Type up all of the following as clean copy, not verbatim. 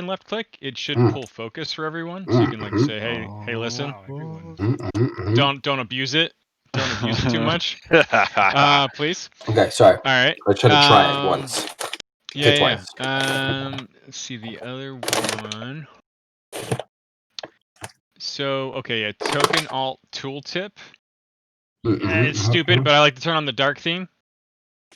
left click, it should pull focus for everyone, so you can like say, hey, listen. Wow, Don't abuse it. Don't abuse it too much. Please. Okay, sorry. All right. I tried to try it once. Yeah. Twice. Let's see the other one. So okay, yeah, token alt tooltip. Yeah, it's stupid, but I like to turn on the dark theme.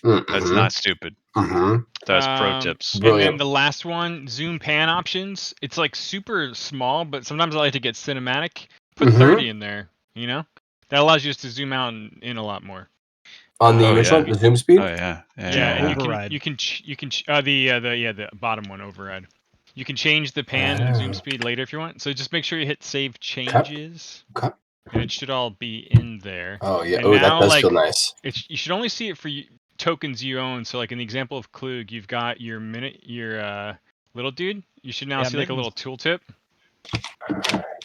That's not stupid. That's pro tips. And then the last one, zoom pan options. It's like super small, but sometimes I like to get cinematic. Put 30 in there. You know, that allows you just to zoom out and in a lot more. On the which one? The zoom speed? Oh yeah. And override. you can the bottom one, override. You can change the pan and zoom speed later if you want. So just make sure you hit save changes. Okay. And it should all be in there. Oh yeah. And Oh, now, that does like, feel nice. you should only see it for tokens you own. So like in the example of Klug, you've got your little dude. You should now see like a little tooltip.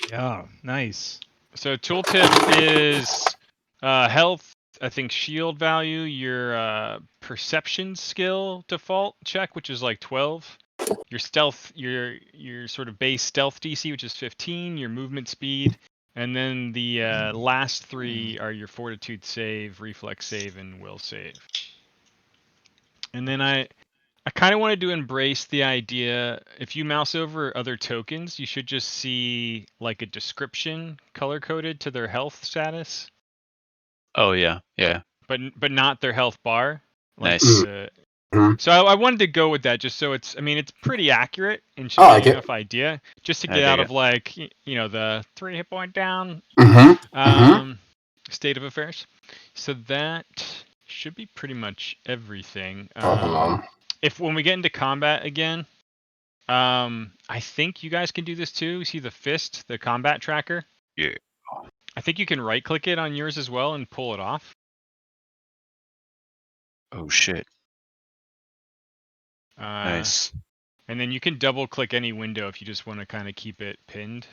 Yeah, nice. So tooltip is health, I think shield value, your perception skill default check, which is like 12. Your stealth, your sort of base stealth DC, which is 15, your movement speed, and then the last 3 are your fortitude save, reflex save, and will save. And then I kind of wanted to embrace the idea, if you mouse over other tokens, you should just see like a description color-coded to their health status. Oh yeah. But not their health bar. Like Nice. So I wanted to go with that just so it's pretty accurate and should give you enough idea just to get out of like the 3 hit point down state of affairs. So that should be pretty much everything. If when we get into combat again, I think you guys can do this too. See the fist, the combat tracker? Yeah. I think you can right click it on yours as well and pull it off. Oh shit. Nice. And then you can double click any window if you just want to kind of keep it pinned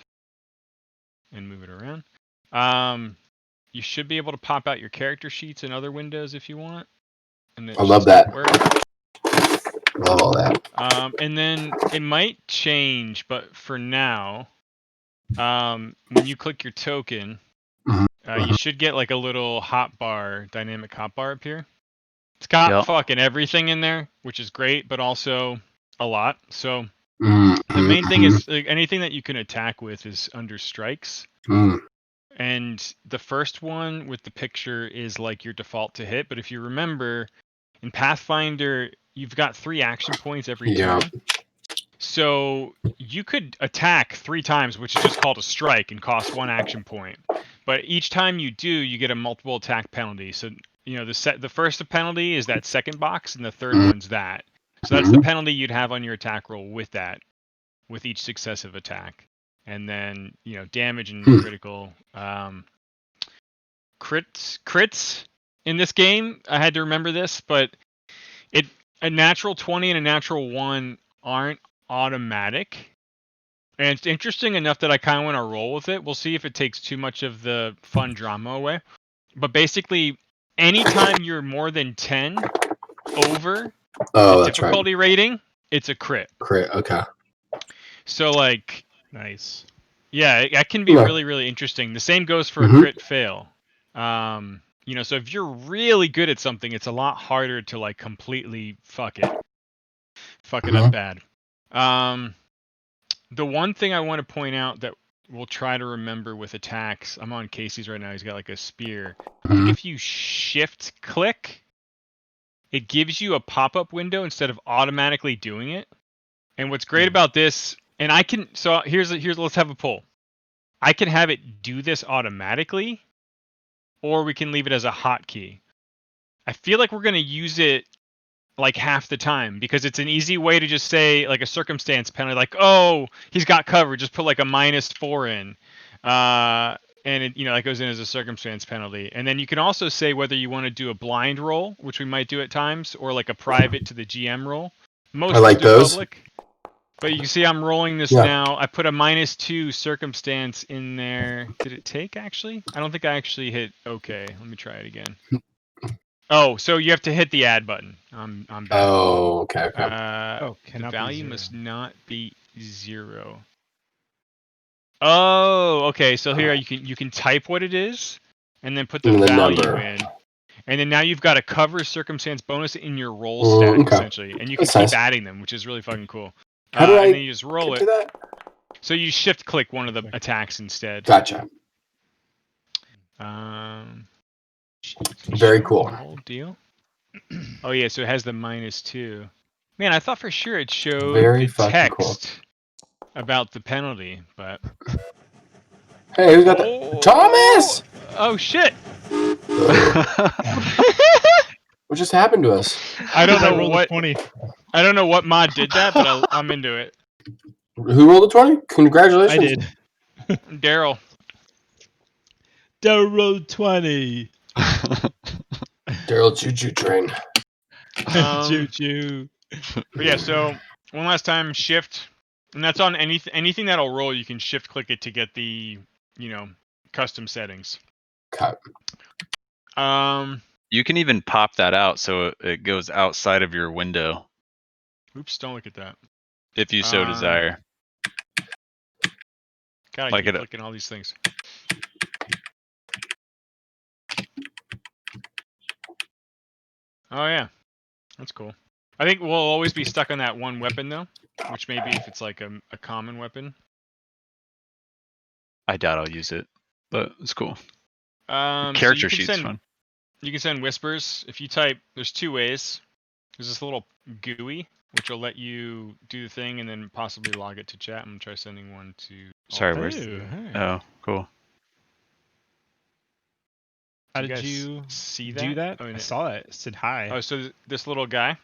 and move it around. You should be able to pop out your character sheets in other windows if you want. And I love that. Love all that. And then it might change, but for now, when you click your token, you should get like a little hotbar, dynamic hotbar up here. It's got fucking everything in there, which is great, but also a lot. So the main thing is like, anything that you can attack with is under strikes. And the first one with the picture is like your default to hit. But if you remember, in Pathfinder, you've got 3 action points every turn. So you could attack 3 times, which is just called a strike and costs 1 action point. But each time you do, you get a multiple attack penalty. So the first penalty is that second box, and the third one's that. So that's the penalty you'd have on your attack roll with each successive attack. And then damage and critical. Crits in this game, I had to remember this, but a natural 20 and a natural 1 aren't automatic. And it's interesting enough that I kind of want to roll with it. We'll see if it takes too much of the fun drama away. But basically, anytime you're more than 10 over the difficulty rating, it's a crit. Okay. So like, nice. Yeah, that can be really, really interesting. The same goes for a crit fail. So if you're really good at something, it's a lot harder to like completely fuck it up bad. The one thing I want to point out that we'll try to remember with attacks, I'm on Casey's right now, he's got like a spear. I think if you shift click, it gives you a pop-up window instead of automatically doing it. And what's great about this, and I can, so here's let's have a poll. I can have it do this automatically, or we can leave it as a hotkey. I feel like we're going to use it like half the time because it's an easy way to just say like a circumstance penalty, like, oh, he's got cover, just put like a -4 in. And it, that goes in as a circumstance penalty. And then you can also say whether you want to do a blind roll, which we might do at times, or like a private to the GM roll. Most I like do those. public. But you can see I'm rolling this now. I put a -2 circumstance in there. Did it take, actually? I don't think I actually hit OK. Let me try it again. Oh, so you have to hit the add button. I'm bad. Oh, okay. The value must not be 0. Oh, okay. So here you can type what it is, and then put the value number in, and then now you've got a cover circumstance bonus in your roll stat essentially, and you can keep adding them, which is really fucking cool. How do I? And then you just roll it. That? So you shift click one of the attacks instead. Gotcha. Very cool. The whole deal. Oh yeah, so it has the -2. Man, I thought for sure it showed Very the fucking text about the penalty, but hey, who's got the Thomas? Oh shit! What just happened to us? I don't know what 20. I don't know what mod did that, but I'm into it. Who rolled a 20? Congratulations! I did. Daryl. Daryl rolled 20. Daryl choo-choo train. Choo choo. But yeah, so one last time, shift, and that's on anything that'll roll. You can shift click it to get the custom settings. Cut. You can even pop that out so it goes outside of your window. Oops! Don't look at that. If you so desire. God, I keep clicking all these things. Oh yeah, that's cool. I think we'll always be stuck on that one weapon though, which maybe if it's like a common weapon. I doubt I'll use it, but it's cool. Character sheet's fun. You can send whispers if you type. There's 2 ways. There's this little GUI which will let you do the thing and then possibly log it to chat. I'm gonna try sending one to. Sorry, where's? Oh, cool. How did you see that? do that? I saw it. It said hi. Oh, so this little guy.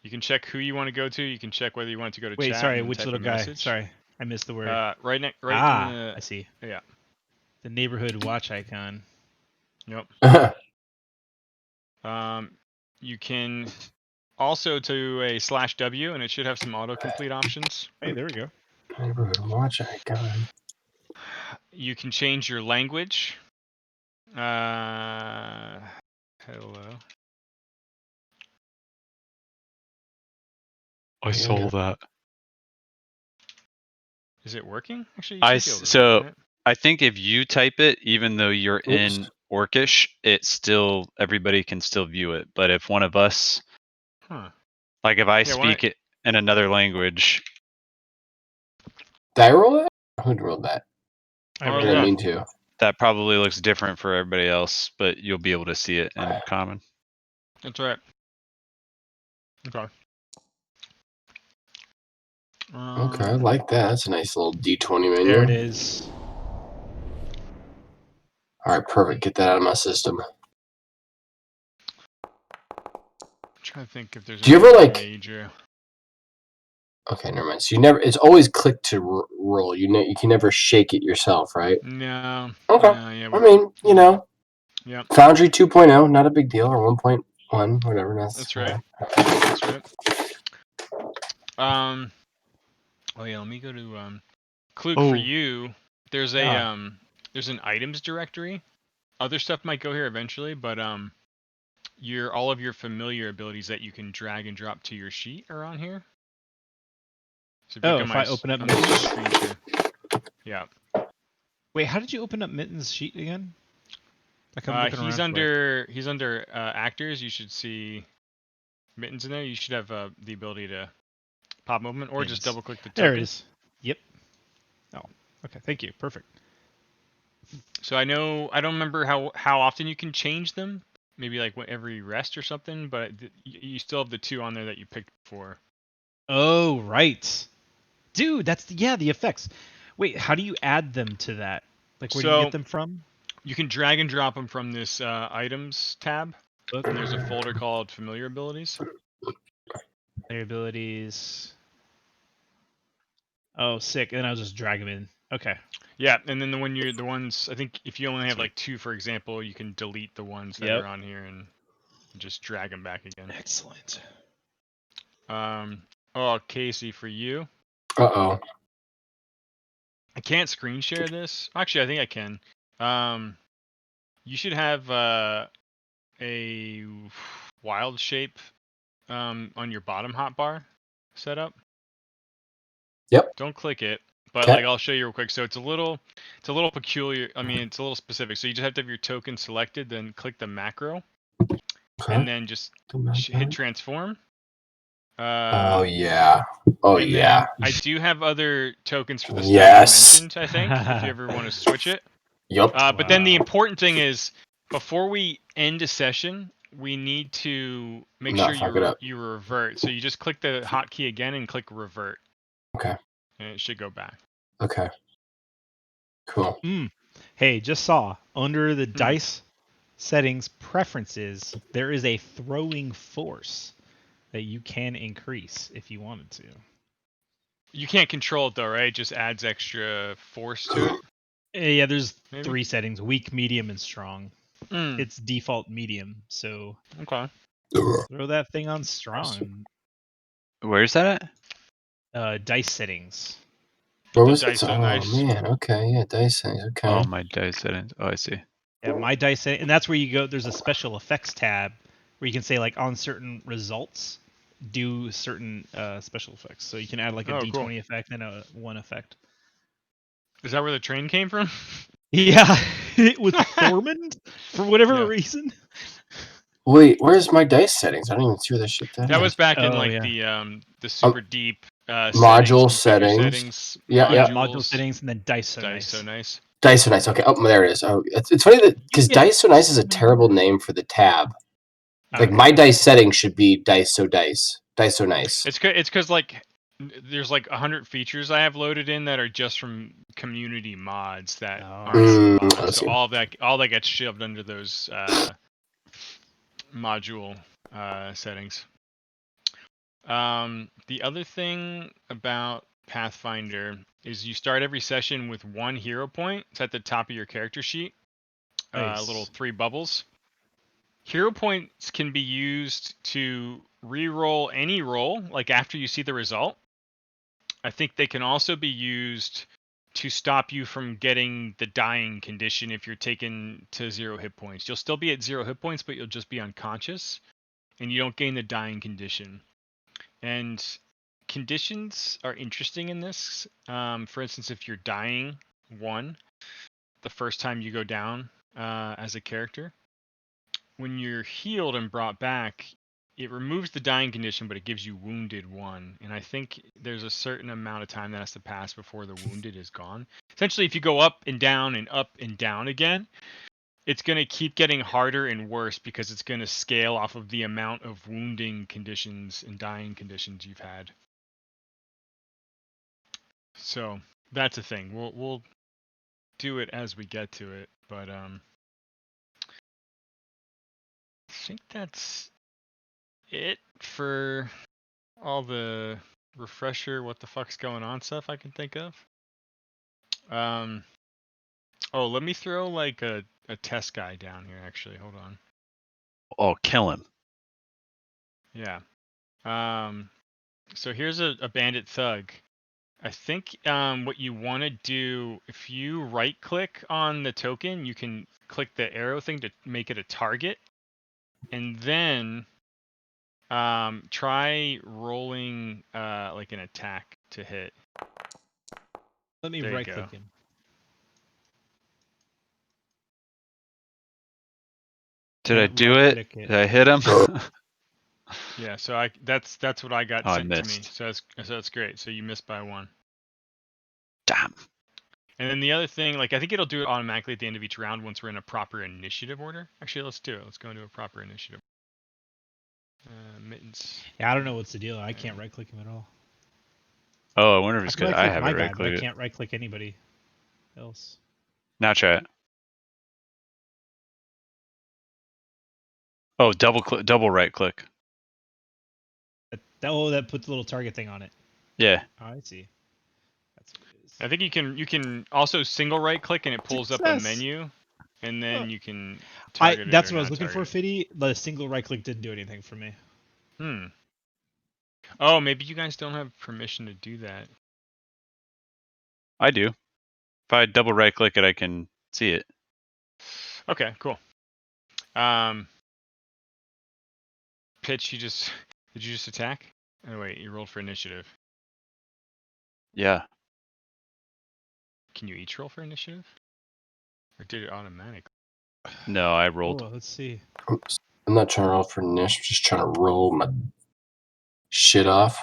You can check who you want to go to. You can check whether you want to go to chat. Wait, sorry, which type little a guy? message. Sorry, I missed the word. Right in the. I see. Yeah. The neighborhood watch icon. Yep. You can also to a /W, and it should have some autocomplete options. Hey, there we go. Neighborhood watch icon. You can change your language. Hello. I saw that. Is it working? Actually, I think if you type it, even though you're in Orcish, everybody can still view it. But if one of us, like if I speak it in another language, did I roll that? Who rolled that? I didn't mean to. That probably looks different for everybody else, but you'll be able to see it in common. That's right. Okay. Okay, I like that. That's a nice little D20 menu. There it is. All right, perfect. Get that out of my system. I'm trying to think if there's. Do you ever major? Okay, never mind. So you never. It's always click to roll. You can never shake it yourself, right? No. Okay. Yeah, I mean, Yeah. Foundry 2.0, not a big deal, or 1.1, whatever. That's right. That's right. Oh yeah, let me go to Klug for you. There's a there's an items directory. Other stuff might go here eventually, but all of your familiar abilities that you can drag and drop to your sheet are on here. So if I open up Mittens' screen share. Yeah. Wait, how did you open up Mittens' sheet again? He's under actors. You should see Mittens in there. You should have the ability to pop movement or just double click the token. There it is. Yep. Oh, okay. Thank you. Perfect. So I don't remember how often you can change them. Maybe like every rest or something, but you still have the 2 on there that you picked before. Oh, right. Dude, that's the effects. Wait, how do you add them to that? Like, where do you get them from? You can drag and drop them from this items tab. And there's a folder called familiar abilities. Familiar abilities. Oh, sick. And then I'll just drag them in. Okay. Yeah, and then the ones, I think if you only have like 2, for example, you can delete the ones that are on here and just drag them back again. Excellent. Oh, Casey, for you. Uh-oh. I can't screen share this. Actually, I think I can. You should have a wild shape on your bottom hotbar set up. Yep. Don't click it. But like I'll show you real quick. So it's a little peculiar. I mean, it's a little specific. So you just have to have your token selected, then click the macro, and then just hit transform. Oh yeah. Oh and yeah. Then I do have other tokens for the stuff Yes. you mentioned. I think if you ever want to switch it. Yep. But then the important thing is, before we end a session, we need to make sure you revert. So you just click the hotkey again and click revert. Okay. And it should go back. Okay. Cool. Hey, just saw under the dice settings preferences, there is a throwing force that you can increase if you wanted to. You can't control it though, right? It just adds extra force to it. Yeah, there's 3 settings: weak, medium, and strong. Mm. It's default medium, so okay. Throw that thing on strong. Where's that at? Dice settings. Where was it? Dice so nice. Man, okay, yeah, dice settings. Okay. Oh, my dice settings. Oh, I see. Yeah, my dice setting, and that's where you go. There's a special effects tab where you can say like on certain results, do certain special effects. So you can add like a D20 effect and a 1 effect. Is that where the train came from? Yeah, it was Thormund for whatever reason. Wait, where's my dice settings? I don't even see where that shit that was back in like the super deep module settings. Yeah, module settings, and then dice so nice. Dice so nice. Okay, oh, there it is. Oh, it's funny that because dice so nice is a terrible name for the tab. Like my dice settings should be dice so nice. It's because like there's like 100 features I have loaded in that are just from community mods that aren't allowed. So all that gets shoved under those module settings. The other thing about Pathfinder is you start every session with 1 hero point. It's at the top of your character sheet. Little 3 bubbles. Hero points can be used to re-roll any roll, like after you see the result. I think they can also be used to stop you from getting the dying condition if you're taken to 0 hit points. You'll still be at 0 hit points, but you'll just be unconscious, and you don't gain the dying condition. And conditions are interesting in this. For instance, if you're dying 1 the first time you go down as a character, when you're healed and brought back, it removes the dying condition, but it gives you wounded 1. And I think there's a certain amount of time that has to pass before the wounded is gone. Essentially, if you go up and down again, it's going to keep getting harder and worse because it's going to scale off of the amount of wounding conditions and dying conditions you've had. So that's a thing. We'll do it as we get to it, but I think that's it for all the refresher what the fuck's going on stuff I can think of. Oh, let me throw like a test guy down here actually. Hold on. Oh, kill him. Yeah. So here's a bandit thug. I think what you want to do, if you right click on the token, you can click the arrow thing to make it a target, and then try rolling like an attack to hit. Let me right click him. Did I do it? Did I hit him? Yeah, so that's what I got sent to me. So that's great. So you missed by 1. Damn. And then the other thing, like I think it'll do it automatically at the end of each round once we're in a proper initiative order. Actually, let's do it. Let's go into a proper initiative. Mittens. Yeah, I don't know what's the deal. I can't right click him at all. Oh, I wonder if it's good. I have my it right guy, but I clicked. can't right click anybody else. Now try it. Oh, double right click. That puts a little target thing on it. Yeah. Oh, I see. That's what it is. I think you can also single right click and it pulls up a menu, and then you can target it. That's what I was looking for, Fiddy. The single right click didn't do anything for me. Oh, maybe you guys don't have permission to do that. I do. If I double right click it, I can see it. Okay, cool. Pitch, did you just attack? Oh wait, you rolled for initiative. Yeah. Can you each roll for initiative? Or did it automatically? No, I rolled. Oh, let's see. Oops. I'm not trying to roll for initiative. I'm just trying to roll my shit off.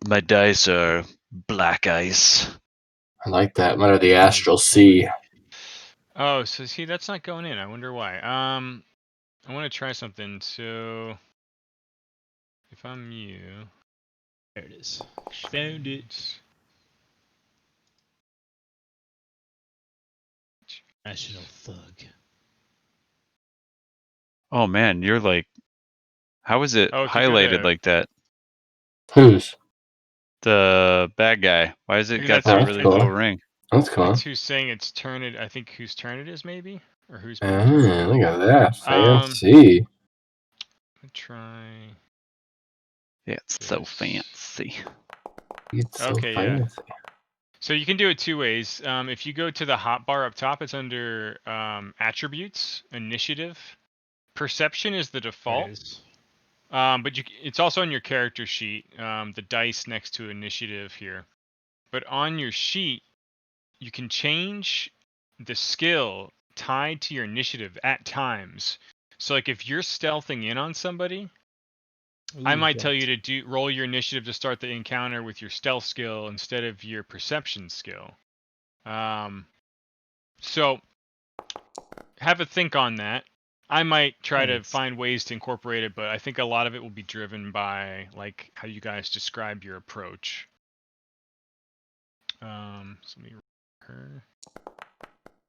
My dice are black ice. I like that. Mine are the Astral Sea. Oh, so see, that's not going in. I wonder why. I want to try something. So, if I'm you, There it is. Found it. National thug. Oh man, you're like, how is it if you go highlighted to, like that? Whose? The bad guy. Why has it think got that's that that's really cool. little ring? That's cool. That's who's saying it's turn it. I think whose turn it is, maybe, or who's being Ah, turned. look at that. Fancy. Try. Yeah, it's this. so fancy. It's so Okay, fancy. yeah. So you can do it two ways. If you go to the hotbar up top, it's under attributes, initiative. Perception is the default. But it's also on your character sheet, the dice next to initiative here. But on your sheet, you can change the skill tied to your initiative at times. So like if you're stealthing in on somebody, I might tell you to roll your initiative to start the encounter with your stealth skill instead of your perception skill. So have a think on that. I might try to find ways to incorporate it, but I think a lot of it will be driven by like how you guys describe your approach. So let me her.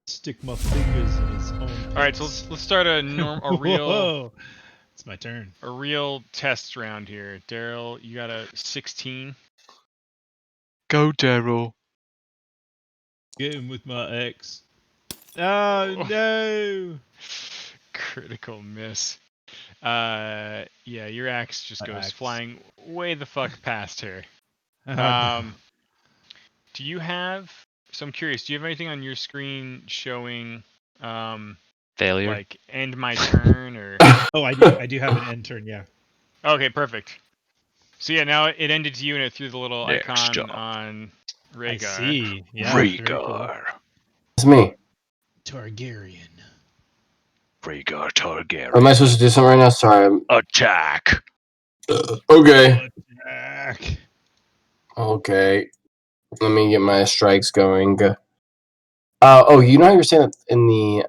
Stick my fingers in his own. All right, so let's start a real. Whoa. It's my turn. A real test round here. Daryl, you got a 16. Go, Daryl. Get him with my ex. Oh no! Critical miss. Yeah, your axe just goes flying way the fuck past her. No. Do you have? So I'm curious. Do you have anything on your screen showing? Failure. Like end my turn or? Oh, I do have an end turn. Yeah. Okay, perfect. So yeah, now it ended to you and it threw the little icon on Rhaegar. I see. Yeah. Rhaegar. Cool. It's me. Targaryen. Rhaegar Targaryen. Am I supposed to do something right now? Sorry. Attack. Okay. Attack. Okay. Let me get my strikes going. Oh, you know how you're saying that in the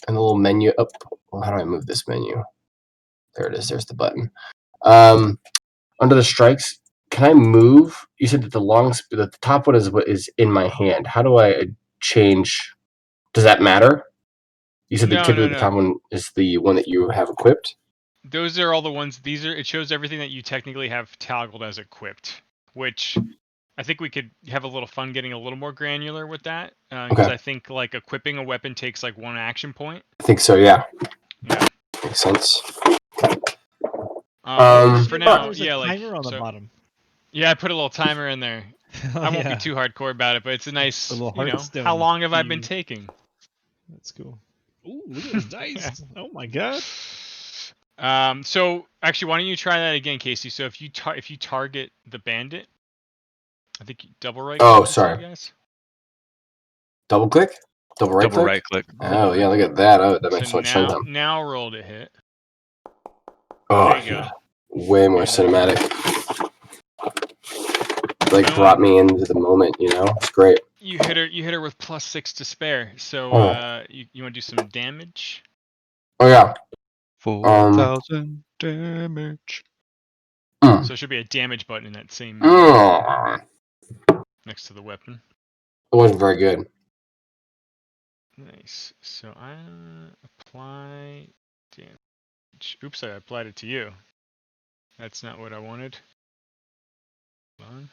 little menu up. Well, how do I move this menu? There it is. There's the button. Under the strikes, can I move? You said that the top one is what is in my hand. How do I change? Does that matter? You said typically the top one is the one that you have equipped. Those are all the ones. It shows everything that you technically have toggled as equipped, which I think we could have a little fun getting a little more granular with that. Because I think like equipping a weapon takes like one action point. I think so. Yeah. Yeah. Makes sense. For now, there's a timer on the bottom. Yeah, I put a little timer in there. I won't be too hardcore about it, but it's a nice, how long have I been taking? That's cool. Ooh, look at those dice. Oh my god. So actually, why don't you try that again, Casey? So if you target the bandit, I think you double right. Oh, sorry. Guys. Double click. Double right click. Oh yeah, look at that. Oh, that makes so much sense. Now roll to hit. Oh, there you go. Way more cinematic. Like brought me into the moment. It's great. You hit her with +6 to spare. So you want to do some damage? Oh yeah. 4,000 damage. So it should be a damage button in that same menu next to the weapon. It wasn't very good. Nice. So I apply damage. Oops, I applied it to you. That's not what I wanted. Hold on.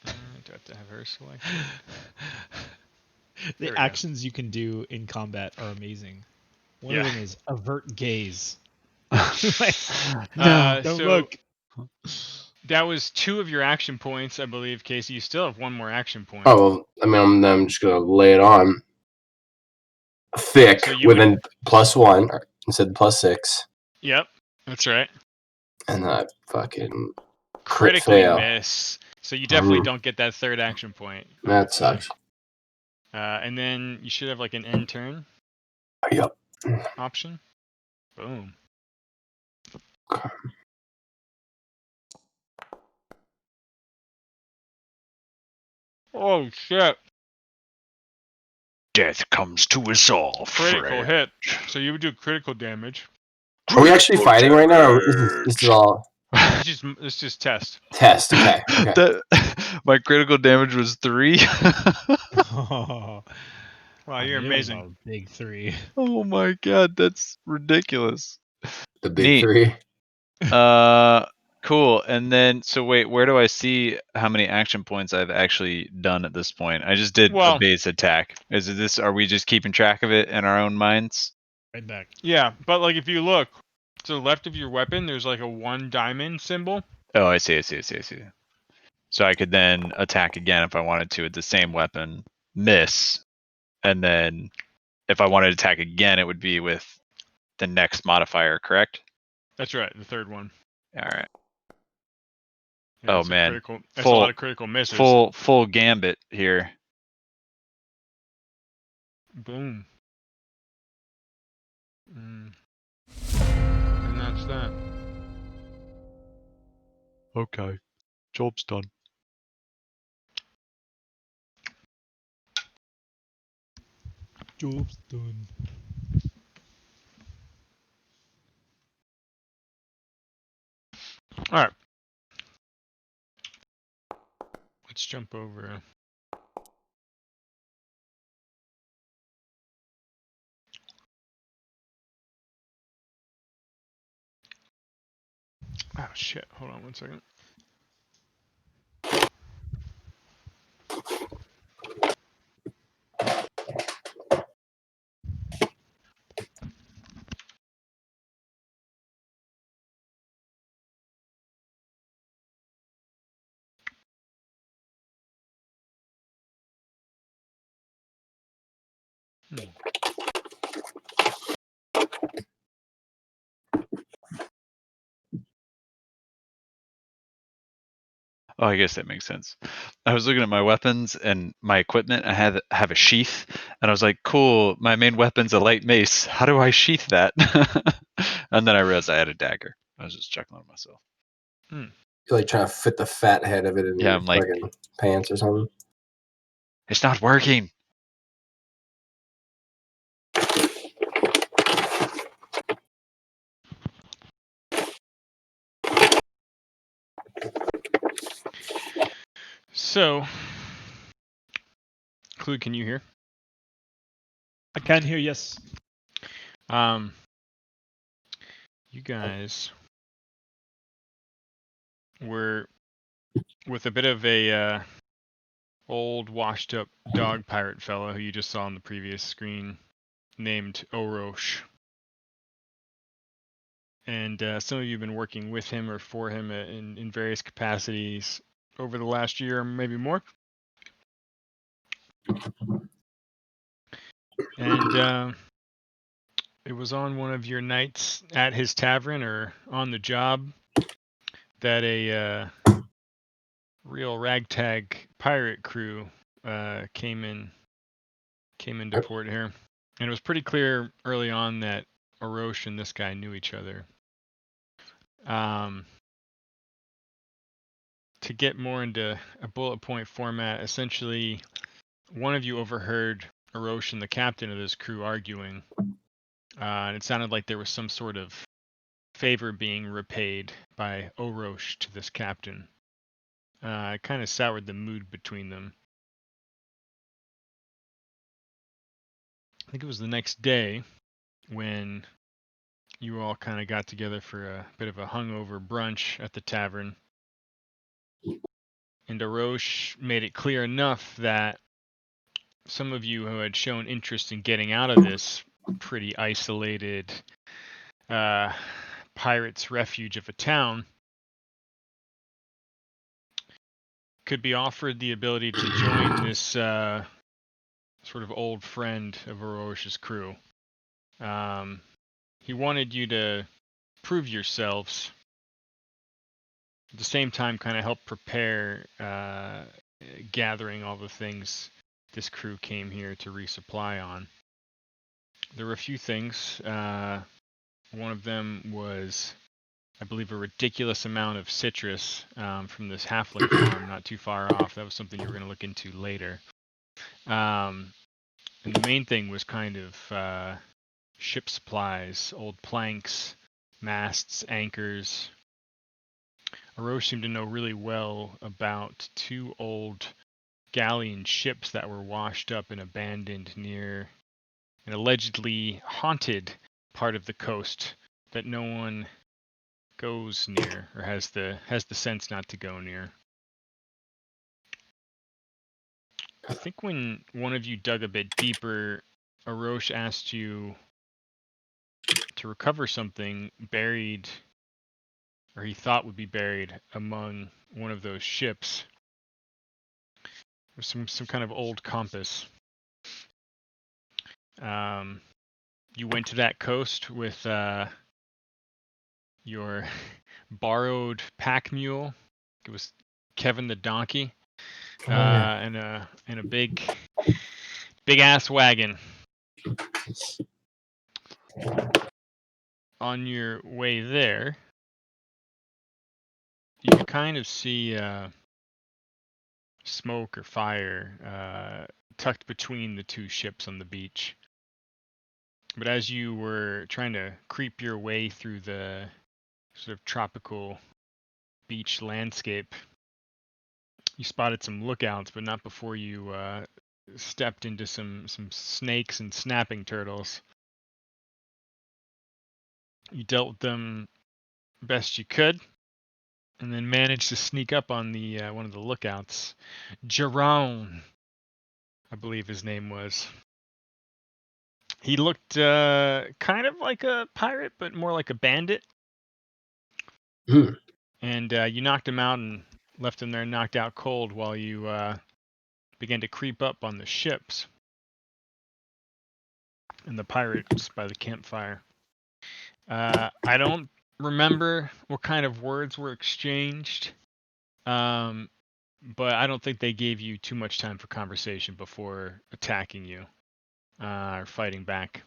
Do I have to have her selected? The actions you can do in combat are amazing. One of them is avert gaze. No, don't look. That was 2 of your action points, I believe, Casey. You still have 1 more action point. Oh, well, I mean, I'm just going to lay it on thick with a +1 instead of +6. Yep, that's right. And I fucking critically fail. miss. So you definitely don't get that third action point. That sucks. And then you should have like an end turn. Yep. Option. Boom. Oh shit. Death comes to us all. Critical hit. So you would do critical damage. Are we actually fighting right now? Or this is all. It's just test. Test. Okay. My critical damage was 3. Oh, wow, you're amazing. A big 3. Oh my god, that's ridiculous. The big 3. Cool. And then, so wait, where do I see how many action points I've actually done at this point? I just did a base attack. Is it this? Are we just keeping track of it in our own minds? Right back. Yeah, but like if you look to the left of your weapon, there's like a 1 diamond symbol. Oh, I see. So I could then attack again if I wanted to with the same weapon, miss, and then if I wanted to attack again, it would be with the next modifier, correct? That's right, the third one. All right. Yeah, oh man, that's a lot of critical misses. Full gambit here. Boom. And that's that. Okay, job's done. Job's done. All right. Let's jump over. Oh shit! Hold on 1 second. Oh, I guess that makes sense. I was looking at my weapons and my equipment. I have a sheath, and I was like, "Cool, my main weapon's a light mace. How do I sheath that?" And then I realized I had a dagger. I was just checking on myself. You're like trying to fit the fat head of it in your fucking pants or something. It's not working. So, Clue, can you hear? I can hear, yes. You guys were with a bit of a old washed up dog pirate fellow who you just saw on the previous screen named Orosh. And some of you have been working with him or for him in various capacities over the last year, maybe more. And it was on one of your nights at his tavern or on the job that a real ragtag pirate crew came into port here. And it was pretty clear early on that Orosh and this guy knew each other. To get more into a bullet point format, essentially, one of you overheard Orosh and the captain of this crew arguing, and it sounded like there was some sort of favor being repaid by Orosh to this captain. It kind of soured the mood between them. I think it was the next day when you all kind of got together for a bit of a hungover brunch at the tavern. And Orosh made it clear enough that some of you who had shown interest in getting out of this pretty isolated pirates' refuge of a town could be offered the ability to join this sort of old friend of Orosh's crew. He wanted you to prove yourselves at the same time kind of help prepare gathering all the things this crew came here to resupply on. There were a few things. One of them was, I believe, a ridiculous amount of citrus from this halfling farm not too far off. That was something you were going to look into later. And the main thing was kind of ship supplies, old planks, masts, anchors. Arosh seemed to know really well about 2 old galleon ships that were washed up and abandoned near an allegedly haunted part of the coast that no one goes near or has the sense not to go near. I think when one of you dug a bit deeper, Arosh asked you to recover something buried, or he thought would be buried among one of those ships. Some kind of old compass. You went to that coast with your borrowed pack mule. It was Kevin the donkey, and a big ass wagon. On your way there, you could kind of see smoke or fire tucked between the 2 ships on the beach. But as you were trying to creep your way through the sort of tropical beach landscape, you spotted some lookouts, but not before you stepped into some snakes and snapping turtles. You dealt with them best you could, and then managed to sneak up on the one of the lookouts, Jerome, I believe his name was. He looked kind of like a pirate, but more like a bandit. And you knocked him out and left him there knocked out cold while you began to creep up on the ships and the pirates by the campfire. I don't remember what kind of words were exchanged, but I don't think they gave you too much time for conversation before attacking you or fighting back.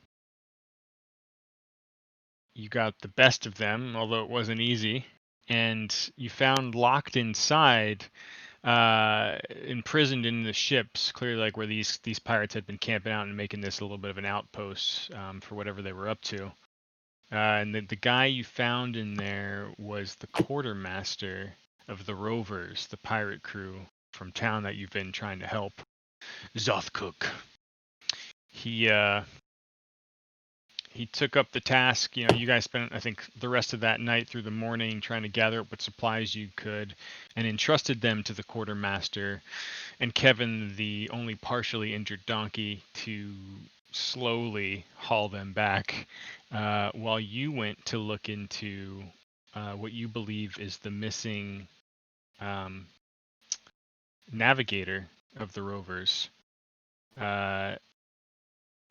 You got the best of them, although it wasn't easy, and you found locked inside, imprisoned in the ships, clearly like where these pirates had been camping out and making this a little bit of an outpost for whatever they were up to. And the guy you found in there was the quartermaster of the Rovers, the pirate crew from town that you've been trying to help, Zothcook. He took up the task. You know, you guys spent, I think, the rest of that night through the morning trying to gather up what supplies you could and entrusted them to the quartermaster and Kevin, the only partially injured donkey, to slowly haul them back while you went to look into what you believe is the missing navigator of the Rovers.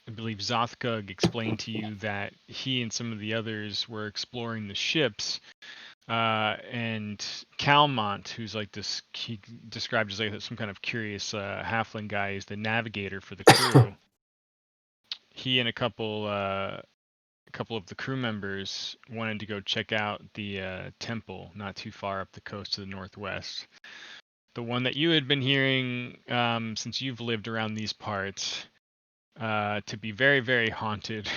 I believe Zothkug explained to you that he and some of the others were exploring the ships, and Calmont, who's like this, he described as like some kind of curious halfling guy, is the navigator for the crew. He and a couple of the crew members wanted to go check out the temple not too far up the coast to the northwest. The one that you had been hearing since you've lived around these parts. To be very, very haunted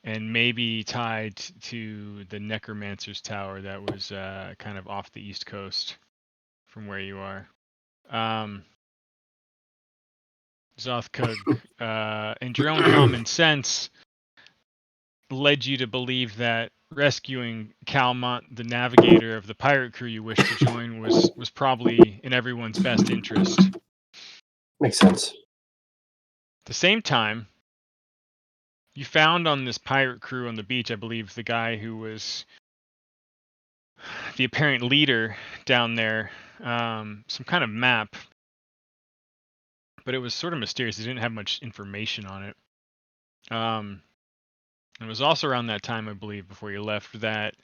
and maybe tied to the Necromancer's Tower that was kind of off the east coast from where you are. Zothkug, and your own common sense led you to believe that rescuing Calmont, the navigator of the pirate crew you wish to join, was probably in everyone's best interest. Makes sense. At the same time, you found on this pirate crew on the beach, I believe, the guy who was the apparent leader down there, some kind of map, but it was sort of mysterious. He didn't have much information on it. It was also around that time, I believe, before you left, that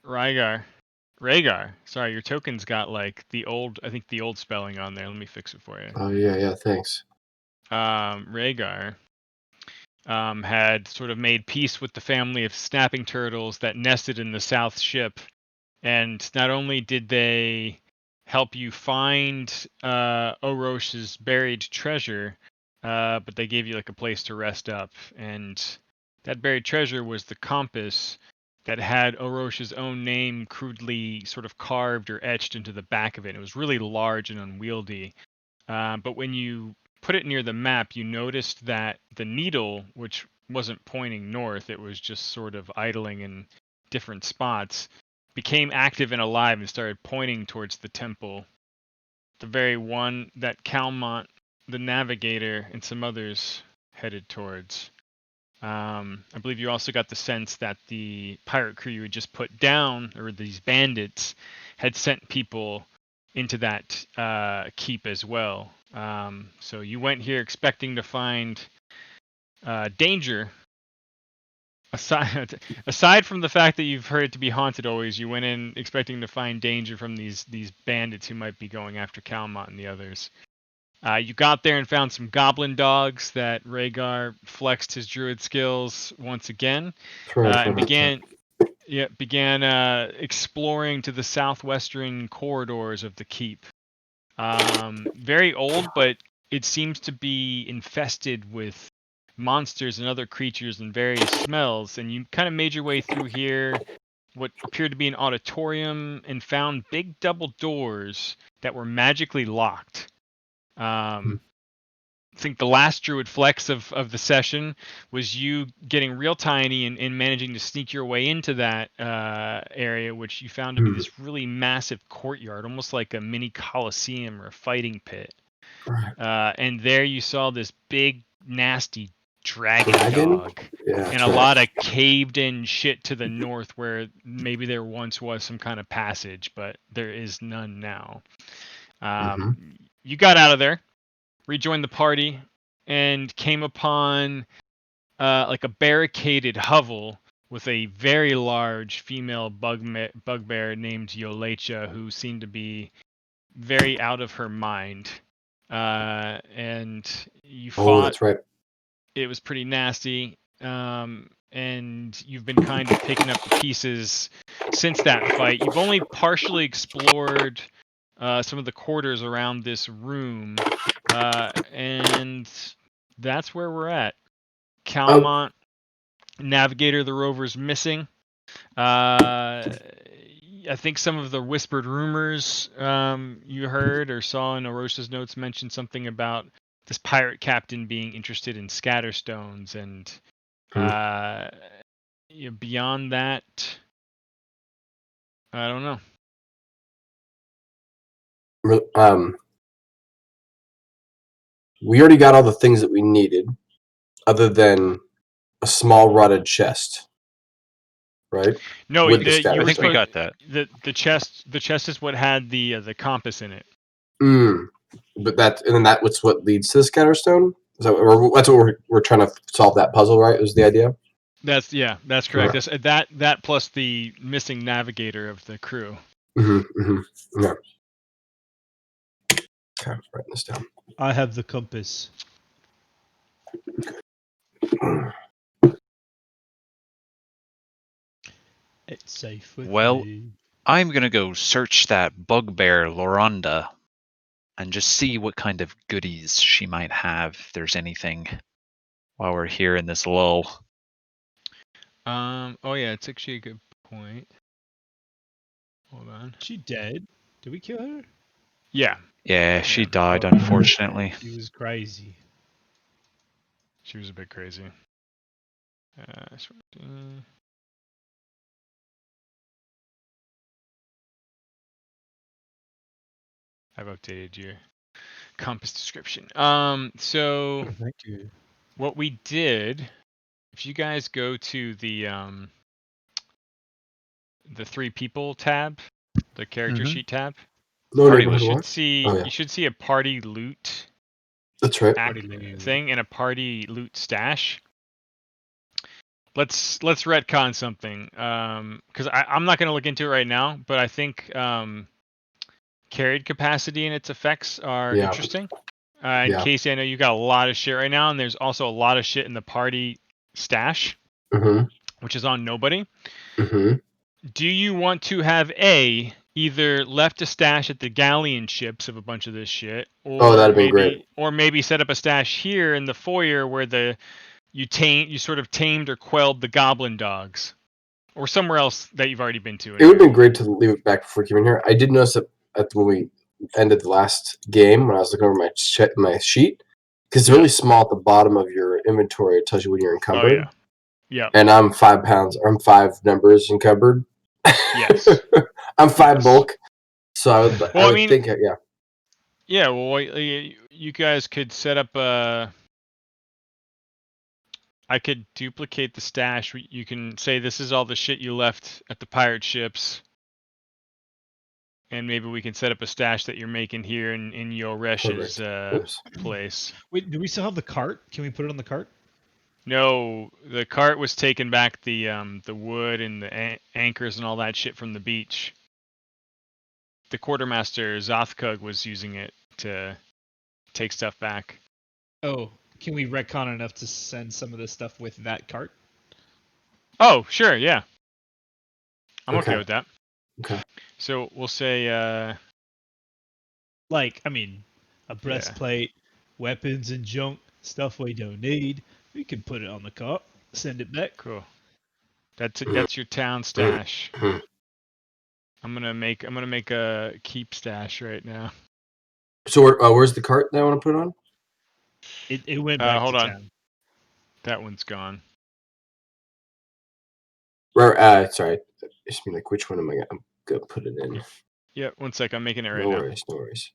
Rhaegar. Sorry, your token's got like the old spelling on there. Let me fix it for you. Oh yeah, thanks. Rhaegar had sort of made peace with the family of snapping turtles that nested in the South Ship, and not only did they help you find Orosh's buried treasure, but they gave you like a place to rest up, and that buried treasure was the compass that had Orosh's own name crudely sort of carved or etched into the back of it. It was really large and unwieldy. But when you put it near the map, you noticed that the needle, which wasn't pointing north, it was just sort of idling in different spots, became active and alive and started pointing towards the temple. The very one that Calmont, the navigator, and some others headed towards. I believe you also got the sense that the pirate crew you had just put down, or these bandits, had sent people into that keep as well. So you went here expecting to find danger. Aside from the fact that you've heard it to be haunted always, you went in expecting to find danger from these bandits who might be going after Calmont and the others. You got there and found some goblin dogs that Rhaegar flexed his druid skills once again, and began exploring to the southwestern corridors of the keep. Very old, but it seems to be infested with monsters and other creatures and various smells. And you kind of made your way through here, what appeared to be an auditorium, and found big double doors that were magically locked. I think the last druid flex of the session was you getting real tiny and managing to sneak your way into that area, which you found to be this really massive courtyard, almost like a mini coliseum or a fighting pit. And there you saw this big, nasty dragon? Dog. Yeah, and a lot of caved in shit to the north where maybe there once was some kind of passage, but there is none now. You got out of there, rejoined the party, and came upon like a barricaded hovel with a very large female bugbear named Yolecha, who seemed to be very out of her mind. And you fought. Oh, that's right. It was pretty nasty. And you've been kind of picking up the pieces since that fight. You've only partially explored some of the quarters around this room, and that's where we're at. Calmont, navigator of the rover's missing. I think some of the whispered rumors you heard or saw in Orosha's notes mentioned something about this pirate captain being interested in scatterstones, and beyond that, I don't know. We already got all the things that we needed, other than a small rotted chest, right? No, I think we got that. The chest is what had the compass in it. But that's what leads to the scatterstone. That's what we're trying to solve that puzzle, right? Was the idea? That's correct. Sure. That plus the missing navigator of the crew. Yeah. Okay, writing this down. I have the compass. It's safe with me. I'm gonna go search that bugbear Loronda and just see what kind of goodies she might have, if there's anything, while we're here in this lull. Oh yeah, it's actually a good point. Hold on. She dead? Did we kill her? Yeah. Yeah, she died, unfortunately. She was crazy. She was a bit crazy. I've updated your compass description. So thank you. What we did, if you guys go to the 3 people tab, the character sheet tab, you should see a party loot. That's right. Thing and a party loot stash. let's retcon something. Because I'm not going to look into it right now, but I think carried capacity and its effects are interesting. And Casey, I know you got a lot of shit right now, and there's also a lot of shit in the party stash, which is on nobody. Do you want to have either left a stash at the galleon ships of a bunch of this shit, or that'd be great. Or maybe set up a stash here in the foyer where you sort of tamed or quelled the goblin dogs, or somewhere else that you've already been to. It would have been great to leave it back before coming here. I did notice that when we ended the last game, when I was looking over my sheet, because it's really small at the bottom of your inventory, it tells you when you're encumbered. Oh yeah. And I'm 5 pounds. I'm 5 numbers encumbered. Yes. I'm 5 bulk. So I would think, yeah. Yeah, well, you guys could set up I could duplicate the stash. You can say this is all the shit you left at the pirate ships. And maybe we can set up a stash that you're making here in Yoresh's place. Wait, do we still have the cart? Can we put it on the cart? No, the cart was taking back the wood and the anchors and all that shit from the beach. The quartermaster Zothkug was using it to take stuff back. Oh, can we retcon enough to send some of this stuff with that cart? Oh, sure, yeah. I'm okay with that. Okay. So we'll say a breastplate, weapons and junk, stuff we don't need. We can put it on the cart, send it back. Cool. That's your town stash. I'm gonna make a keep stash right now. So where's the cart that I want to put on? It went back hold to on. town. That one's gone. Sorry. I just mean which one am I gonna put it in? Yeah, 1 sec. I'm making it right now. No worries.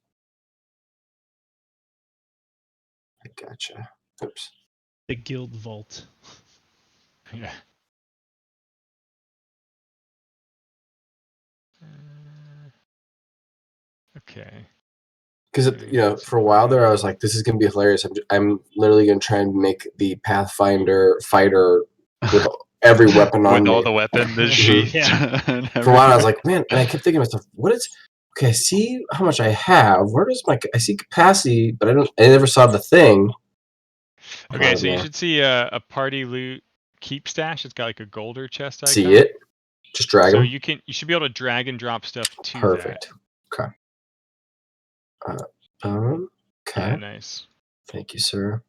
I gotcha. Oops. The guild vault. Yeah. Okay. Because for a while there, I was like, "This is gonna be hilarious." I'm literally gonna try and make the Pathfinder fighter with every weapon on with me. all the weapons, the sheath. For a while, I was like, "Man," and I kept thinking to myself, "What is?" Okay, I see how much I have. Where does I see capacity, but I never saw the thing. Okay, so you should see a party loot keep stash. It's got like a golder chest icon. See it? Just drag so them. you should be able to drag and drop stuff to Perfect. that. Okay. Okay. Yeah, nice. Thank you, sir.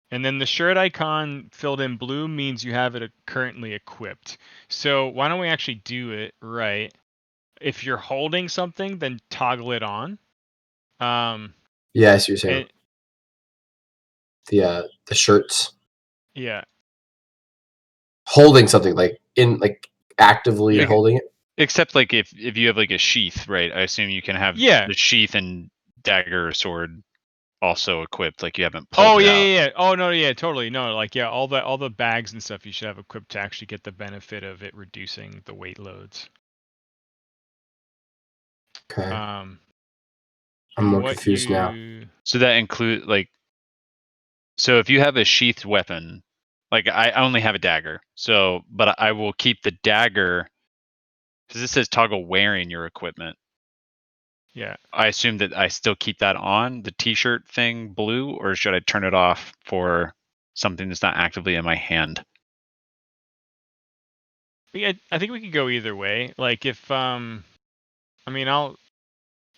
And then the shirt icon filled in blue means you have it currently equipped. So why don't we actually do it right? If you're holding something, then toggle it on. Yeah, I see what you're saying. The shirts. Yeah. Holding something actively holding it. Except if you have a sheath, right? I assume you can have the sheath and dagger or sword also equipped. You haven't pulled it out. Yeah. Oh no, yeah, totally. No, all the bags and stuff you should have equipped to actually get the benefit of it reducing the weight loads. Okay. I'm more confused now. So that include so if you have a sheathed weapon, I only have a dagger. So, but I will keep the dagger because this says toggle wearing your equipment. Yeah. I assume that I still keep that on the t-shirt thing blue, or should I turn it off for something that's not actively in my hand? Yeah, I think we could go either way.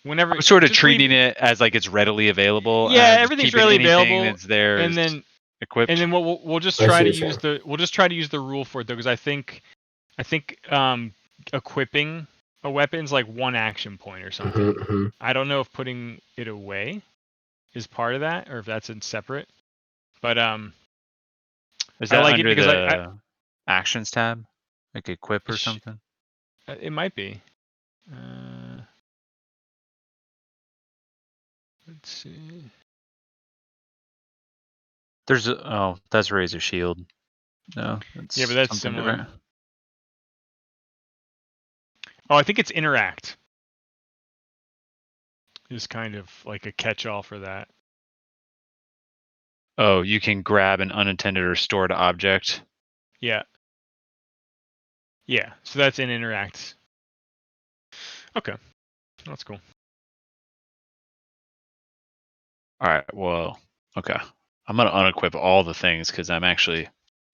Whenever I'm sort of treating it as it's readily available. Yeah, everything's readily available. That's there and then equipped. And then we'll just try to use the rule for it though, because I think equipping a weapon's like 1 action point or something. I don't know if putting it away is part of that or if that's in separate. But is that under the actions tab, like equip or something? It might be. Let's see. There's that's Razor Shield. No, that's but that's similar. Different. Oh, I think it's interact. Is kind of like a catch-all for that. Oh, you can grab an unattended or stored object. Yeah. Yeah, so that's an interact. Okay, that's cool. All right, well, okay. I'm going to unequip all the things because I'm actually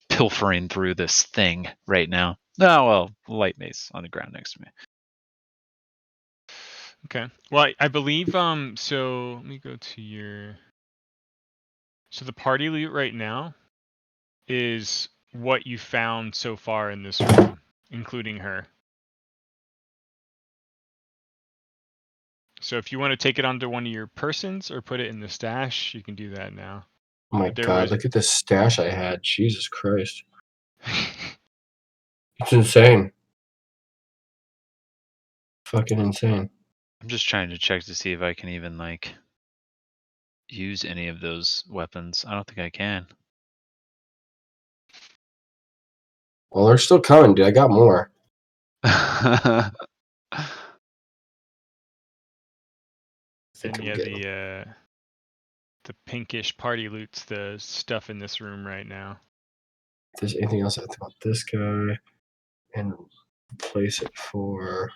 pilfering through this thing right now. Oh, well, light mace on the ground next to me. Okay. Well, I believe, so let me go to your... So the party loot right now is what you found so far in this room, including her. So if you want to take it onto one of your persons or put it in the stash, you can do that now. Oh my god, look at this stash I had. Jesus Christ. It's insane. Fucking insane. I'm just trying to check to see if I can even, like, use any of those weapons. I don't think I can. Well, they're still coming, dude. I got more. And yeah, the pinkish party loot's the stuff in this room right now. If there's anything else I think about this guy and replace it for...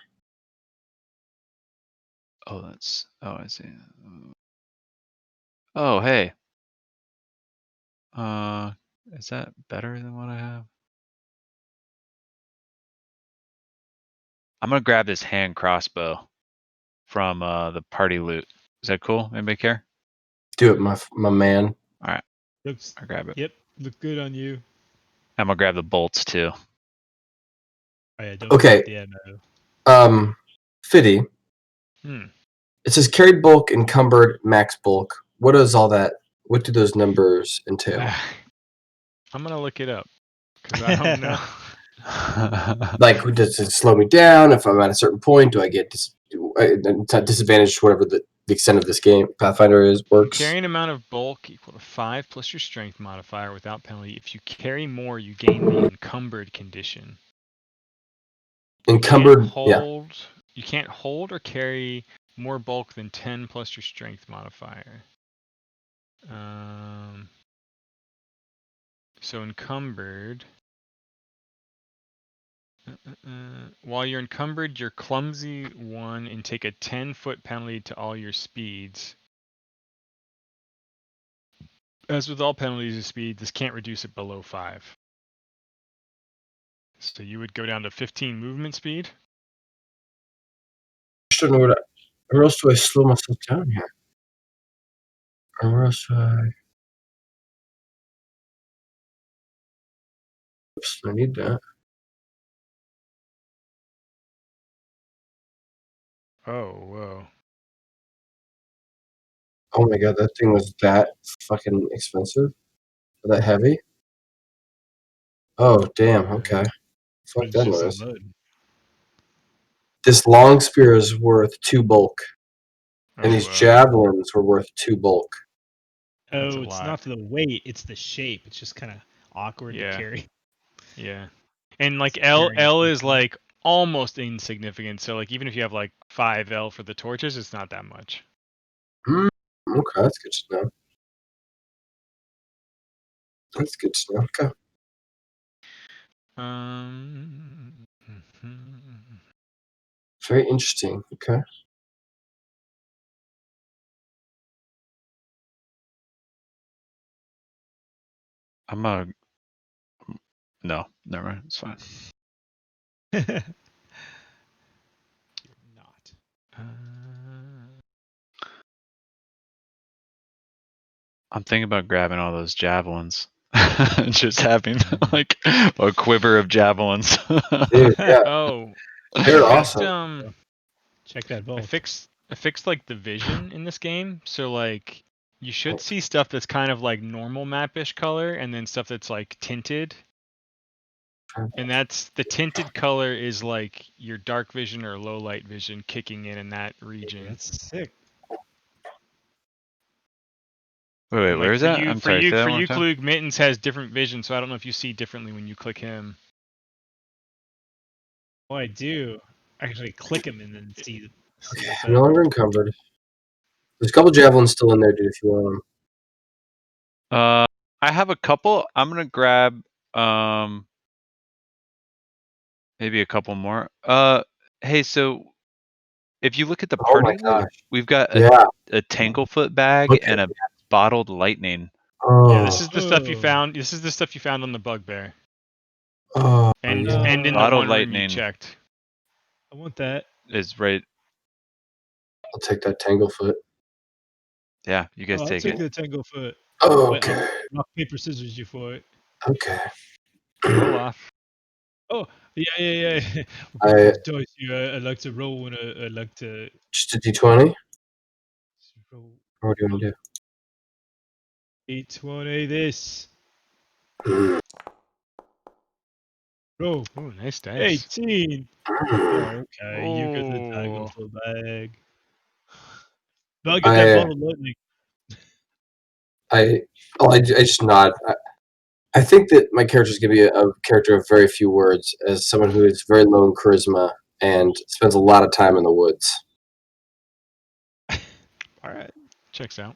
Oh, that's... Oh, I see. Oh, hey. Is that better than what I have? I'm gonna grab this hand crossbow from the party loot. Is that cool? Anybody care? Do it, my man. All right. Looks. I grab it. Yep. Look good on you. I'm gonna grab the bolts too. Oh, yeah, don't Okay. forget the ammo. Fiddy. It says carried bulk, encumbered, max bulk. What is all that? What do those numbers entail? I'm gonna look it up because I don't know. Like, does it slow me down if I'm at a certain point? Do I get disadvantaged? Whatever the extent of this game, Pathfinder works. Carrying amount of bulk equal to 5 plus your strength modifier without penalty. If you carry more, you gain the encumbered condition. Encumbered, You can't hold or carry more bulk than 10 plus your strength modifier. So encumbered. While you're encumbered, you're clumsy 1 and take a 10-foot penalty to all your speeds. As with all penalties of speed, this can't reduce it below 5. So you would go down to 15 movement speed. I don't know where else do I slow myself down here? Or where else do I... Oops, I need that. Oh, whoa. Oh my god, that thing was that fucking expensive? That heavy? Oh, damn, okay. Fuck that noise. This long spear is worth 2 bulk. And these javelins were worth 2 bulk. Oh, it's not the weight, it's the shape. It's just kind of awkward to carry. Yeah. And like L is like almost insignificant. So like even if you have like 5L for the torches, it's not that much. Okay, that's good to know. That's good to know. Okay. Very interesting. Okay. No, never mind. It's fine. You're not. I'm thinking about grabbing all those javelins. Just having like a quiver of javelins. Dude, yeah. Oh, they're awesome. Check that bolt. I fixed like the vision in this game, so like you should see stuff that's kind of like normal map-ish color, and then stuff that's like tinted. And that's the tinted color is like your dark vision or low light vision kicking in that region. That's sick. Wait, like where is that? I'm sorry. For you, Klug, Mittens has different vision, so I don't know if you see differently when you click him. Oh, I do. Actually, click him and then see what's No longer encumbered. There's a couple javelins still in there, dude, if you want them. I have a couple. I'm gonna grab Maybe a couple more. Hey, so if you look at the Oh party my loot, gosh. we've got Yeah. a Tanglefoot bag Look and at a bottled lightning. Oh. Yeah, this is the stuff you found. This is the stuff you found on the bugbear. Oh, And yeah. and in the Bottled one room you lightning. checked. I want that. Is right. I'll take that Tanglefoot. Yeah, you guys I'll take take it. the Tanglefoot. Oh, Wait, okay. rock, paper, scissors you for it. Okay. Roll off. Oh, yeah. I Dice, yeah, I like to roll when I like to just a D20. roll. What do you want to do? 820 this. Mm. Roll. Ooh, nice dice. 18. Mm. Okay, you get the Oh. Tanglefoot bag. But I'll get that bottle lightning. I just nod. I think that my character is going to be a character of very few words, as someone who is very low in charisma and spends a lot of time in the woods. All right. Checks out.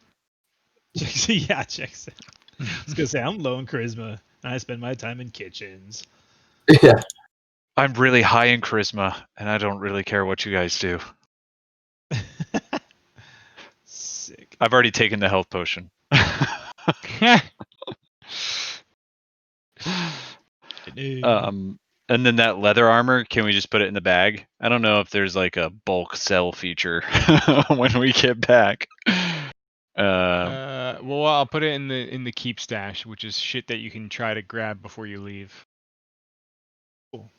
Checks out. I was gonna say I'm low in charisma, and I spend my time in kitchens. Yeah. I'm really high in charisma, and I don't really care what you guys do. Sick. I've already taken the health potion. And then that leather armor, can we just put it in the bag? I don't know if there's like a bulk sell feature when we get back. Well, I'll put it in the keep stash, which is shit that you can try to grab before you leave. Cool.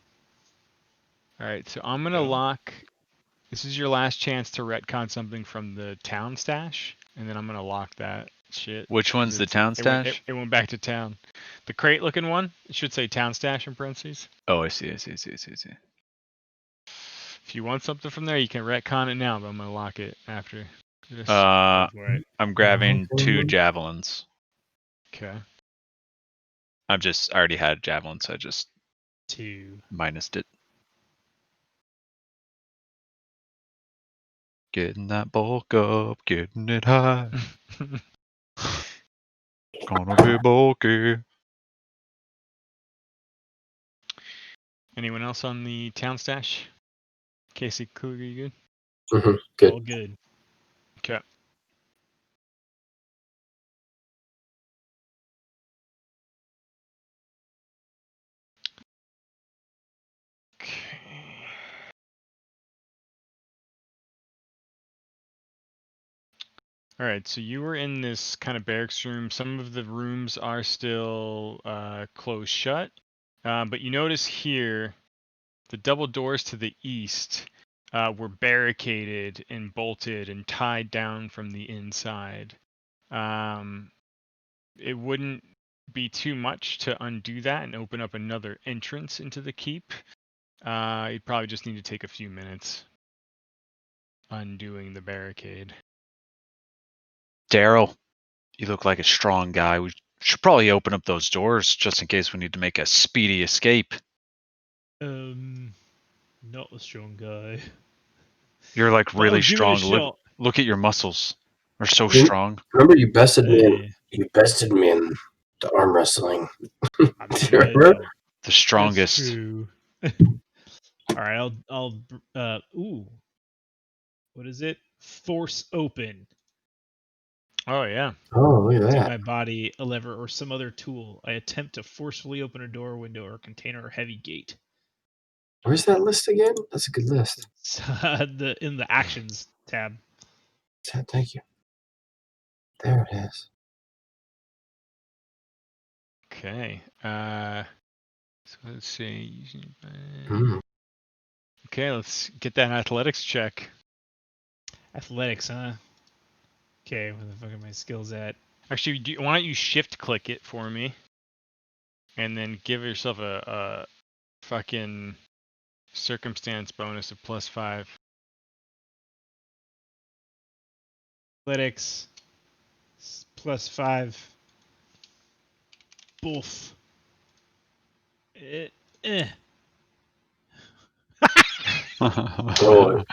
All right, so I'm gonna lock. This is your last chance to retcon something from the town stash, and then I'm gonna lock that shit. Which one's the town stash? It went back to town. The crate-looking one. It should say town stash in parentheses. Oh, I see. If you want something from there, you can retcon it now, but I'm gonna lock it after. I'm grabbing 2 javelins. Okay. I already had javelins, so I just 2 minused it. Getting that bulk up, getting it high. Gonna be bulky. Anyone else on the town stash? Casey Kluger, you good? Mm-hmm. Good. All good. Okay. All right, so you were in this kind of barracks room. Some of the rooms are still closed shut, but you notice here the double doors to the east were barricaded and bolted and tied down from the inside. It wouldn't be too much to undo that and open up another entrance into the keep. You'd probably just need to take a few minutes undoing the barricade. Daryl, you look like a strong guy. We should probably open up those doors just in case we need to make a speedy escape. Not a strong guy. You're like really strong. Look at your muscles. They're so strong. Remember, you bested me. You bested me in the arm wrestling. The strongest. That's true. All right, I'll what is it? Force open. Oh yeah. Oh, look at that. Using my body, a lever, or some other tool, I attempt to forcefully open a door, window, or container or heavy gate. Where's that list again? That's a good list. It's, in the actions tab. Thank you. There it is. Okay. So let's see. Okay, let's get that athletics check. Athletics, huh? Okay, where the fuck are my skills at? Actually, why don't you shift click it for me, and then give yourself a fucking circumstance bonus of +5. Athletics +5. Boof. Roll.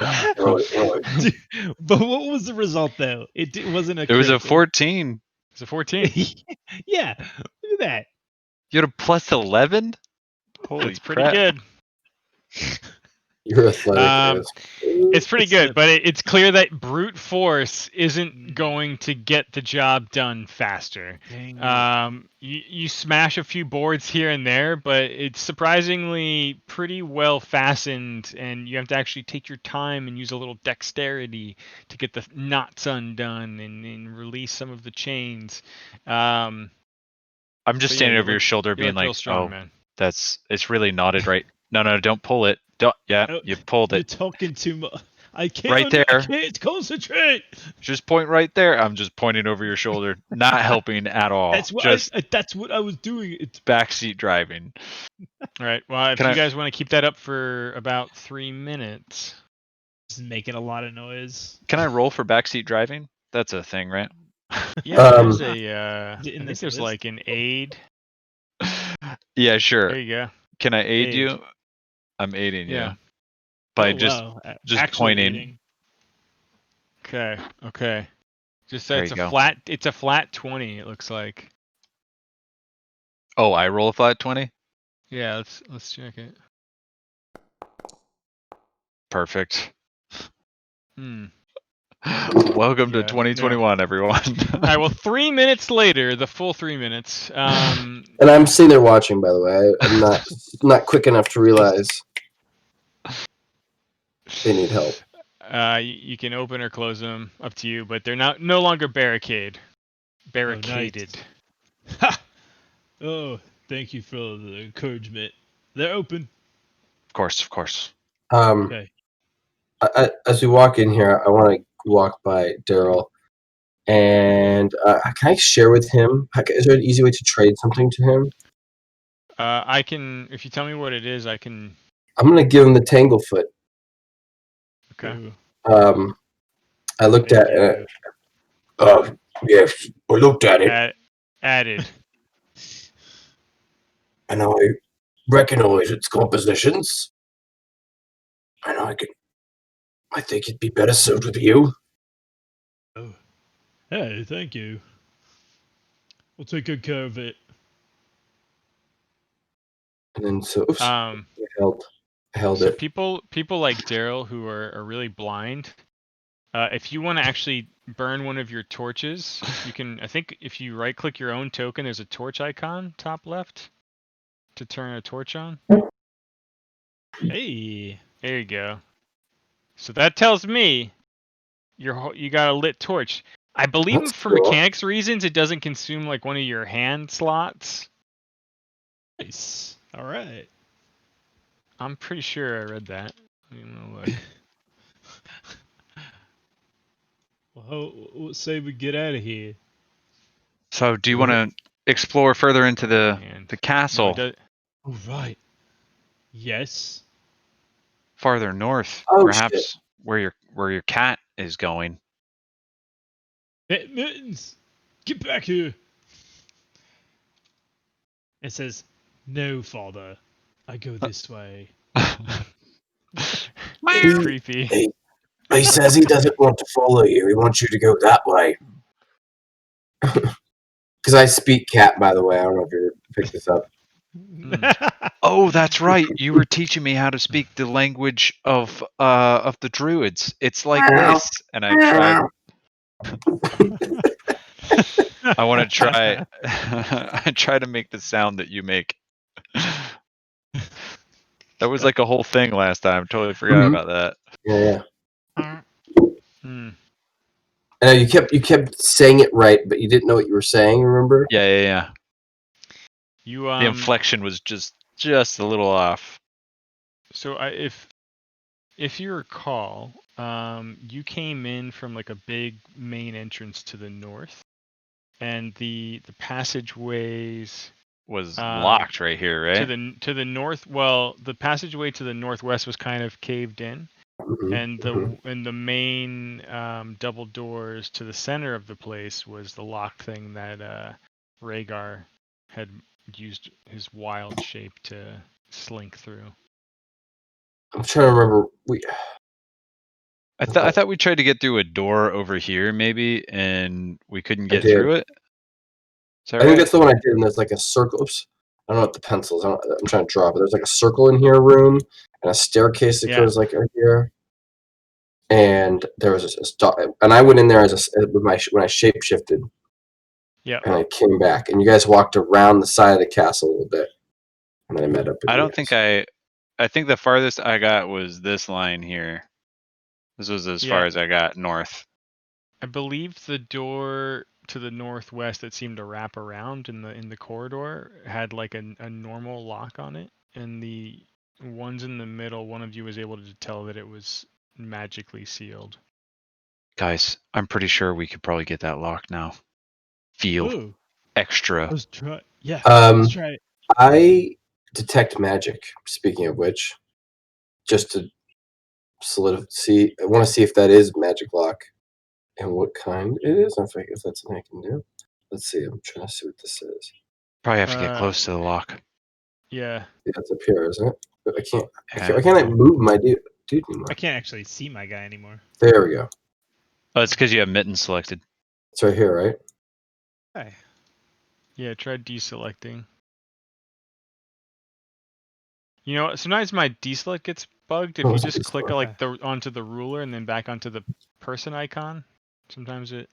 Dude, but what was the result though? It wasn't a. It was a 14. It's a 14. Yeah, look at that. You had a +11. Holy That's pretty crap. good. Your athletic is. It's pretty good, but it's clear that brute force isn't going to get the job done faster. You smash a few boards here and there, but it's surprisingly pretty well fastened, and you have to actually take your time and use a little dexterity to get the knots undone and release some of the chains. I'm just standing over your shoulder, being like, strong, "Oh, man. it's really knotted, right? No, don't pull it. You pulled it. You're talking too much. I can't. Right there. I can't concentrate. Just point right there. I'm just pointing over your shoulder, not helping at all. That's what I was doing. It's backseat driving. All right. Well, if you guys want to keep that up for about 3 minutes, just making a lot of noise. Can I roll for backseat driving? That's a thing, right? Yeah, there's I think there's like an aid. Yeah, sure. There you go. Can I aid you? I'm aiding you by just pointing. Aiding. Okay. Just it's a flat 20. It looks like. Oh, I roll a flat 20. Yeah, let's check it. Perfect. Welcome to 2021, everyone. All right. Well, 3 minutes later, the full 3 minutes. And I'm sitting there watching. By the way, I'm not quick enough to realize they need help. You can open or close them, up to you. But they're no longer barricaded. Ha! Oh, thank you for the encouragement. They're open. Of course. Okay. As we walk in here, I want to walk by Daryl, and can I share with him? Is there an easy way to trade something to him? I can. If you tell me what it is, I can. I'm gonna give him the Tanglefoot. Okay. I looked at it. Yes, I looked at it. Added. And I recognize its compositions. And I think it'd be better suited with you. Oh. Hey, thank you. We'll take good care of it. And then I held so it. people like Daryl who are really blind, if you want to actually burn one of your torches, you can. I think if you right click your own token, there's a torch icon top left to turn a torch on. Hey, there you go. So that tells me you got a lit torch. I believe for mechanics reasons it doesn't consume like one of your hand slots. Nice. All right. I'm pretty sure I read that. Look. Well, let's say we get out of here. So, do you want to explore further into the castle? No, oh, right. Yes. Farther north, perhaps where your cat is going. Mittens, get back here. It says, "No, father. I go this way." Creepy. He says he doesn't want to follow you. He wants you to go that way. Because I speak cat, by the way. I don't know if you picked this up. Oh, that's right. You were teaching me how to speak the language of the druids. It's like this, and I tried. I want to try. I try to make the sound that you make. That was like a whole thing last time. Totally forgot about that. Yeah. And you kept saying it right, but you didn't know what you were saying. Remember? Yeah. The inflection was just a little off. So if you recall, you came in from like a big main entrance to the north, and the passageways was locked right here, right? To the north. Well, the passageway to the northwest was kind of caved in, and the main double doors to the center of the place was the locked thing that Rhaegar had used his wild shape to slink through. I'm trying to remember. I thought we tried to get through a door over here, maybe, and we couldn't get through it. I think that's the one I did, and there's like a circle. Oops. I don't know what the pencils. I'm trying to draw, but there's like a circle in here, room, and a staircase that goes like right here. And there was and I went in there when I shape shifted. Yeah. And I came back, and you guys walked around the side of the castle a little bit, and then I met up. I don't think I think the farthest I got was this line here. This was as far as I got north. I believe the door to the northwest that seemed to wrap around in the corridor had like a normal lock on it, and the ones in the middle, one of you was able to tell that it was magically sealed. Guys, I'm pretty sure we could probably get that lock now. Feel extra. Let's try. Yeah. Let's try it. I detect magic. Speaking of which, just to solidify, I want to see if that is magic lock and what kind it is. If that's something I can do. Let's see. I'm trying to see what this is. Probably have to get close to the lock. Yeah. It's up here, isn't it? I can't. I can't move my dude anymore. I can't actually see my guy anymore. There we go. Oh, it's because you have mittens selected. It's right here, right? Hey. Yeah, try deselecting. You know, sometimes my deselect gets bugged. If you just click like onto the ruler and then back onto the person icon, sometimes it.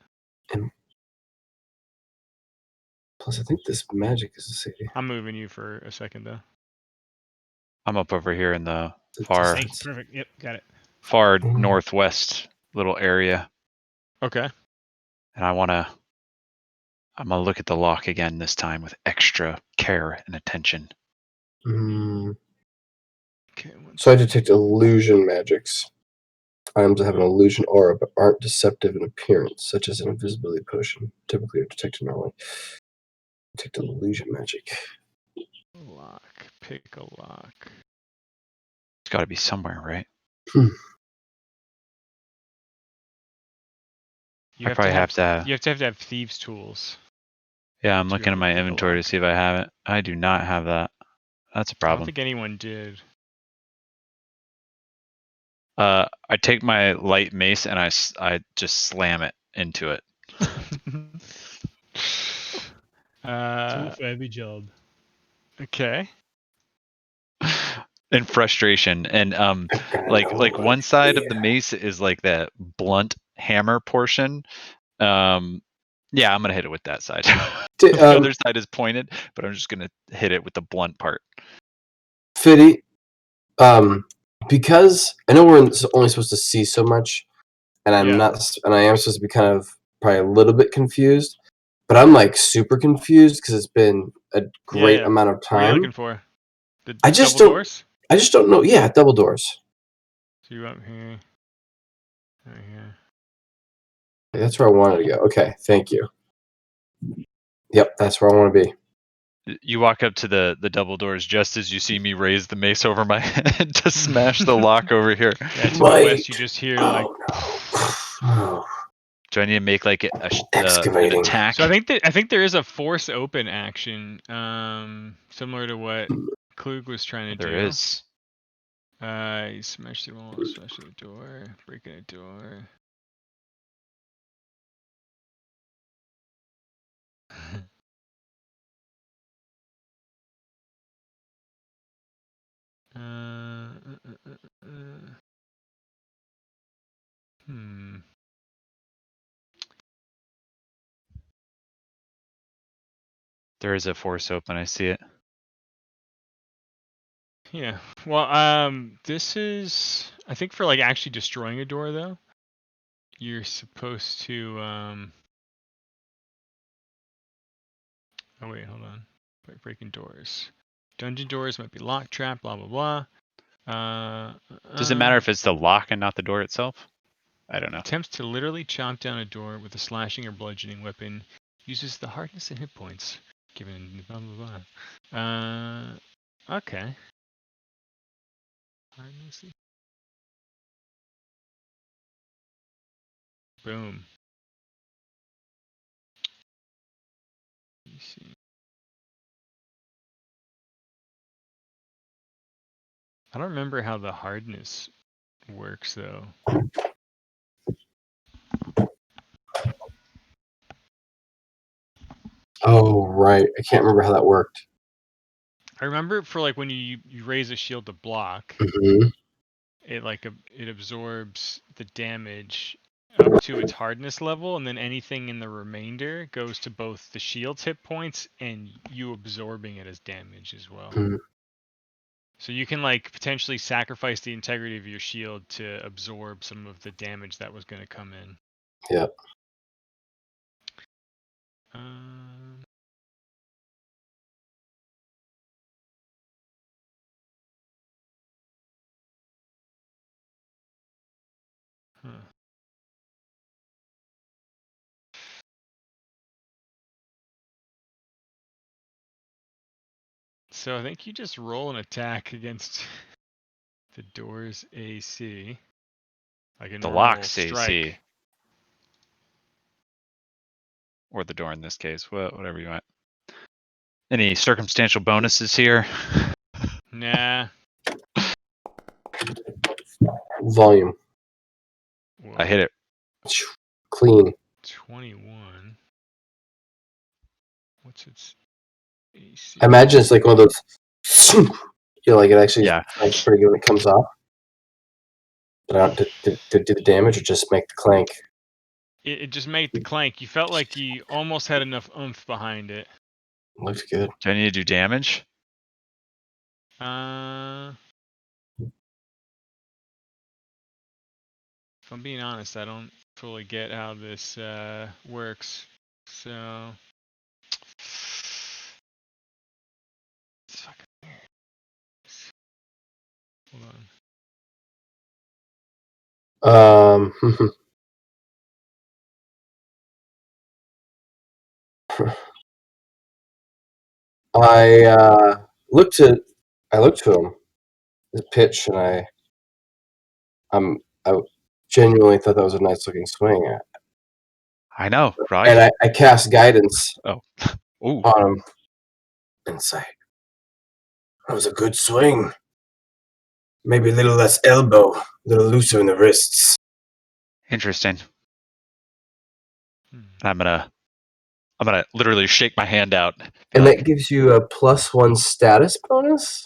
Plus, I think this magic is the city. I'm moving you for a second though. I'm up over here in the far. Thanks. Perfect. Yep, got it. Far northwest little area. Okay. And I'm gonna look at the lock again this time with extra care and attention. Okay. So I detect illusion magics. Items that have an illusion aura but aren't deceptive in appearance, such as an invisibility potion. Typically are detected normally. Detect illusion magic. Lock. Pick a lock. It's got to be somewhere, right? You have to have thieves' tools. Yeah, I'm looking at my inventory to see if I have it. I do not have that. That's a problem. I don't think anyone did. I take my light mace and I just slam it into it. Tool for every job. Okay. In frustration, and like one side of the mace is like that blunt hammer portion. Yeah, I'm gonna hit it with that side. The other side is pointed, but I'm just gonna hit it with the blunt part. Fitty, because I know we're only supposed to see so much, and I am supposed to be kind of probably a little bit confused, but I'm like super confused because it's been a great amount of time. What are you looking for? The I just double doors? I just don't know. Yeah, double doors. So you up here, right here. That's where I wanted to go. Okay, thank you. Yep, that's where I want to be. You walk up to the double doors just as you see me raise the mace over my head to smash the lock over here. Yeah, to the west, you just hear like. Do I need to make like an attack? So I think there is a force open action, similar to what Klug was trying to do. There is. You smash the wall, smash the door, breaking a door. There is a force open. I see it. Yeah. Well, this is, I think, for like actually destroying a door though. You're supposed to oh wait, hold on. Breaking doors. Dungeon doors might be locked, trap, blah blah blah. Does it matter if it's the lock and not the door itself? I don't know. Attempts to literally chomp down a door with a slashing or bludgeoning weapon. Uses the hardness and hit points. Given blah blah blah. Okay. Hardness. Boom. Let me see. I don't remember how the hardness works though. Oh right, I can't remember how that worked. I remember for like when you raise a shield to block, it absorbs the damage up to its hardness level, and then anything in the remainder goes to both the shield's hit points and you absorbing it as damage as well. So you can like potentially sacrifice the integrity of your shield to absorb some of the damage that was going to come in. Yep. So I think you just roll an attack against the door's AC. Like a the normal lock's strike. AC. Or the door in this case, whatever you want. Any circumstantial bonuses here? Nah. Volume. Whoa. I hit it. Clean. 21. What's its AC? I imagine it's like one of those. Like it actually sounds pretty good when it comes off. But did the damage or just make the clank? It just made the clank. You felt like you almost had enough oomph behind it. Looks good. Do I need to do damage? If I'm being honest, I don't fully get how this works. So it's fucking weird. Hold on. I looked to him, his pitch, and I genuinely thought that was a nice looking swing. I know, right? And I cast guidance on him and say, "That was a good swing. Maybe a little less elbow, a little looser in the wrists." Interesting. I'm gonna literally shake my hand out. And that gives you a +1 status bonus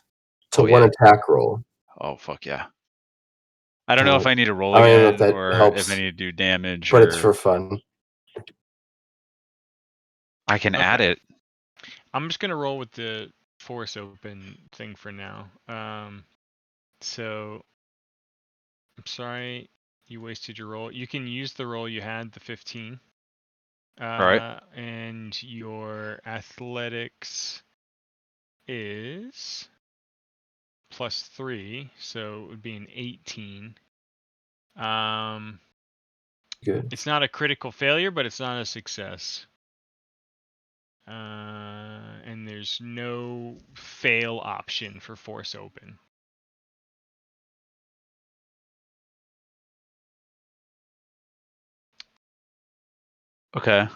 to one attack roll. Oh fuck yeah! I don't know if I need to roll again, don't know if that or helps, if I need to do damage. but it's for fun. I can add it. I'm just gonna roll with the force open thing for now. So I'm sorry you wasted your roll. You can use the roll you had, the 15. Right. And your athletics is +3, so it would be an 18. Good. It's not a critical failure, but it's not a success. And there's no fail option for force open. Okay.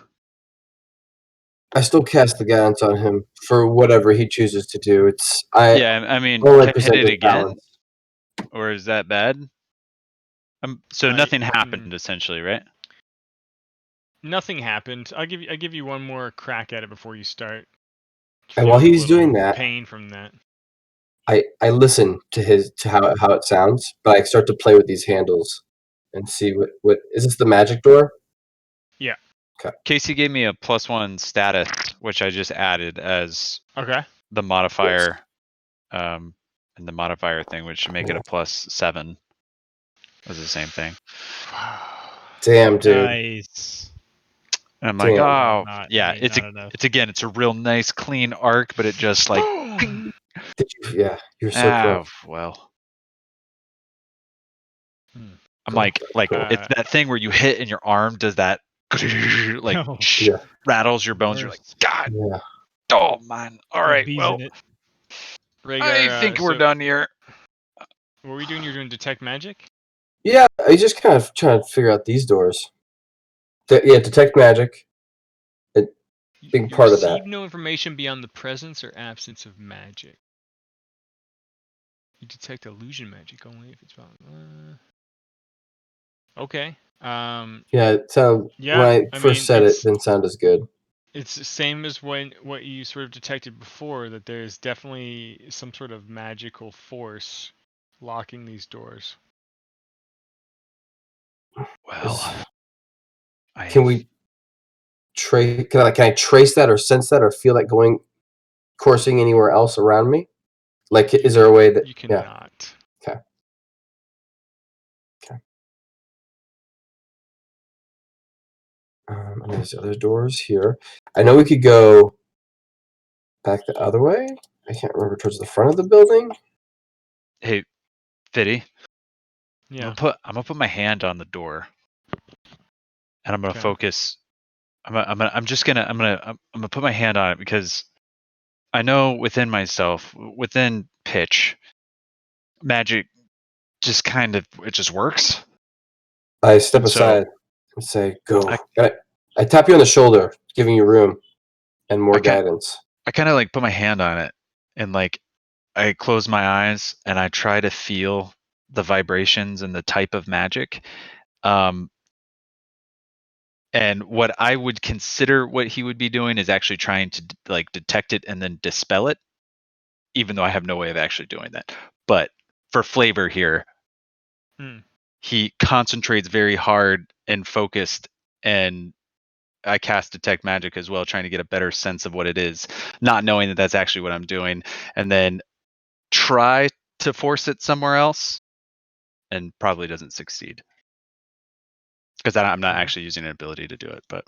I still cast the guidance on him for whatever he chooses to do. I mean, can I hit it again? Or is that bad? So nothing happened essentially, right? Nothing happened. I give you one more crack at it before you start. And while he's doing that, pain from that. I listen to how it sounds, but I start to play with these handles and see what is this the magic door? Yeah. Okay. Casey gave me a +1 status, which I just added as the modifier, and the modifier thing, which should make it a +7. Was the same thing. Damn, dude. Nice. And I'm like, it's a real nice clean arc, but it just like you're so close. Well. I'm like it's that thing where you hit and your arm does that like rattles your bones. You're like, God, oh man. All right, well, I think we're done here. What were you doing? You're doing detect magic? Yeah, I just kind of trying to figure out these doors. Detect magic. Big part of that. Receive no information beyond the presence or absence of magic. You detect illusion magic only if it's found. Okay. When I first said it, didn't sound as good. It's the same as what you sort of detected before, that there's definitely some sort of magical force locking these doors. Well, can we trace? Can I trace that or sense that or feel that coursing anywhere else around me? Like, is there a way that you cannot? Yeah. Okay. And there's other doors here. I know we could go back the other way. I can't remember, towards the front of the building. Hey, Fitty. Yeah. I'm gonna put my hand on the door, and I'm gonna focus. I'm gonna put my hand on it because I know within myself, within pitch, magic just kind of it just works. I step aside and say, "Go." I tap you on the shoulder, giving you room and more guidance. I kind of like put my hand on it and like I close my eyes and I try to feel the vibrations and the type of magic. And what I would consider what he would be doing is actually trying to like detect it and then dispel it, even though I have no way of actually doing that. But for flavor here, he concentrates very hard and focused, and I cast detect magic as well, trying to get a better sense of what it is, not knowing that that's actually what I'm doing, and then try to force it somewhere else, and probably doesn't succeed because I'm not actually using an ability to do it, but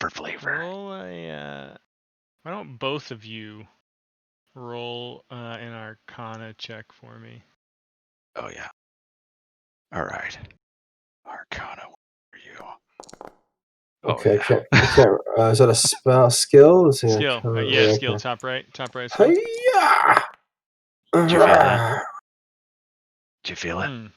for flavor. Roll a. Why don't both of you roll an Arcana check for me? Oh yeah. All right. Arcana, where are you? Okay, I can't. Is that a spell skill? Skill. Yeah, skill. Top right skill. Hi-ya! Did you feel that? Did you feel it?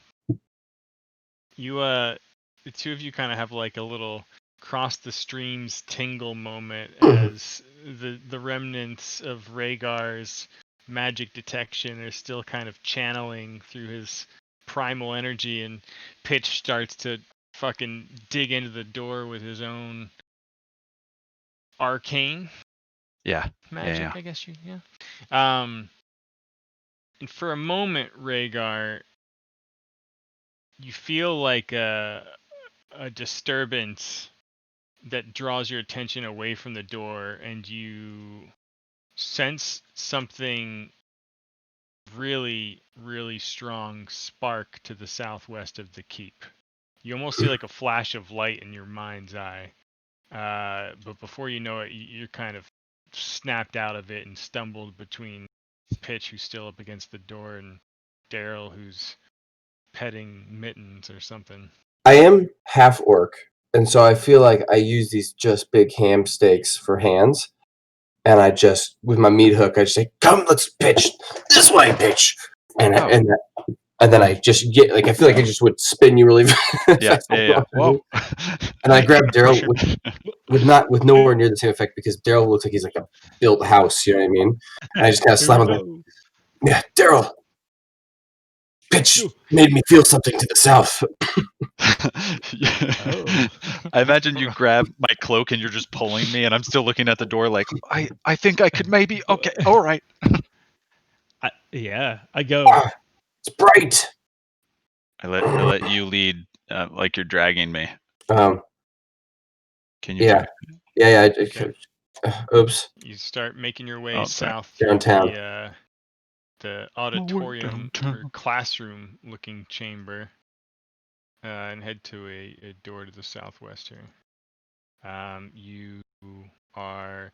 You the two of you kind of have like a little cross the streams tingle moment as the remnants of Rhaegar's magic detection are still kind of channeling through his primal energy, and Pitch starts to fucking dig into the door with his own arcane magic, I guess and for a moment, Rhaegar, you feel like a disturbance that draws your attention away from the door, and you sense something really, really strong spark to the southwest of the keep. You almost see like a flash of light in your mind's eye. But before you know it, you're kind of snapped out of it and stumbled between Pitch, who's still up against the door, and Daryl, who's petting Mittens or something. I am half orc, and so I feel like I use these just big ham steaks for hands, and I just, with my meat hook, I just say, "Come, let's pitch this way, pitch," and then I just get like, I feel like I just would spin you really fast. Whoa. And I grab Daryl with nowhere near the same effect because Daryl looks like he's like a built house. You know what I mean? And I just kind of slap him. Like, yeah, Daryl. Pitch made me feel something to the south. I imagine you grab my cloak and you're just pulling me, and I'm still looking at the door like, I think I could maybe. Okay, all right. I go. It's bright. I let you lead, like you're dragging me. Can you? Yeah. Oops. You start making your way south downtown. through the auditorium or classroom looking chamber, and head to a door to the southwest here. You are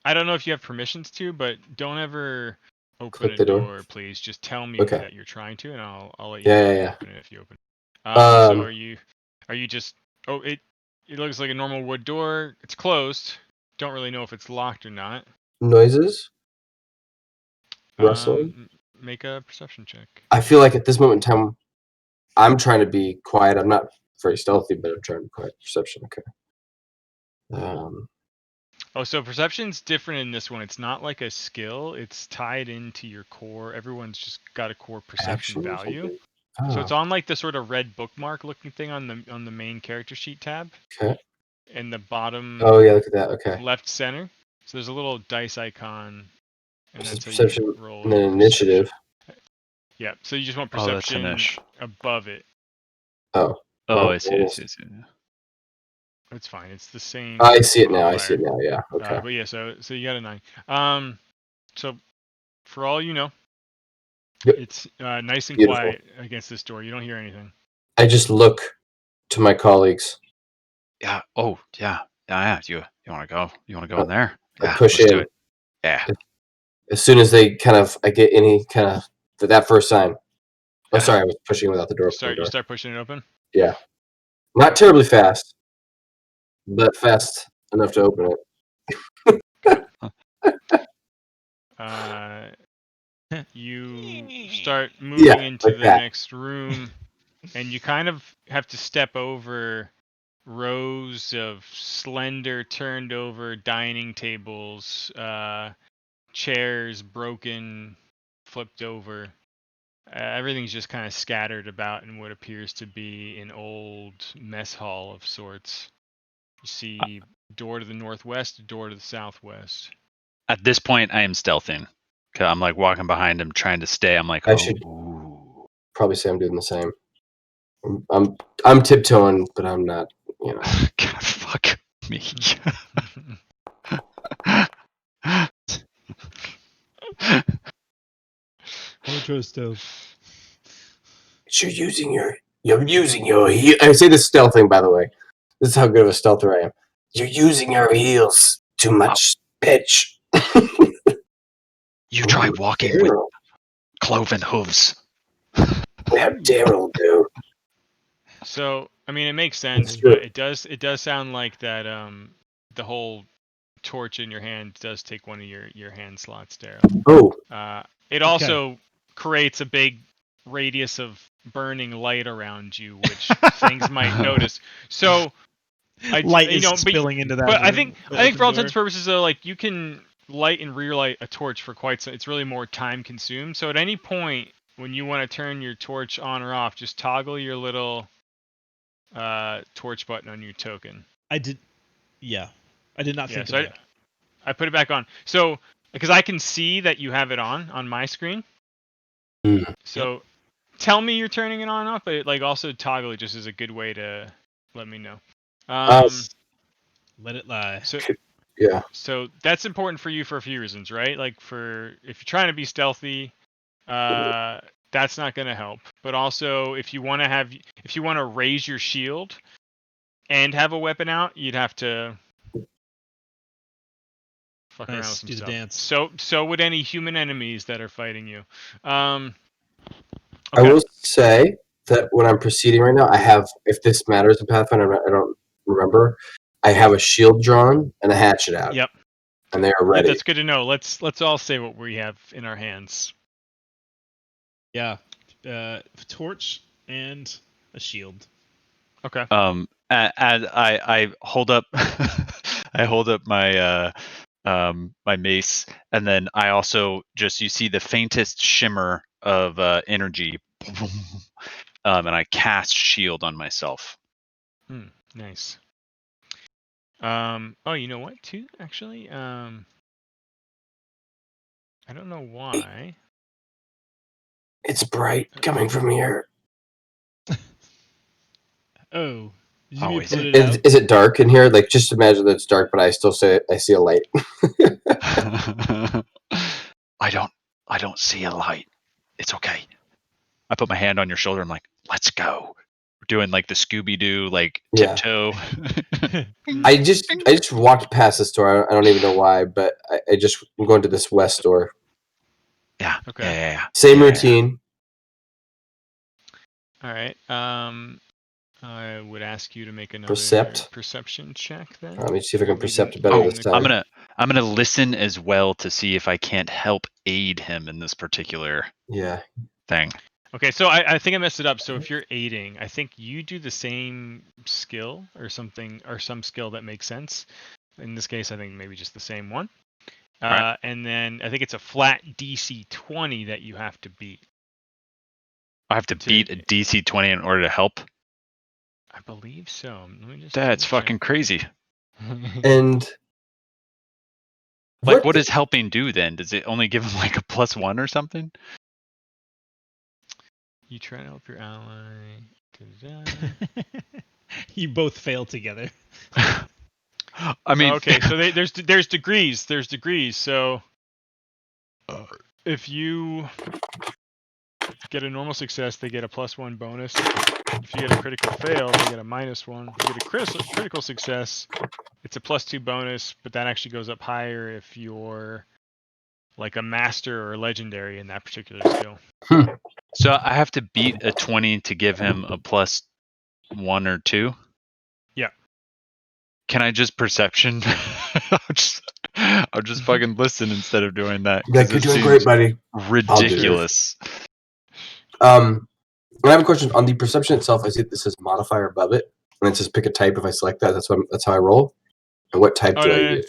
I don't know if you have permissions to, but don't ever open a door, please. Just tell me that you're trying to, and I'll let you know to open it if you open it. So are you just it looks like a normal wood door. It's closed. Don't really know if it's locked or not. Noises? Rustling? Make a perception check. I feel like at this moment in time, I'm trying to be quiet. I'm not very stealthy, but I'm trying to be quiet. Perception, okay. So perception's different in this one. It's not like a skill. It's tied into your core. Everyone's just got a core perception value. So it's on like the sort of red bookmark looking thing on the main character sheet tab. Okay. in the bottom. Oh yeah, look at that. Okay. Left center. So there's a little dice icon, and that's how perception you roll and then your initiative. Perception. Yeah. So you just want Oh, that's perception above it. Oh. Oh, I see. It's fine. It's the same. I see it now. modifier. I see it now. Yeah. Okay. But yeah, so you got a 9. So for all you know, Yep. it's nice and Beautiful. quiet against this door. You don't hear anything. I just look to my colleagues. Yeah. Oh, yeah. Yeah. You want to go? You want to go in there? I Yeah. push let's in. do it. Yeah. As soon as they I get any kind of that first sign. Oh, sorry, I was pushing without the door. You start pushing it open. Yeah. Not terribly fast, but fast enough to open it. You start moving into the next room, and you kind of have to step over rows of slender, turned over dining tables, chairs broken, flipped over. Everything's just kind of scattered about in what appears to be an old mess hall of sorts. You see door to the northwest, door to the southwest. At this point, I am stealthing. Cause I'm like walking behind him, trying to stay. I'm like, I should probably say I'm doing the same. I'm tiptoeing, but I'm not. You know. God, fuck me. I'll try stealth. You're using your heel. I say this stealthing, by the way. This is how good of a stealther I am. You're using your heels too much, bitch. You try walking with cloven hooves. How Daryl do? So, I mean, it makes sense, but it does sound like that. The whole torch in your hand does take one of your hand slots, Daryl. Oh. It also creates a big radius of burning light around you, which things might notice. So, light is spilling into that. But I think for all intents and purposes, though, like you can light and relight a torch for quite some. It's really more time consumed. So at any point when you want to turn your torch on or off, just toggle your little torch button on your token. I did not think of that. I put it back on. So because I can see that you have it on my screen. So tell me you're turning it on and off, but like also toggle it just as a good way to let me know. Let it lie. So yeah. So that's important for you for a few reasons, right? Like if you're trying to be stealthy, that's not going to help. But also if you want to raise your shield and have a weapon out, you'd have to fuck around with some do stuff. The dance. So would any human enemies that are fighting you. Okay. I will say that when I'm proceeding right now, I have, if this matters in Pathfinder, I don't remember, I have a shield drawn and a hatchet out. Yep. And they are ready. That's good to know. Let's all say what we have in our hands. Yeah. Torch and a shield. Okay. And I hold up I hold up my my mace, and then I also you see the faintest shimmer of energy, and I cast shield on myself. Nice. Oh, you know what? Too actually, I don't know why. It's bright coming from here. Oh. Is it dark in here? Like, just imagine that it's dark, but I still say I see a light. I don't see a light. It's okay. I put my hand on your shoulder. I'm like, let's go. We're doing like the Scooby-Doo, like tiptoe. I just walked past this door. I don't even know why, but I'm going to this west door. Yeah. Okay. Yeah. Same routine. All right. I would ask you to make another perception check then. Let me see if I can percept better this time. I'm gonna listen as well to see if I can't help aid him in this particular thing. Okay, so I think I messed it up. So if you're aiding, I think you do the same skill or something, or some skill that makes sense. In this case, I think maybe just the same one. Right. And then I think it's a flat DC 20 that you have to beat. I have to beat a DC 20 in order to help? I believe so. Let me just That's fucking crazy. And like, what does helping do then? Does it only give him like a +1 or something? You try to help your ally. You both fail together. I mean, okay, so there's degrees. There's degrees. So if you get a normal success, they get a +1 bonus. If you get a critical fail, they get a -1. If you get a critical success, it's a +2 bonus, but that actually goes up higher if you're like a master or legendary in that particular skill. So I have to beat a 20 to give him a +1 or 2? Yeah. Can I just perception? I'll just fucking listen instead of doing that. Yeah, you're doing great, buddy. Ridiculous. I have a question on the perception itself. I see this says modifier above it, and it says pick a type. If I select that, that's how I roll. And what type do I get?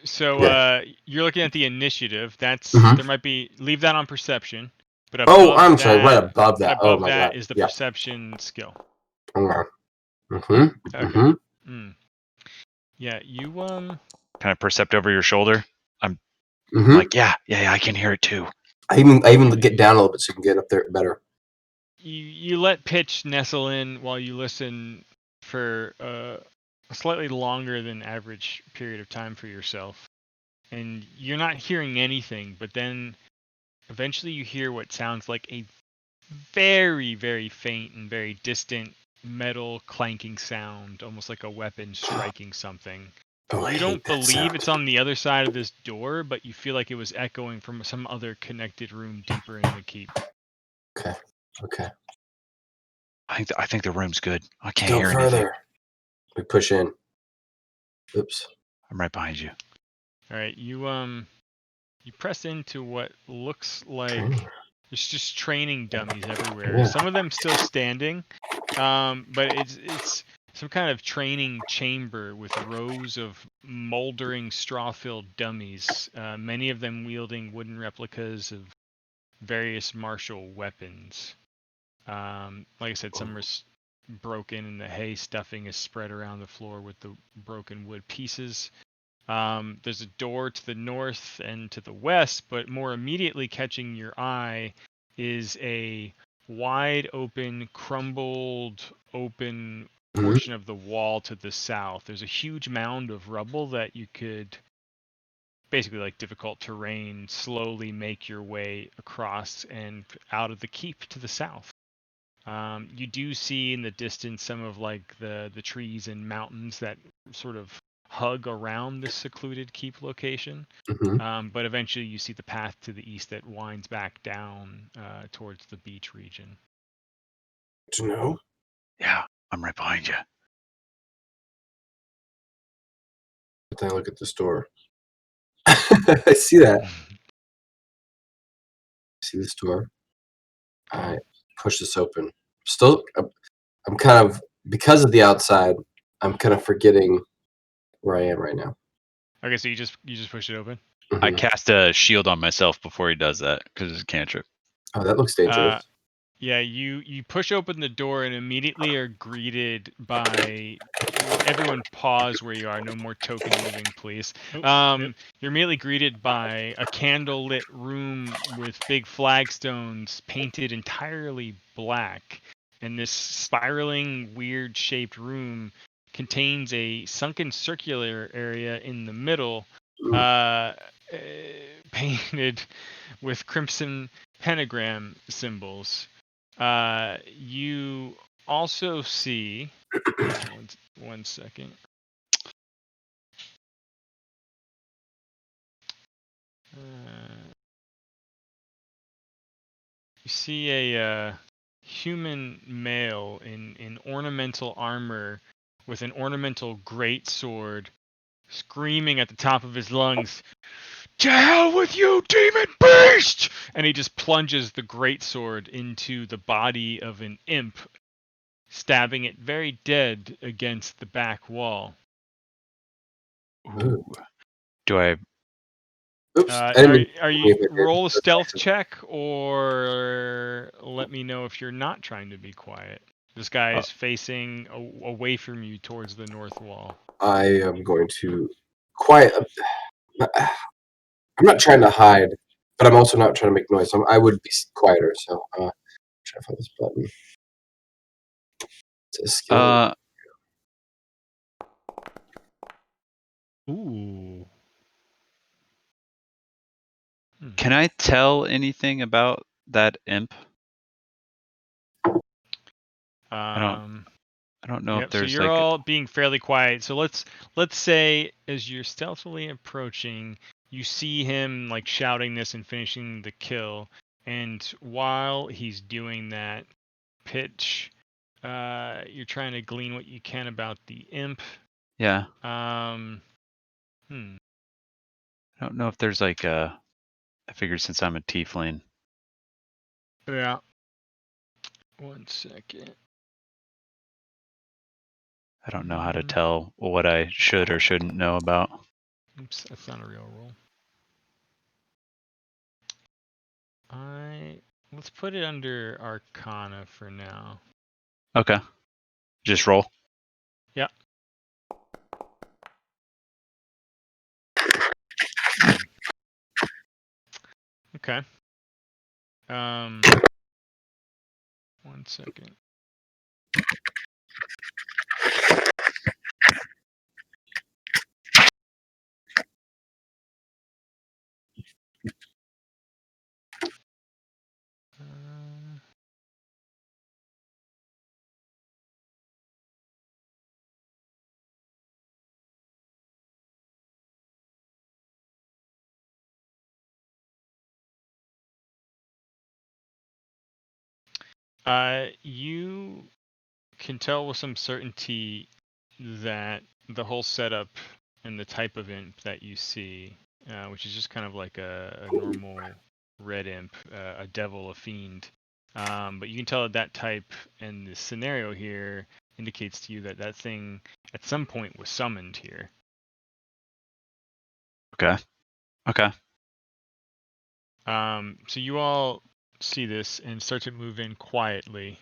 So you're looking at the initiative. That's there might be leave that on perception. But I'm sorry, right above that. Above oh my that God. is the perception skill. Okay. Yeah, you Can I percept over your shoulder? I'm like, yeah, I can hear it too. I even get down a little bit so you can get up there better. You let pitch nestle in while you listen for a slightly longer than average period of time for yourself, and you're not hearing anything. But then eventually you hear what sounds like a very, very faint and very distant metal clanking sound, almost like a weapon striking something. You don't believe it's on the other side of this door, but you feel like it was echoing from some other connected room deeper in the keep. Okay. I think the room's good. I can't hear anything. Further. We push in. Oops. I'm right behind you. All right, you press into what looks like there's just training dummies everywhere. Yeah. Some of them still standing, but it's some kind of training chamber with rows of moldering straw-filled dummies. Many of them wielding wooden replicas of various martial weapons. Like I said, some are broken, and the hay stuffing is spread around the floor with the broken wood pieces. There's a door to the north and to the west, but more immediately catching your eye is a wide open, crumbled open portion of the wall to the south. There's a huge mound of rubble that you could, basically like difficult terrain, slowly make your way across and out of the keep to the south. You do see in the distance some of like the trees and mountains that sort of hug around this secluded keep location. But eventually you see the path to the east that winds back down towards the beach region. To know? Yeah, I'm right behind you. But then I look at the store. I see that. See the store. I push this open. Still, I'm kind of, because of the outside, I'm kind of forgetting where I am right now. Okay, so you just push it open? I cast a shield on myself before he does that because it's a cantrip. Oh, that looks dangerous. Yeah, you push open the door and immediately are greeted by everyone. Pause where you are. No more token moving, please. You're immediately greeted by a candlelit room with big flagstones painted entirely black, and this spiraling, weird-shaped room contains a sunken circular area in the middle, painted with crimson pentagram symbols. You also see. One second. You see a human male in ornamental armor with an ornamental greatsword, screaming at the top of his lungs, "To hell with you, demon beast!" And he just plunges the greatsword into the body of an imp, stabbing it very dead against the back wall. Ooh. Do I? Oops. Are you roll a stealth check, or let me know if you're not trying to be quiet? This guy is facing away from you towards the north wall. I am going to quiet. I'm not trying to hide, but I'm also not trying to make noise. I would be quieter, so try to find this button. It's a skill. Ooh. Can I tell anything about that imp? I don't know if there's so you're all being fairly quiet. So let's say as you're stealthily approaching, you see him like shouting this and finishing the kill. And while he's doing that, Pitch, you're trying to glean what you can about the imp. Yeah. I don't know if there's like a. I figured since I'm a tiefling. Yeah. 1 second. I don't know how to tell what I should or shouldn't know about. Oops, that's not a real roll. Let's put it under Arcana for now. Okay. Just roll. Yeah. Okay. 1 second. You can tell with some certainty that the whole setup and the type of imp that you see, which is just kind of like a normal red imp, a devil, a fiend. But you can tell that type and the scenario here indicates to you that that thing at some point was summoned here. Okay. Okay. So you all see this and start to move in quietly.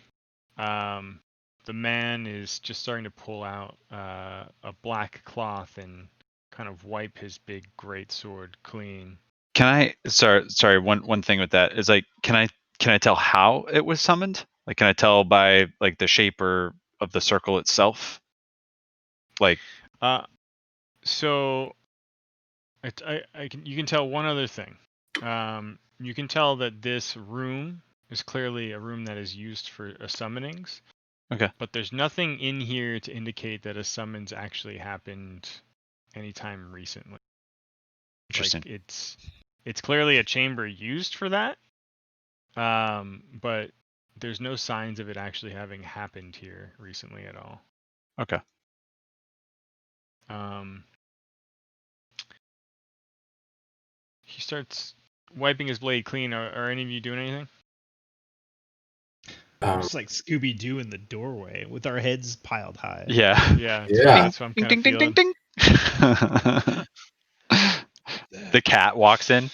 The man is just starting to pull out a black cloth and kind of wipe his big great sword clean. Can I? Sorry. One thing with that is like, can I tell how it was summoned? Like, can I tell by like the shape or of the circle itself? Like. So. You can tell one other thing. You can tell that this room is clearly a room that is used for summonings. Okay. But there's nothing in here to indicate that a summons actually happened anytime recently. Interesting. Like it's clearly a chamber used for that. But there's no signs of it actually having happened here recently at all. Okay. He starts wiping his blade clean. Are any of you doing anything? Just like Scooby-Doo in the doorway with our heads piled high. Yeah. Yeah. That's what I'm kind ding, of ding, feeling. ding, ding. The cat walks in.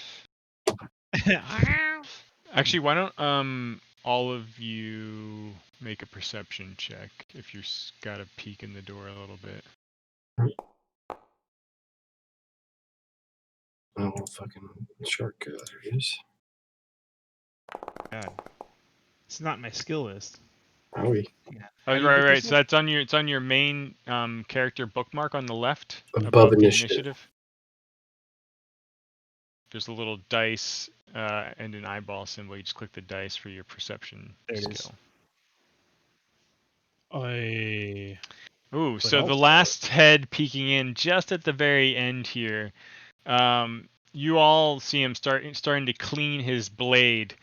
Actually, why don't all of you make a perception check if you've got a peek in the door a little bit. Oh, fucking shark. There it is. God. It's not my skill list. Are we? Yeah. Oh, right. So that's on your main character bookmark on the left above the initiative. There's a little dice and an eyeball symbol. You just click the dice for your perception skill. Ooh, so the last head peeking in just at the very end here. You all see him starting to clean his blade,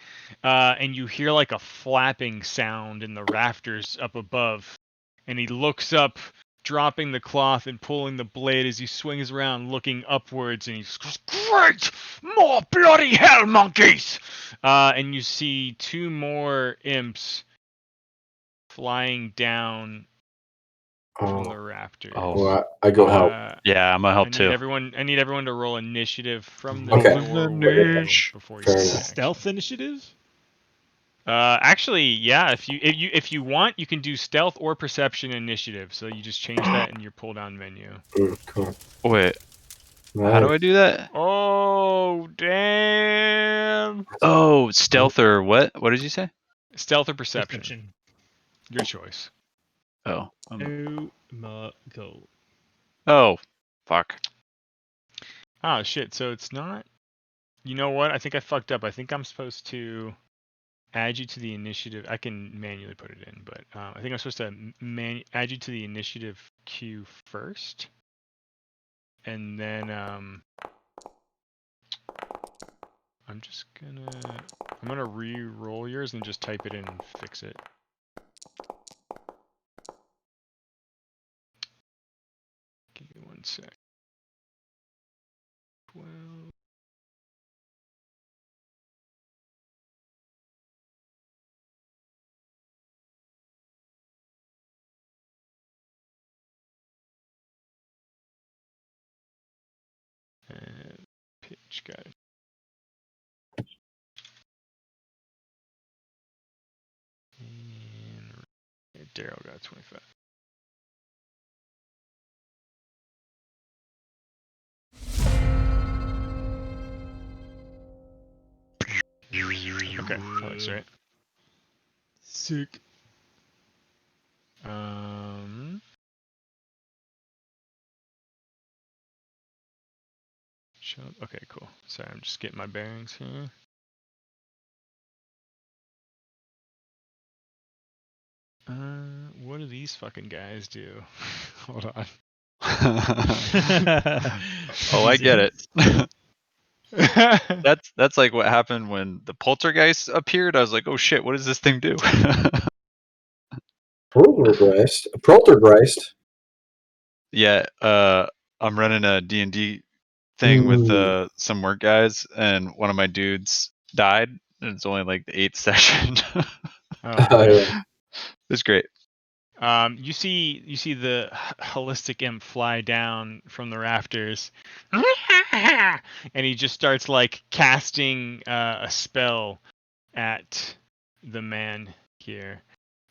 and you hear like a flapping sound in the rafters up above. And he looks up, dropping the cloth and pulling the blade as he swings around, looking upwards, and he goes, "Great! More bloody hell monkeys!" And you see 2 more imps flying down from the rafters. Oh, I go help. Yeah, I'm gonna help too. I need everyone to roll initiative from the door before you Stealth initiative? Actually, yeah. If you want, you can do stealth or perception initiative. So you just change that in your pull down menu. Cool. Wait. How do I do that? Oh damn! Oh, stealth or what? What did you say? Stealth or perception. Your choice. Oh. Go. Oh, fuck. Oh shit! So it's not. You know what? I think I fucked up. I think I'm supposed to add you to the initiative. I can manually put it in, but I think I'm supposed to add you to the initiative queue first, and then I'm gonna re-roll yours and just type it in and fix it. Give me 1 sec. 12. Pitch, got it. And Daryl got 25. Okay, that looks right. Sick. Okay, cool. Sorry, I'm just getting my bearings here. What do these fucking guys do? Hold on. Oh, I get it. That's like what happened when the poltergeist appeared. I was like, oh shit, what does this thing do? Poltergeist. Yeah, I'm running a D&D thing with some work guys, and one of my dudes died, and it's only like the 8th session. Yeah. It's great. You see the holistic imp fly down from the rafters, and he just starts like casting a spell at the man here.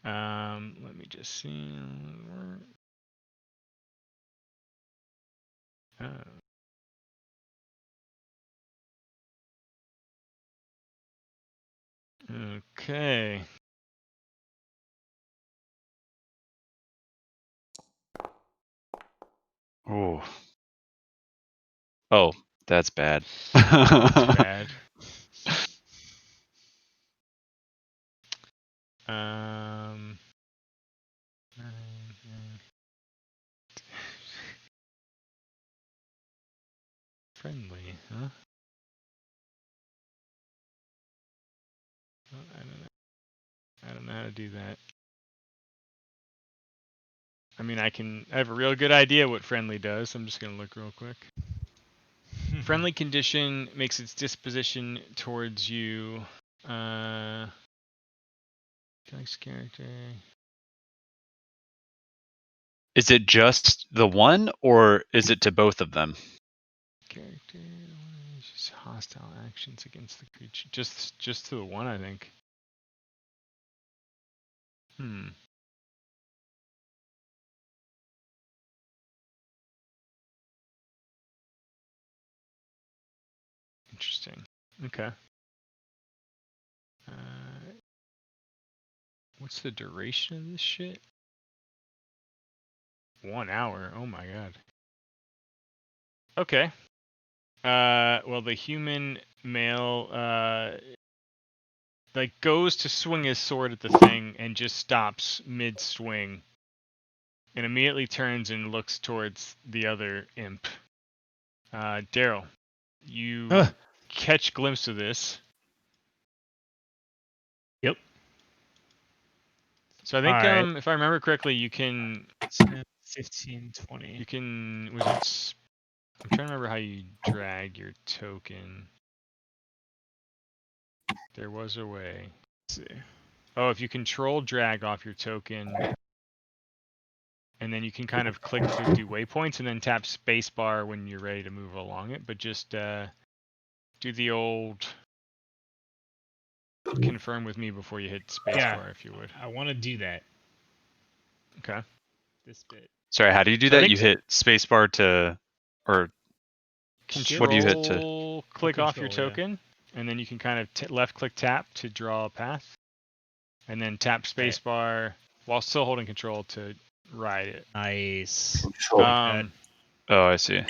Let me just see. Okay. Oh, that's bad. That's bad. Friendly, huh? Oh, I don't know how to do that. I mean, I have a real good idea what friendly does. I'm just gonna look real quick. Friendly condition makes its disposition towards you. Character. Is it just the one, or is it to both of them? Character just hostile actions against the creature. Just to the one, I think. Interesting. Okay. What's the duration of this shit? 1 hour. Oh my god. Okay. Well, the human male like goes to swing his sword at the thing and just stops mid-swing, and immediately turns and looks towards the other imp. Daryl, you catch glimpse of this. Yep. So I think if I remember correctly, you can 15, 20. You can I'm trying to remember how you drag your token. There was a way. Let's see. Oh, if you control drag off your token, and then you can kind of click to do waypoints, and then tap spacebar when you're ready to move along it. But just do the old confirm with me before you hit spacebar, if you would. I want to do that. Okay. This bit. Sorry, how do you do that? You hit spacebar to, or control, what do you hit to? Click off your token, and then you can kind of left-click tap to draw a path, and then tap spacebar while still holding control to ride it. Nice. Oh, I see.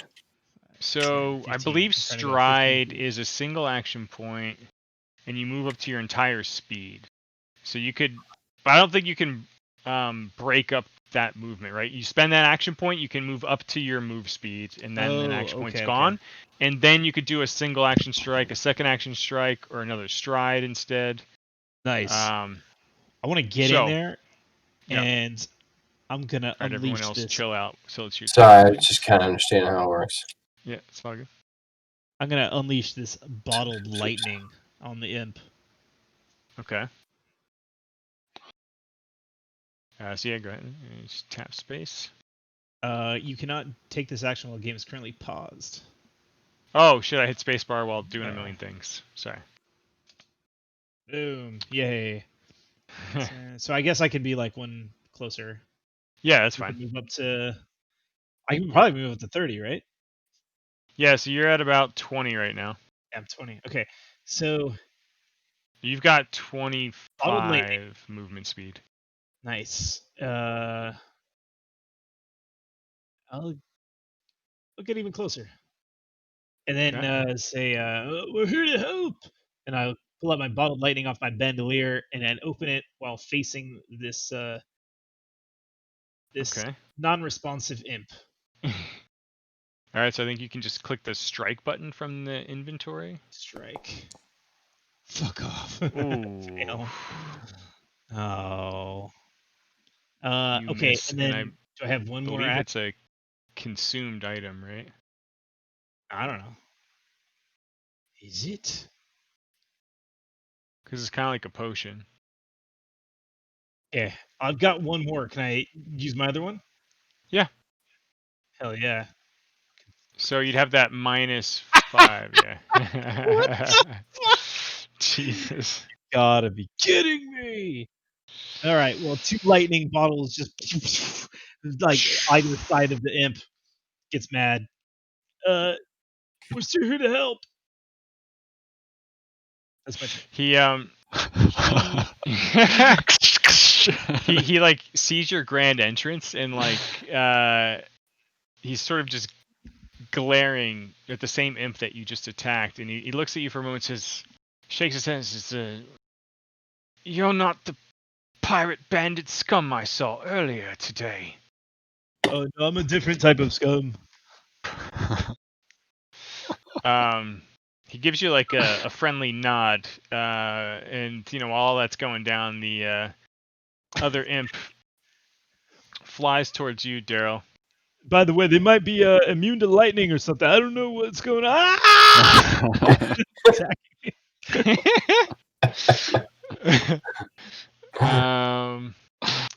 So 15. I believe stride is a single action point, and you move up to your entire speed. So you could, but I don't think you can break up that movement, right? You spend that action point, you can move up to your move speed, and then an action point's gone. And then you could do a single action strike, a second action strike, or another stride instead. Nice. I want to get in there, and I'm gonna unleash everyone else this. Chill out. So it's your Sorry, I just kind of understand how it works. Yeah, it's all good. I'm gonna unleash this bottled lightning on the imp. Okay. So yeah, go ahead and just tap space. You cannot take this action while the game is currently paused. Oh, shit, I hit spacebar while doing a million things. Sorry. Boom. Yay. So I guess I could be like one closer. Yeah, that's fine. Move up to... I can probably move up to 30, right? Yeah, so you're at about 20 right now. Yeah, I'm 20. Okay, so... You've got 25 movement speed. Nice. I'll get even closer. And then say, we're here to help! And I'll pull out my bottled lightning off my bandolier and then open it while facing this non-responsive imp. Alright, so I think you can just click the strike button from the inventory. Strike. Fuck off. Ooh. Fail. Oh. You okay, miss, and then do I have one more act? It's a consumed item, right? I don't know. Is it? Because it's kind of like a potion. Yeah, I've got one more. Can I use my other one? Yeah. Hell yeah. So you'd have that -5, yeah. What the fuck? Jesus. You gotta be kidding me. Alright, well, 2 lightning bottles just like either side of the imp gets mad. We're still here to help. That's my turn. He like sees your grand entrance and like he's sort of just glaring at the same imp that you just attacked, and he looks at you for a moment, shakes his head and says, "You're not the pirate bandit scum I saw earlier today." Oh no, I'm a different type of scum. He gives you like a friendly nod, and while all that's going down, the other imp flies towards you, Daryl. By the way, they might be immune to lightning or something. I don't know what's going on.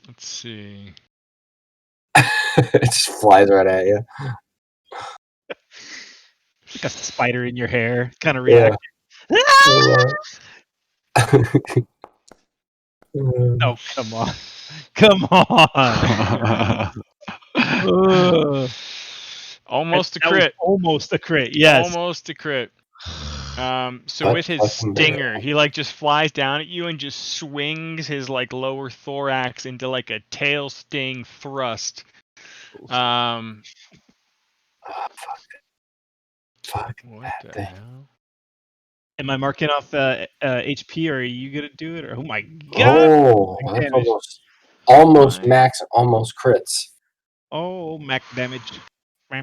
Let's see. It just flies right at you. Like a spider in your hair, kind of reacting. Oh, come on. Come on. Almost a crit. Almost a crit, yes. Almost a crit. So with his stinger, he like just flies down at you and just swings his like lower thorax into like a tail sting thrust. Fuck. What the hell? Am I marking off HP, or are you gonna do it? Or oh my god! Oh, that's almost max, almost crits. Oh, max damage. Oh,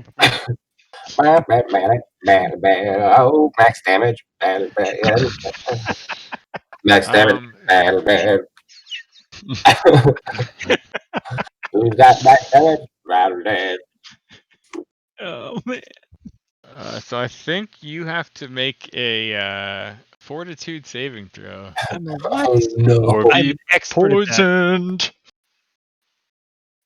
max damage. Max damage. Who's got max damage? Rather dead. Oh man. So I think you have to make a fortitude saving throw. Oh no! Or I'm be an expert poisoned.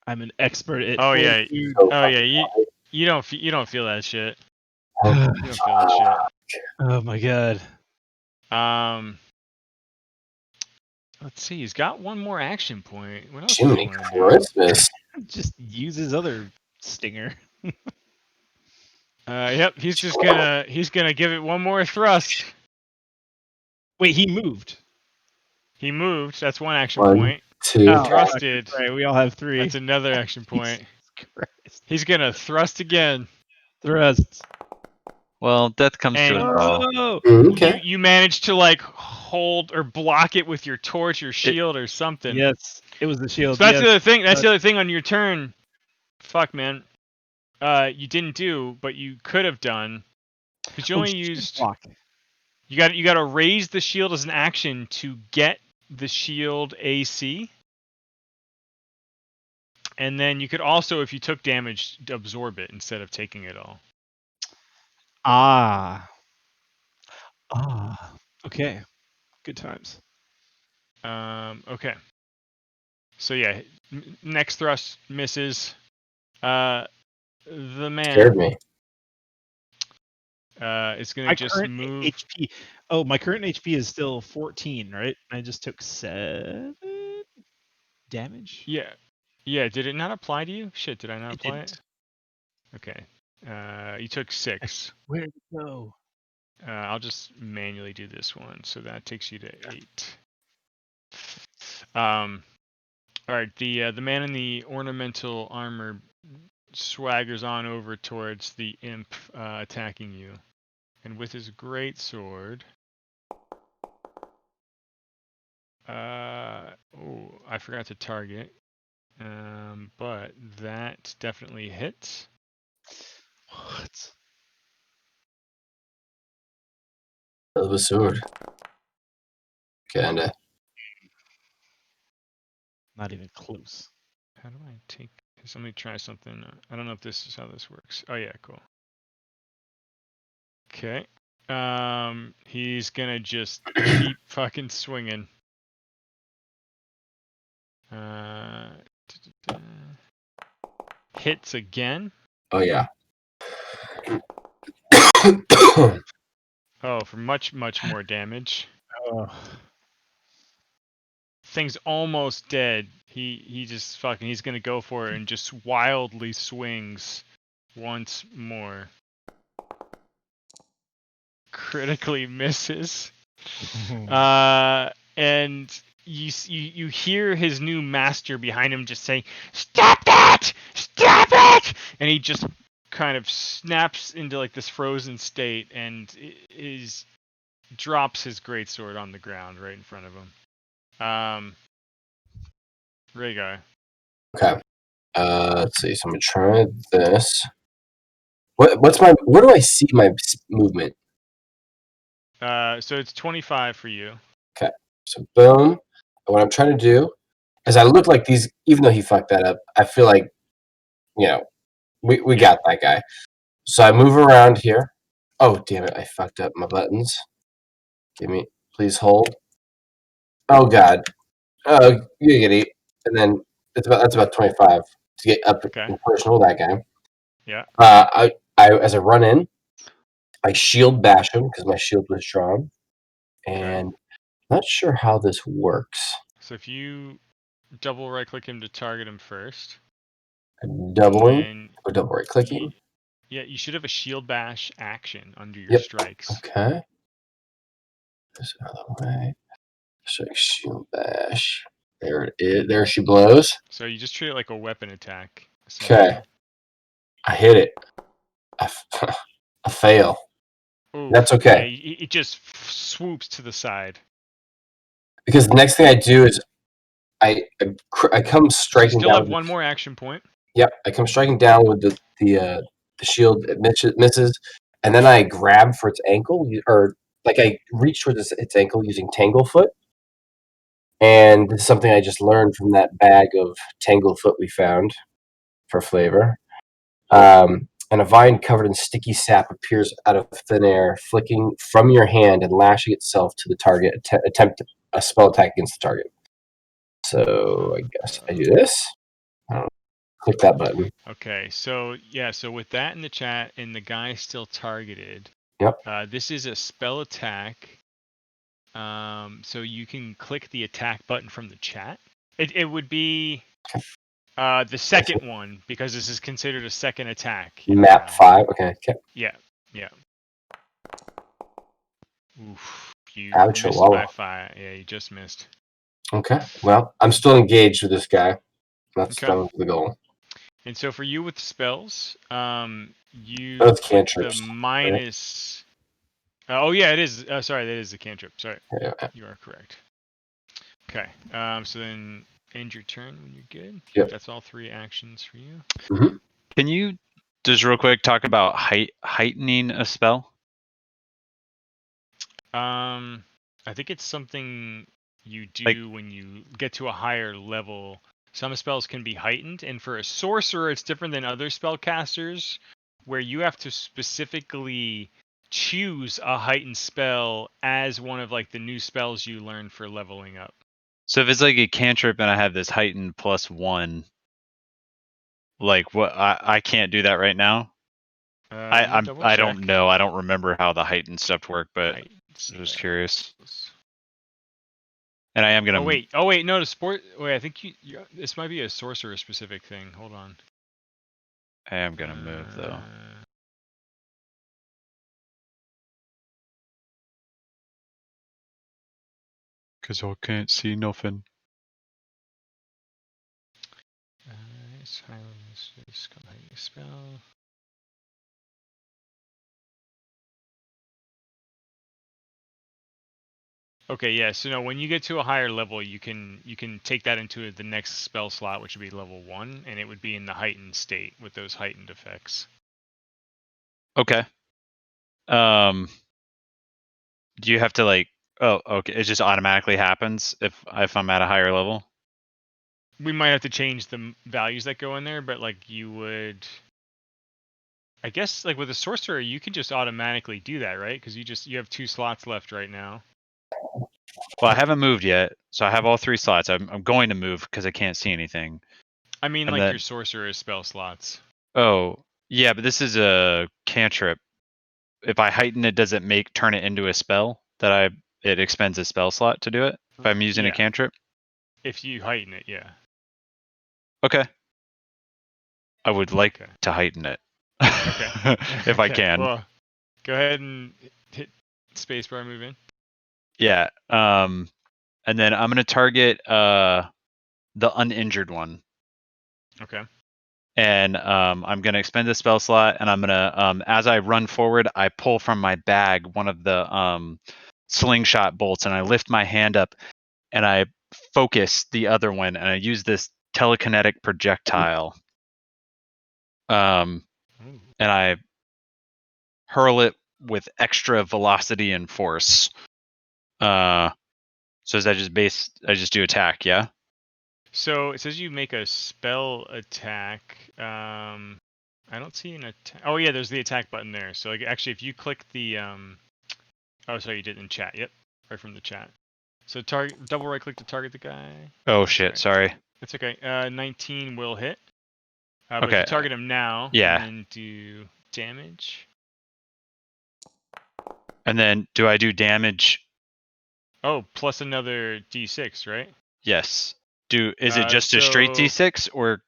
I'm an expert at. Oh yeah. Oh yeah. You don't feel that shit. You don't feel that shit. Oh my god. Let's see. He's got one more action point. What else Jiminy does he want to do? Christmas. Just use his other stinger. Yep. He's just gonna give it one more thrust. Wait, he moved. He moved. That's one action 1, point. 2. Thrusted. Right, we all have 3. That's another action point. Christ. He's gonna thrust again. Thrust. Well, death comes to us all. Oh, Okay. You managed to like hold or block it with your torch or shield or something. yes, it was the shield. So that's yes. the other thing. That's the other thing on your turn. Fuck, man. You didn't do, but you could have done. Because you only used. Block. You got to raise the shield as an action to get the shield AC. And then you could also, if you took damage, absorb it instead of taking it all. Okay. Good times. Okay. So yeah, next thrust misses. The man Scared me. is gonna just move. HP. Oh, my current HP is still 14, right? I just took 7 damage. Yeah. Did it not apply to you? Shit, did I not apply didn't. it? Okay. You took 6. Where did it go? I'll just manually do this one, so that takes you to 8. All right. The man in the ornamental armor swaggers on over towards the imp attacking you, and with his great sword. Oh, I forgot to target. But that definitely hits. What? The sword. Kinda. Not even close. How do I take this? Let me try something. I don't know if this is how this works. Oh yeah, cool. Okay. He's gonna just keep fucking swinging. Hits again. Oh yeah. Oh, for much more damage. Oh. Thing's almost dead. He just fucking, he's gonna go for it and just wildly swings once more. Critically misses. And you hear his new master behind him just saying, "Stop that! Stop it!" And he just kind of snaps into like this frozen state and drops his greatsword on the ground right in front of him. Rhaegar. Okay. Let's see. So I'm gonna try this. Where do I see my movement? So it's 25 for you. Okay. So boom. And what I'm trying to do is I look like these, even though he fucked that up, I feel like, we got that guy. So I move around here. Oh, damn it. I fucked up my buttons. Please hold. Oh, God. Oh, you get it. And then that's about 25 to get up in personal that guy. Yeah. I as I run in, I shield bash him because my shield was drawn. And not sure how this works. So if you double right click him to target him first. Doubling or double right clicking? Yeah, you should have a shield bash action under your strikes. Okay. This other way. So shield bash. There it is. There she blows. So you just treat it like a weapon attack. Okay. I hit it. I fail. Ooh, that's okay. Yeah, it just swoops to the side. Because the next thing I do is I come striking down. You still have with one more action point. Yep, I come striking down with the shield. It misses, and then I grab for its ankle, or like I reach towards its ankle using Tanglefoot. And this is something I just learned from that bag of Tanglefoot we found for flavor. And a vine covered in sticky sap appears out of thin air, flicking from your hand and lashing itself to the target. Attempt a spell attack against the target. So I guess I do this. Click that button. Okay, so with that in the chat and the guy still targeted. Yep. This is a spell attack So you can click the attack button from the chat. It would be the second one because this is considered a second attack. Map 5. Okay. Yeah. Oof. You Ouch, missed Chihuahua. by 5. Yeah, you just missed. Okay. Well, I'm still engaged with this guy. That's the goal. And so for you with spells, you Both click cantrips, the minus. Right? Oh yeah, it is. Sorry, that is the cantrip. Sorry, yeah. You are correct. Okay. So then end your turn when you're good. Yep. That's all 3 actions for you. Mm-hmm. Can you just real quick talk about heightening a spell? I think it's something you do when you get to a higher level. Some spells can be heightened, and for a sorcerer, it's different than other spellcasters, where you have to specifically choose a heightened spell as one of like the new spells you learn for leveling up. So if it's like a cantrip and I have this heightened +1, like what I can't do that right now. I don't know. I don't remember how the heightened stuff worked, but I'm just curious. And I am gonna. Oh wait, no, the sport. Wait, I think this might be a sorcerer specific thing. Hold on. I am gonna move though. Cause I can't see nothing. Spell. Okay, yeah. So no, when you get to a higher level, you can take that into the next spell slot, which would be level 1, and it would be in the heightened state with those heightened effects. Okay. Do you have to like? Oh, okay. It just automatically happens if I'm at a higher level. We might have to change the values that go in there, but like you would. I guess like with a sorcerer, you can just automatically do that, right? Because you have 2 slots left right now. Well, I haven't moved yet, so I have all 3 slots. I'm going to move because I can't see anything. I mean, and like your sorcerer spell slots. Oh, yeah, but this is a cantrip. If I heighten it, does it turn it into a spell that it expends a spell slot to do it? If I'm using a cantrip? If you heighten it, yeah. Okay. I would like to heighten it. Okay. If I can. Well, go ahead and hit spacebar, move in. Yeah. And then I'm gonna target the uninjured one. Okay. And I'm gonna expend the spell slot, and I'm gonna as I run forward, I pull from my bag one of the slingshot bolts, and I lift my hand up, and I focus the other one, and I use this telekinetic projectile. And I hurl it with extra velocity and force. So is that I just do attack, yeah? So it says you make a spell attack. I don't see an attack. Oh yeah, there's the attack button there. So like actually, if you click the oh sorry, you did it in chat. Yep, right from the chat. So double right click to target the guy. Oh shit, sorry. It's okay. 19 will hit. But okay. if you target him now, yeah. and then do damage. And then do I do damage? Oh, plus another d6, right? Yes. Is it just a straight d6, or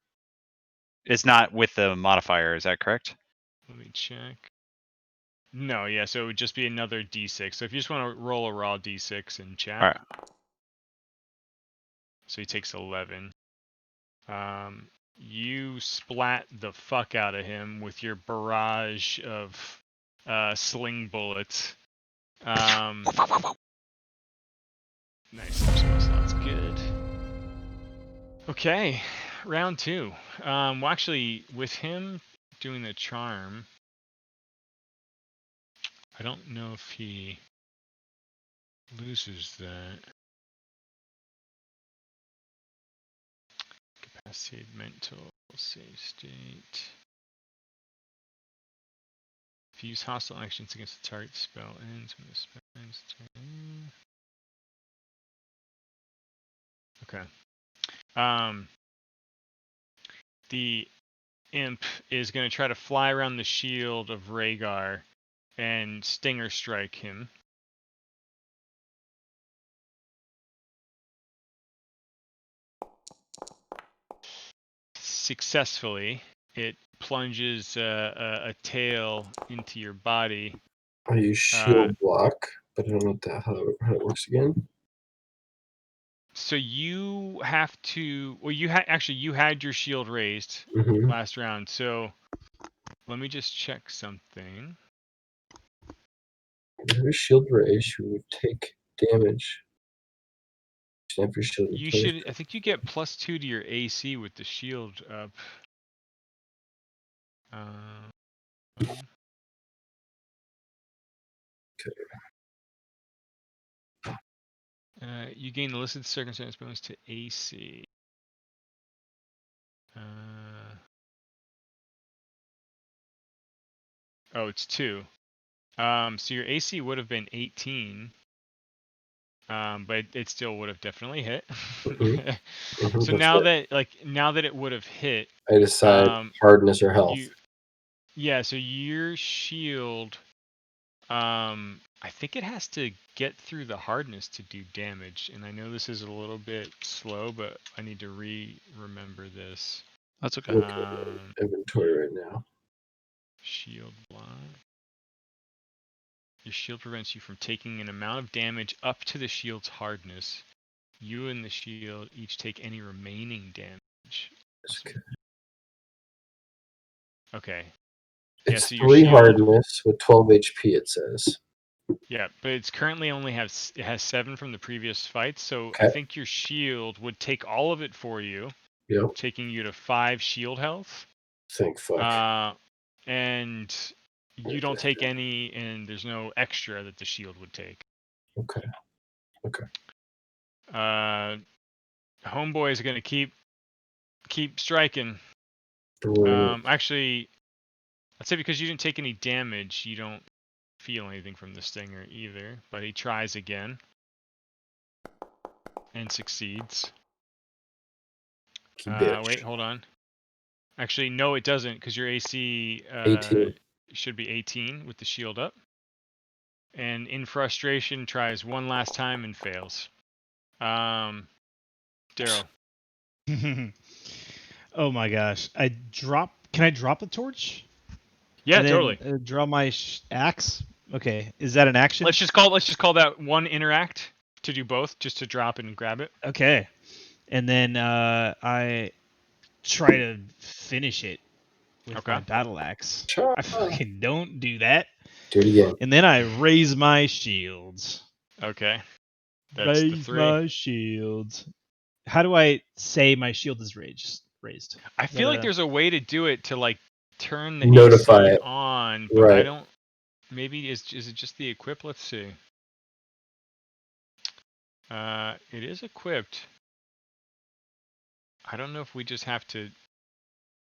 it's not with the modifier? Is that correct? Let me check. No, yeah. So it would just be another d6. So if you just want to roll a raw d6 in chat. All right. So he takes 11. You splat the fuck out of him with your barrage of sling bullets. Nice. That's good. Okay, round 2. Well, actually, with him doing the charm, I don't know if he loses that. Capacitated mental save state. If you use hostile actions against the target, spell ends when the spell ends. Okay. The imp is going to try to fly around the shield of Rhaegar and stinger strike him. successfully. It plunges a tail into your body. I use shield block, but I don't know how it works again. So you have to. Well, you had your shield raised last round. So let me just check something. Every shield raise, you would take damage. Snap your shield. You should. I think you get +2 to your AC with the shield up. You gain the listed circumstance bonus to AC. Oh, it's 2. So your AC would have been 18. But it still would have definitely hit. So now that it would have hit, I decide hardness or health. So your shield, I think it has to get through the hardness to do damage. And I know this is a little bit slow, but I need to remember this. That's okay. Inventory right now. Shield block. Your shield prevents you from taking an amount of damage up to the shield's hardness. You and the shield each take any remaining damage. Okay. It's 3 hardness with 12 HP, it says. Yeah, but it's currently it has 7 from the previous fight, so I think your shield would take all of it for you. Yep. Taking you to 5 shield health. Thank fuck. And you don't take any, and there's no extra that the shield would take. Okay. Homeboy is gonna keep striking. Actually, I'd say because you didn't take any damage, you don't feel anything from the stinger either. But he tries again and succeeds. Wait, hold on. Actually, no, it doesn't, because your AC 18. should be 18 with the shield up. And in frustration, tries one last time and fails. Daryl. Oh my gosh! Can I drop the torch? Yeah, and then, totally. Draw my axe. Okay, is that an action? Let's just call that one interact to do both, just to drop and grab it. Okay, and then I try to finish it with my battle axe. I fucking don't do that. Do it again. And then I raise my shields. Okay. That's the 3. My shields. How do I say my shield is raised? I feel like there's a way to do it to like turn the notify AC it on, but I don't. Maybe is it just the equip? Let's see. It is equipped. I don't know if we just have to.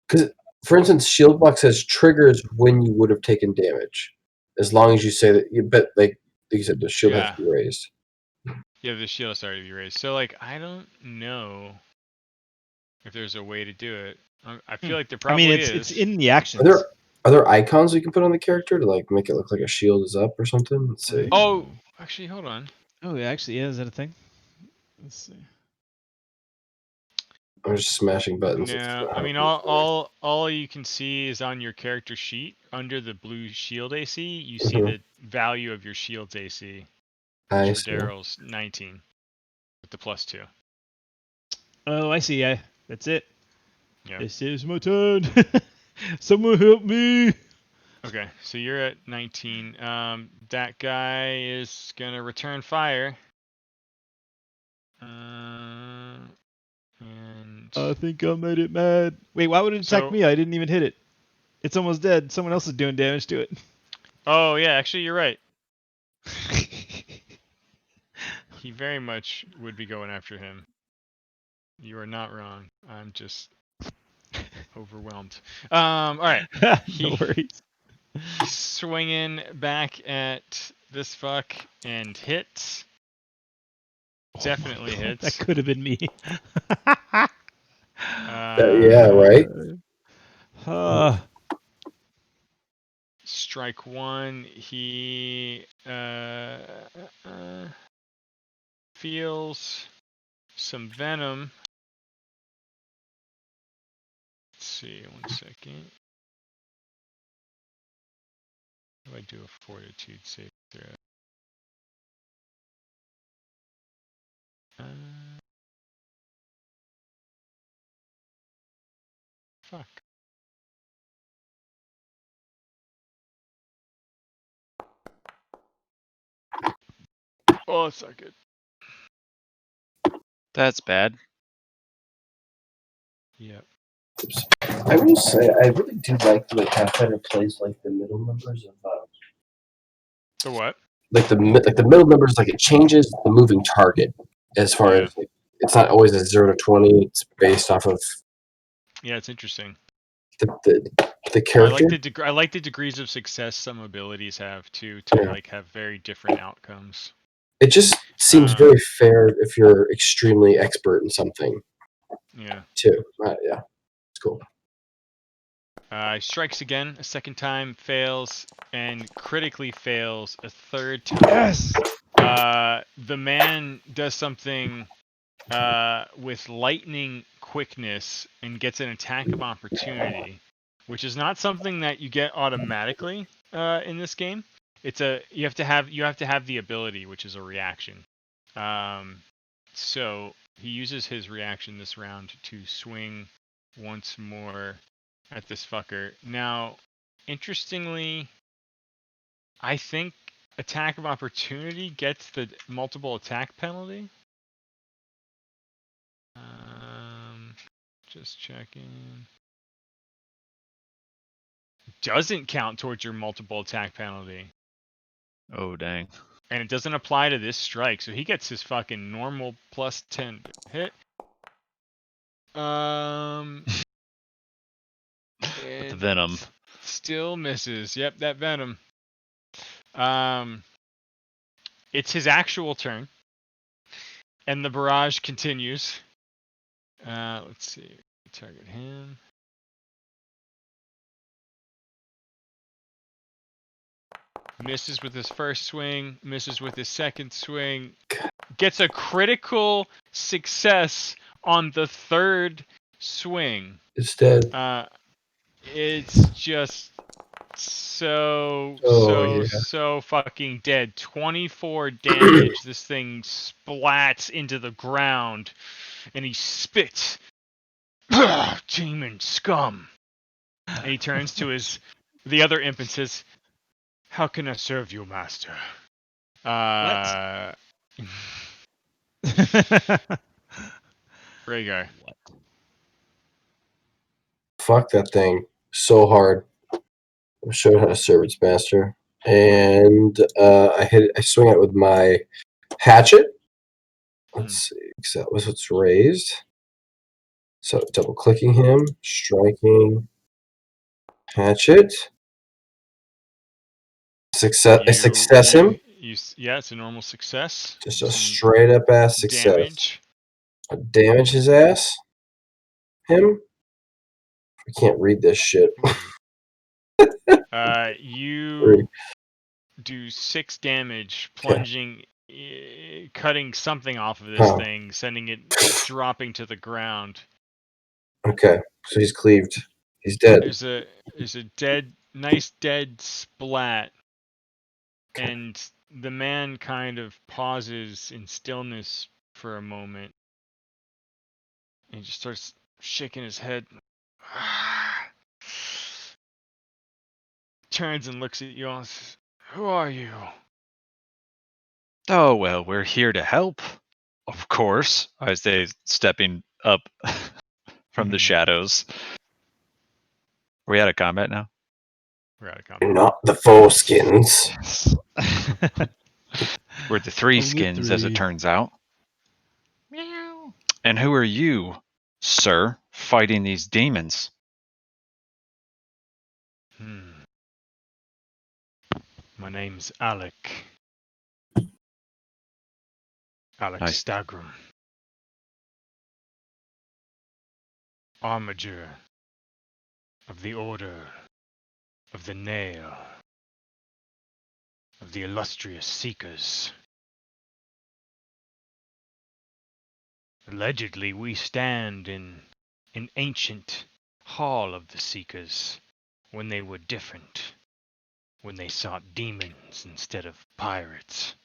Because, for instance, shield block says triggers when you would have taken damage, as long as you say that. But like you said, the shield has to be raised. Yeah, the shield has to be raised. So like, I don't know if there's a way to do it. I feel like there probably is. It's in the actions. Are there icons you can put on the character to like make it look like a shield is up or something? Let's see. Oh, actually, hold on. Oh, actually, yeah, is that a thing? Let's see. I'm just smashing buttons. No, I mean all you can see is on your character sheet under the blue shield AC. You see the value of your shield's AC. Which for Daryl's 19 with the +2. Oh, I see. Yeah, that's it. Yeah. This is my turn. Someone help me. Okay, so you're at 19. That guy is gonna return fire. And I think I made it mad. Wait, why would it attack me? I didn't even hit it. It's almost dead. Someone else is doing damage to it. Oh yeah, actually you're right. He very much would be going after him. You are not wrong. I'm just overwhelmed. All right. No worries. He's swinging back at this fuck and hits. Definitely hits. That could have been me. Yeah, right. Strike 1. He feels some venom. see. 1 second. How do I do a fortitude save throw? Fuck. Oh, it's not good. That's bad. Yep. I will say, I really do like the way Pathfinder plays like the middle numbers of The what? like the middle numbers. Like it changes the moving target as far as like, it's not always a 0 to 20. It's based off of Yeah, it's interesting. the character. I like the degrees of success some abilities have too, to like have very different outcomes. It just seems very fair if you're extremely expert in something. Yeah. Too. Yeah. It's cool. Strikes again a second time, fails, and critically fails a third time. Yes. The man does something with lightning quickness and gets an attack of opportunity, which is not something that you get automatically in this game. You have to have the ability, which is a reaction. So he uses his reaction this round to swing once more at this fucker. Now, interestingly, I think attack of opportunity gets the multiple attack penalty. Just checking. Doesn't count towards your multiple attack penalty. Oh, dang. And it doesn't apply to this strike, so he gets his fucking normal plus 10 hit. The venom. Still misses. Yep, that venom. It's his actual turn. And the barrage continues. Let's see. Target him. Misses with his first swing. Misses with his second swing. Gets a critical success on the third swing. It's dead. It's just so fucking dead. 24 damage. This thing splats into the ground, and he spits. Demon scum. And he turns to the other imp and says, "How can I serve you, master?" What? Rhaegar. What? Fuck that thing so hard. I'll show you how to serve its master. And I swing it with my hatchet. Let's see, because that was what's raised. So double clicking him, striking, hatchet. I success him. Yeah, it's a normal success. Just a straight up ass success. Damage. I damage his ass. Him. I can't read this shit. You do 6 damage, plunging, cutting something off of this thing, sending it dropping to the ground. Okay, so he's cleaved. He's dead. There's a nice dead splat, and the man kind of pauses in stillness for a moment, and he just starts shaking his head. Turns and looks at you all and says, "Who are you?" Oh, well, we're here to help. Of course, I say, stepping up from the shadows. Are we out of combat now? We're out of combat. Not the 4 skins. We're the 3 skins, as it turns out. Meow. And who are you, sir, fighting these demons? My name's Alec. Alec Nice. Stagram. Armiger of the Order of the Nail of the Illustrious Seekers. Allegedly, we stand in an ancient Hall of the Seekers, when they were different, when they sought demons instead of pirates.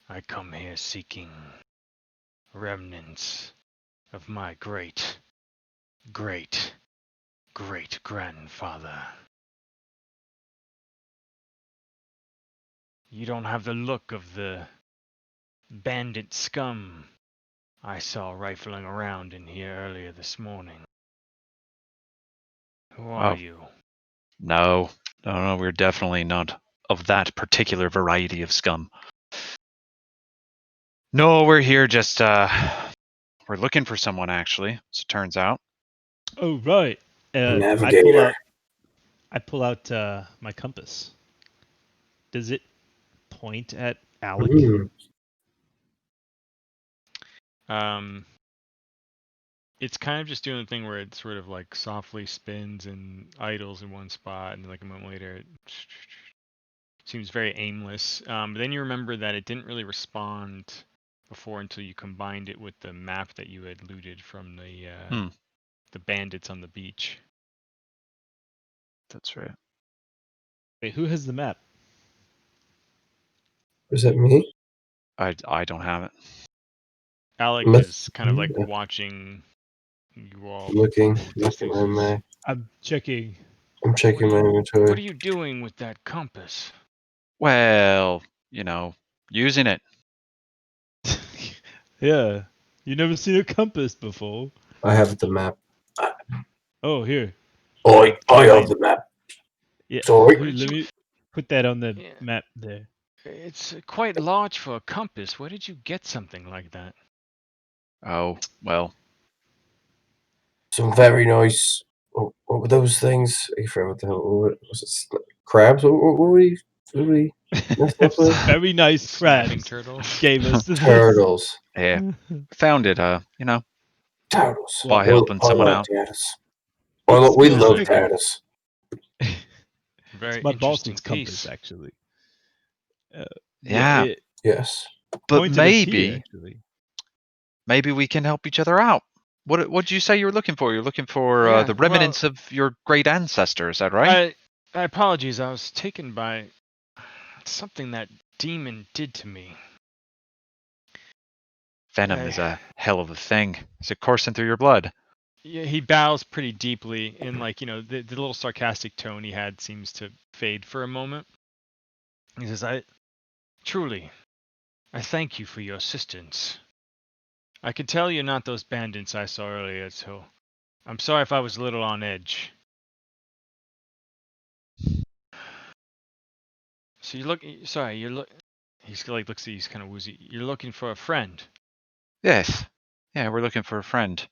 I come here seeking remnants of my great, great, great grandfather. You don't have the look of the bandit scum I saw rifling around in here earlier this morning. Who are you? No, we're definitely not of that particular variety of scum. No, we're here just, we're looking for someone, actually, as it turns out. Oh, right. Navigator. I pull out my compass. Does it point at Alec? It's kind of just doing the thing where it sort of like softly spins and idles in one spot, and like a moment later it seems very aimless. But then you remember that it didn't really respond before until you combined it with the map that you had looted from the bandits on the beach. That's right. Wait, who has the map? Was that me? I don't have it. Alec is kind of like watching you all looking from the at my map. I'm checking. I'm checking my inventory. What are you doing with that compass? Well, using it. Yeah. You never seen a compass before. I have the map. Oh, here. I have the map. Yeah. Sorry. Here, let me put that on the map there. It's quite large for a compass. Where did you get something like that? Oh, well. Some very nice. What were those things? I forgot what the hell was it. Crabs? What were we messed up with? Very nice Snapping crabs. turtles. Gave us this. Turtles. Yeah. Found it, Turtles. by helping someone out. We love taters. Very it's my interesting boss's piece. compass, actually. Yeah. Yes. But maybe we can help each other out. What did you say you were looking for? You're looking for the remnants of your great ancestor, is that right? I apologize. I was taken by something that demon did to me. Venom is a hell of a thing. Is it coursing through your blood? Yeah, he bows pretty deeply, and the little sarcastic tone he had seems to fade for a moment. He says, I thank you for your assistance. I can tell you're not those bandits I saw earlier, so I'm sorry if I was a little on edge. So you look, sorry, he's like looks at you, he's kind of woozy. You're looking for a friend. Yes. Yeah, we're looking for a friend.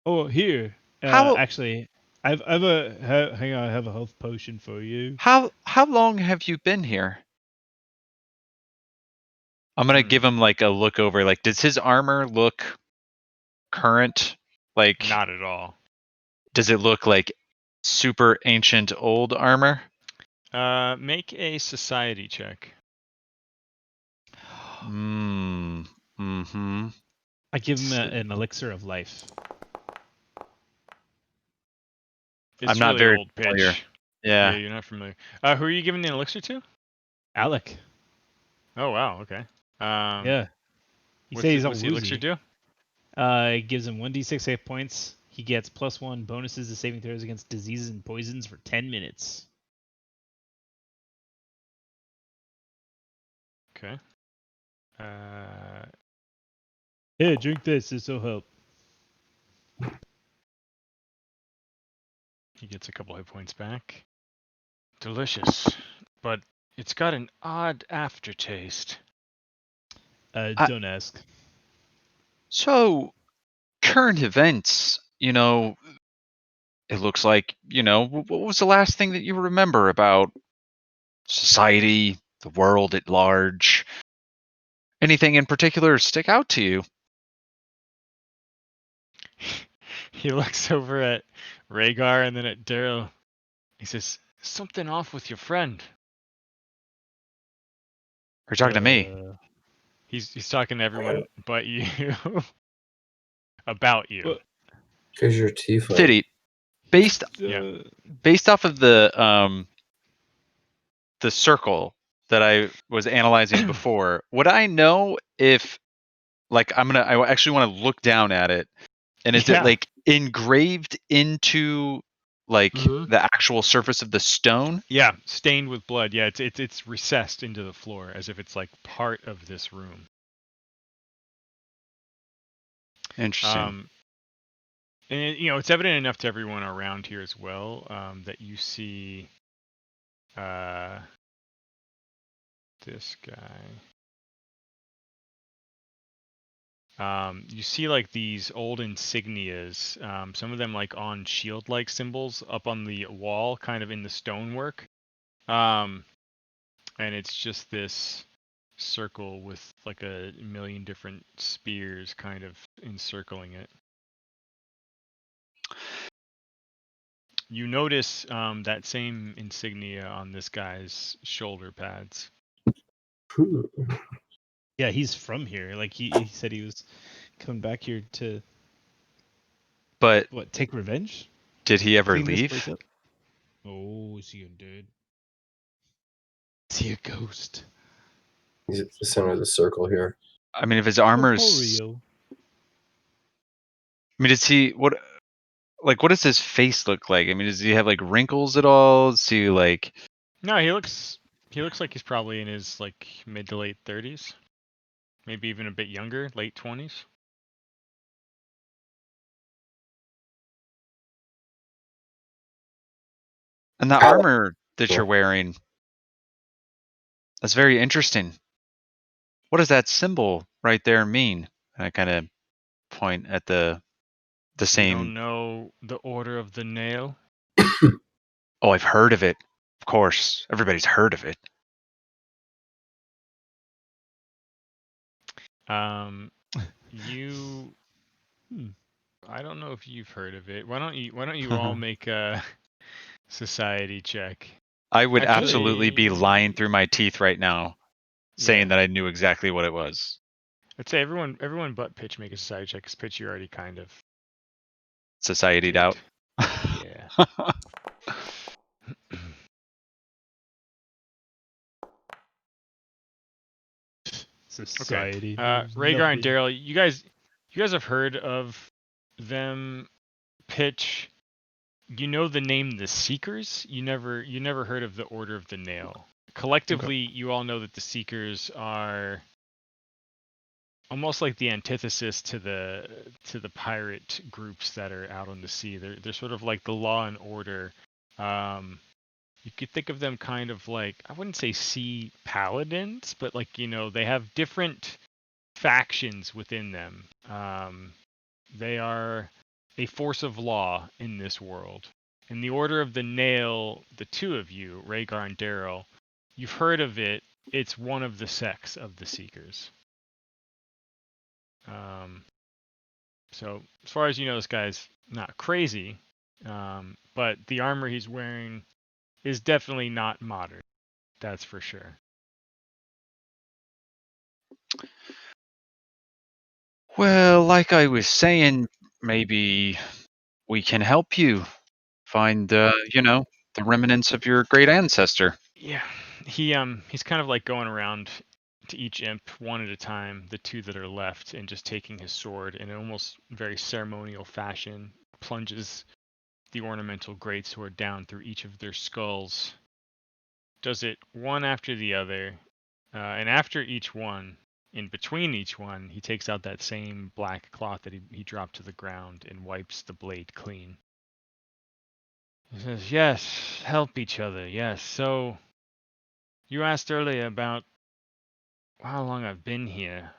Oh, here. Actually, hang on, I have a health potion for you. How long have you been here? I'm gonna give him like a look over. Like, does his armor look current? Like, not at all. Does it look like super ancient old armor? Make a society check. Mm-hmm. I give him an elixir of life. It's I'm not really very old familiar. pitch. Yeah. You're not familiar. Who are you giving the elixir to? Alec. Oh wow, okay. Yeah. He says he's all what's the elixir do? It gives him 1d6 hit points. He gets +1 bonuses to saving throws against diseases and poisons for 10 minutes. Okay. Here, drink this. This will help. He gets a couple hit points back. Delicious, but it's got an odd aftertaste. Don't ask. So, current events, it looks like, what was the last thing that you remember about society, the world at large? Anything in particular stick out to you? He looks over at Rhaegar and then at Daryl. He says, something off with your friend. Are you talking to me? He's talking to everyone but you. About you. Because you're tiefling. City, based off of the circle that I was analyzing before, would I know if, like, I actually want to look down at it, and is it like engraved into like the actual surface of the stone? Yeah, stained with blood. Yeah, it's recessed into the floor as if it's like part of this room. Interesting. And it's evident enough to everyone around here as well that you see this guy. You see like these old insignias, some of them like on shield-like symbols up on the wall, kind of in the stonework. And it's just this circle with like a million different spears kind of encircling it. You notice that same insignia on this guy's shoulder pads. Yeah, he's from here. Like he said he was coming back here to take revenge? Did he ever Clean this leave? place up? Oh, is he undead? Is he a ghost? He's at the center of the circle here. I mean, if his armor's... I mean, what does his face look like? I mean, does he have like wrinkles at all? Does he like... No, he looks like he's probably in his like mid to late 30s. Maybe even a bit younger, late 20s. And the armor that you're wearing, that's very interesting. What does that symbol right there mean? And I kind of point at the same... You don't know the Order of the Nail? Oh, I've heard of it. Of course, everybody's heard of it. You... I don't know if you've heard of it. Why don't you all make a society check? I would absolutely be lying through my teeth right now, saying that I knew exactly what it was. I'd say everyone but Pitch make a society check, because Pitch, you're already kind of society'd out. Yeah. Society. Okay. Rhaegar and Daryl, you guys have heard of them. Pitch, you know the name the Seekers. You never heard of the Order of the Nail. Collectively, you all know that the Seekers are almost like the antithesis to the pirate groups that are out on the sea. They're sort of like the law and order. You could think of them kind of like, I wouldn't say sea paladins, but like, they have different factions within them. They are a force of law in this world. In the Order of the Nail, the two of you, Rhaegar and Daryl, you've heard of it. It's one of the sects of the Seekers. So as far as you know, this guy's not crazy, but the armor he's wearing is definitely not modern. That's for sure. Well, like I was saying, maybe we can help you find, the remnants of your great ancestor. Yeah, he's kind of like going around to each imp one at a time, the two that are left, and just taking his sword in an almost very ceremonial fashion, plunges the ornamental greatsword down through each of their skulls. Does it one after the other, and after each one, in between each one, he takes out that same black cloth that he dropped to the ground and wipes the blade clean. He says, "Yes, help each other, yes. So, you asked earlier about how long I've been here.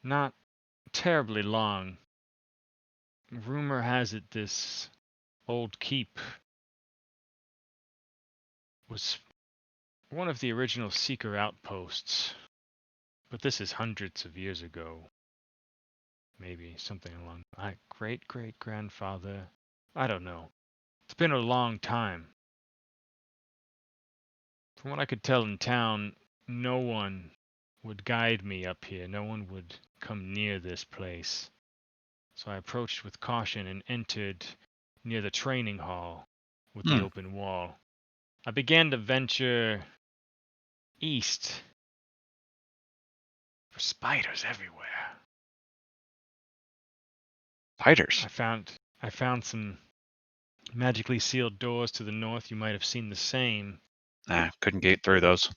Not terribly long. Rumor has it this old keep was one of the original Seeker outposts. But this is hundreds of years ago. Maybe something along my great-great-grandfather. I don't know. It's been a long time. From what I could tell in town, no one would guide me up here. No one would come near this place. So I approached with caution and entered near the training hall with the open wall. I began to venture east for spiders everywhere. Spiders? I found some magically sealed doors to the north. You might have seen the same. Couldn't get through those.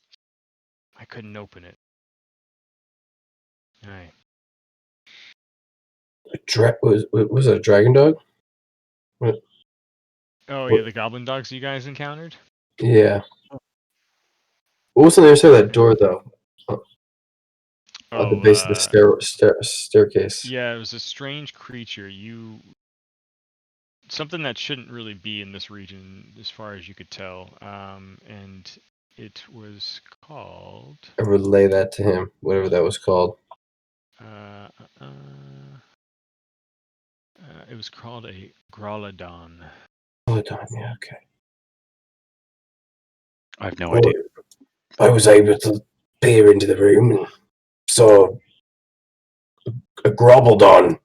I couldn't open it. Aye. Was it a dragon dog? What? Oh, yeah, the goblin dogs you guys encountered? Yeah. What was on the other side of that door, though? At the base of the staircase. Yeah, it was a strange creature. Something that shouldn't really be in this region, as far as you could tell. And it was called. I relay that to him, whatever that was called. It was called a Growlodon. Growlodon, yeah, okay. I have no idea. I was able to peer into the room and saw a Grobbledon. I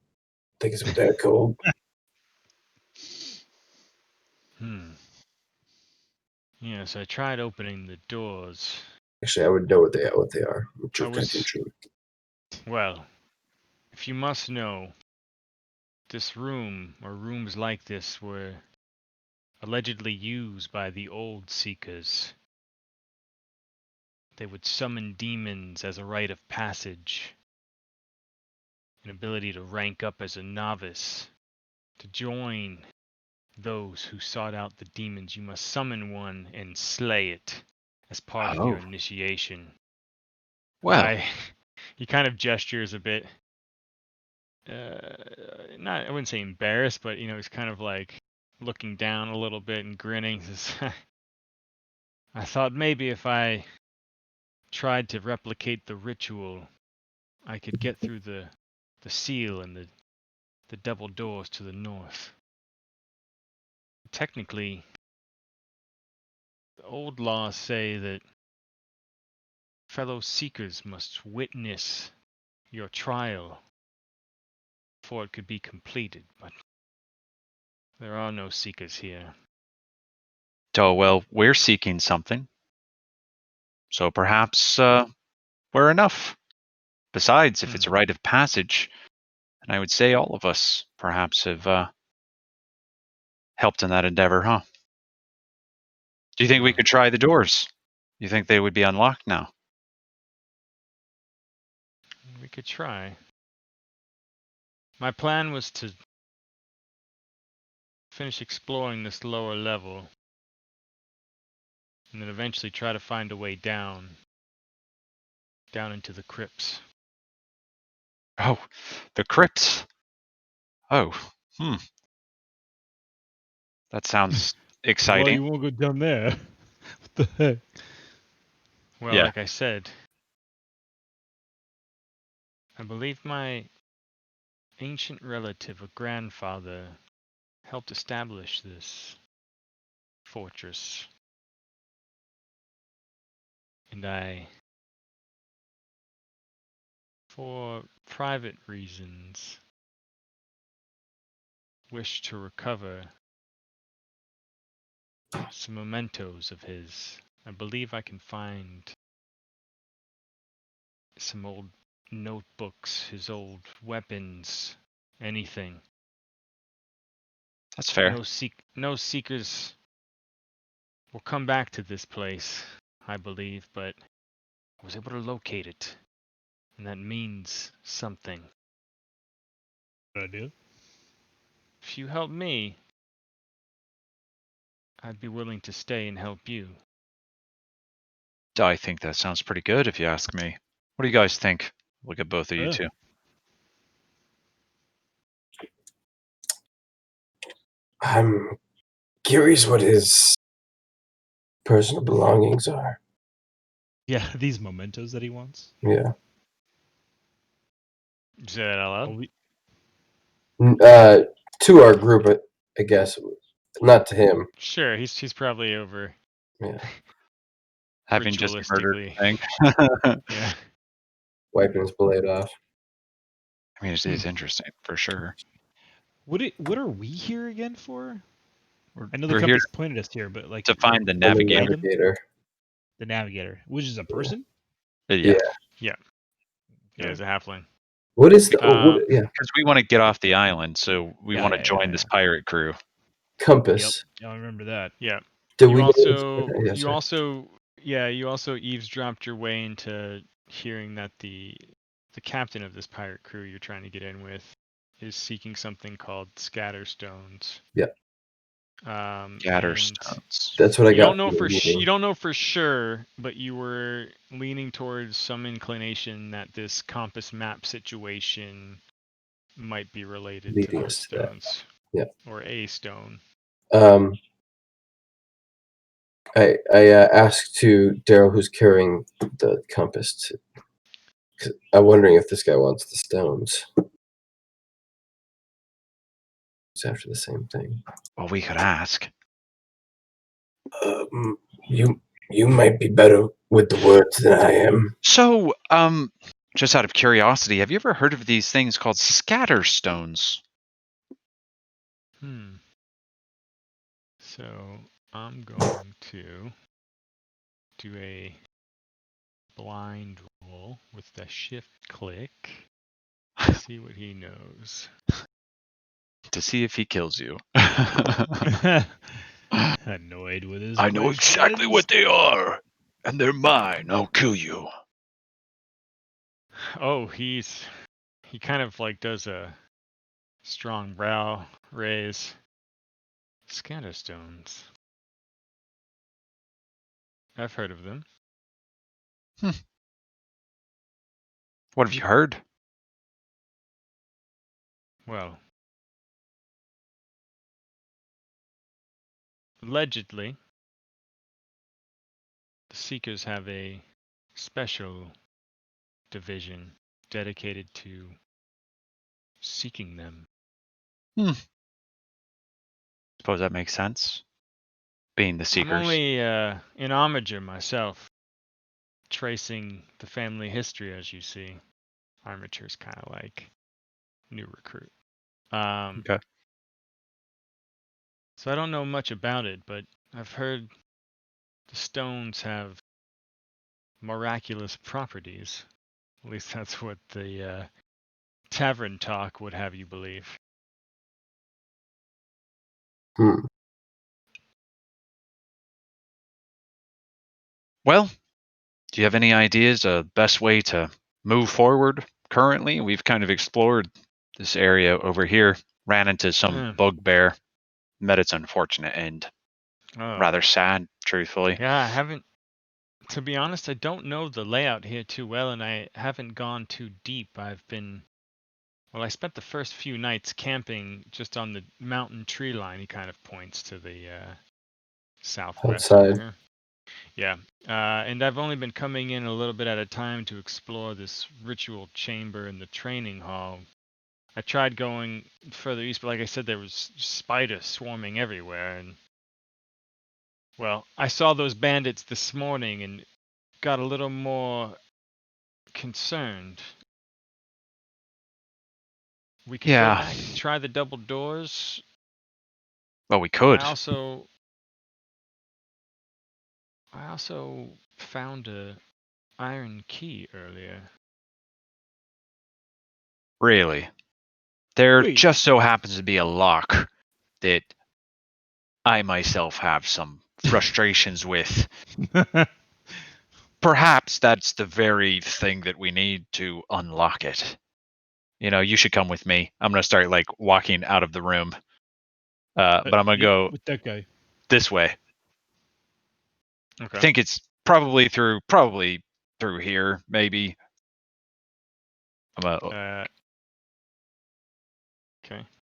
think is what they're called. Yes, I tried opening the doors. Actually, I would know what they are. Well, if you must know, this room, or rooms like this, were allegedly used by the old Seekers. They would summon demons as a rite of passage, an ability to rank up as a novice. To join those who sought out the demons, you must summon one and slay it as part of your initiation. Well, he kind of gestures a bit, I wouldn't say embarrassed, but he's kind of like looking down a little bit and grinning. I thought maybe if I tried to replicate the ritual, I could get through the seal and the double doors to the north. Technically, the old laws say that fellow seekers must witness your trial before it could be completed, but there are no seekers here. Oh, well, we're seeking something. So perhaps we're enough. Besides, if it's a rite of passage, and I would say all of us perhaps have helped in that endeavor, huh? Do you think we could try the doors? Do you think they would be unlocked now? We could try. My plan was to finish exploring this lower level and then eventually try to find a way down into the crypts. Oh, the crypts. Oh, that sounds exciting. Well, you won't go down there. What the heck? Well, yeah. Like I said, I believe my ancient relative, a grandfather, helped establish this fortress. And I, for private reasons, wish to recover some mementos of his. I believe I can find some old notebooks, his old weapons, anything. That's fair. No seekers will come back to this place, I believe, but I was able to locate it, and that means something. Good idea. If you help me, I'd be willing to stay and help you. I think that sounds pretty good if you ask me. What do you guys think? Look at both of you two. I'm curious what his personal belongings are. Yeah, these mementos that he wants. Yeah. You say that out loud? To our group, I guess. Not to him. Sure, he's probably over. Yeah. Having just murdered thing. Yeah. Wiping his blade off. I mean, it is interesting for sure. What are we here again for? I know the We're here compass pointed us here, but like to find the The navigator. The navigator, which is a person. Yeah. Yeah, it's a halfling. What is the yeah, Because we want to get off the island, so we Yeah, want to yeah, join yeah, this pirate crew. compass? Yep, I remember that. Yeah. Do You we also yeah, you sorry. also you also eavesdropped your way into hearing that the captain of this pirate crew you're trying to get in with is seeking something called scatterstones. Yeah. Scatterstones. That's what I You got. don't know from the meeting. you don't know for sure, but you were leaning towards some inclination that this compass map situation might be related to Leading those us to that. stones. Yeah. Or a stone. I asked to Daryl, who's carrying the compass. I'm wondering if this guy wants the stones. It's after the same thing. Well, we could ask. You might be better with the words than I am. So, just out of curiosity, have you ever heard of these things called scatterstones? So I'm going to do a blind roll with the shift click to see what he knows. To see if he kills you. Annoyed with his I know exactly what they are, and they're mine. I'll kill you. Oh, he kind of like does a strong brow raise. Scatterstones. I've heard of them. What have you heard? Well, allegedly, the Seekers have a special division dedicated to seeking them. Suppose that makes sense. Being the Seekers. I'm only an armiger myself, tracing the family history, as you see. Armature's kind of like new recruit. Okay. So I don't know much about it, but I've heard the stones have miraculous properties. At least that's what the tavern talk would have you believe. Well, do you have any ideas of best way to move forward currently? We've kind of explored this area over here, ran into some bugbear, met its unfortunate end. Rather sad, truthfully. Yeah, I haven't, to be honest, I don't know the layout here too well, and I haven't gone too deep. I spent the first few nights camping just on the mountain tree line. He kind of points to the southwest here. Yeah, and I've only been coming in a little bit at a time to explore this ritual chamber in the training hall. I tried going further east, but like I said, there was spiders swarming everywhere, and well, I saw those bandits this morning and got a little more concerned. We could go back and try the double doors. Well, we could. I also found a iron key earlier. Really? There just so happens to be a lock that I myself have some frustrations with. Perhaps that's the very thing that we need to unlock it. You know, you should come with me. I'm going to start like walking out of the room. But I'm going to go with that guy this way. Okay. I think it's probably through here, maybe. Okay.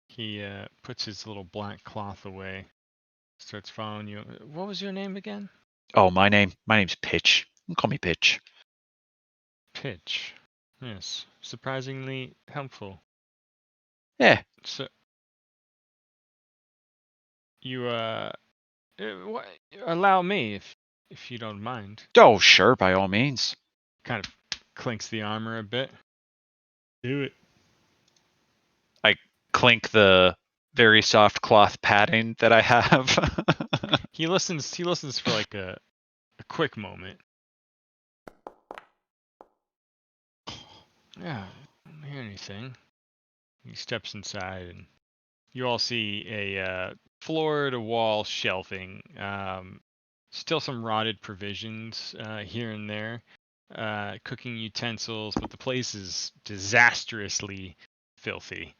He puts his little black cloth away. Starts following you. What was your name again? Oh, my name's Pitch. Call me Pitch. Pitch. Yes. Surprisingly helpful. Yeah. So you allow me if you don't mind. Oh, sure, by all means. Kind of clinks the armor a bit. Do it. I clink the very soft cloth padding that I have. He listens for like a quick moment. Yeah, I don't hear anything. He steps inside, and you all see a floor-to-wall shelving. Still some rotted provisions here and there, cooking utensils, but the place is disastrously filthy.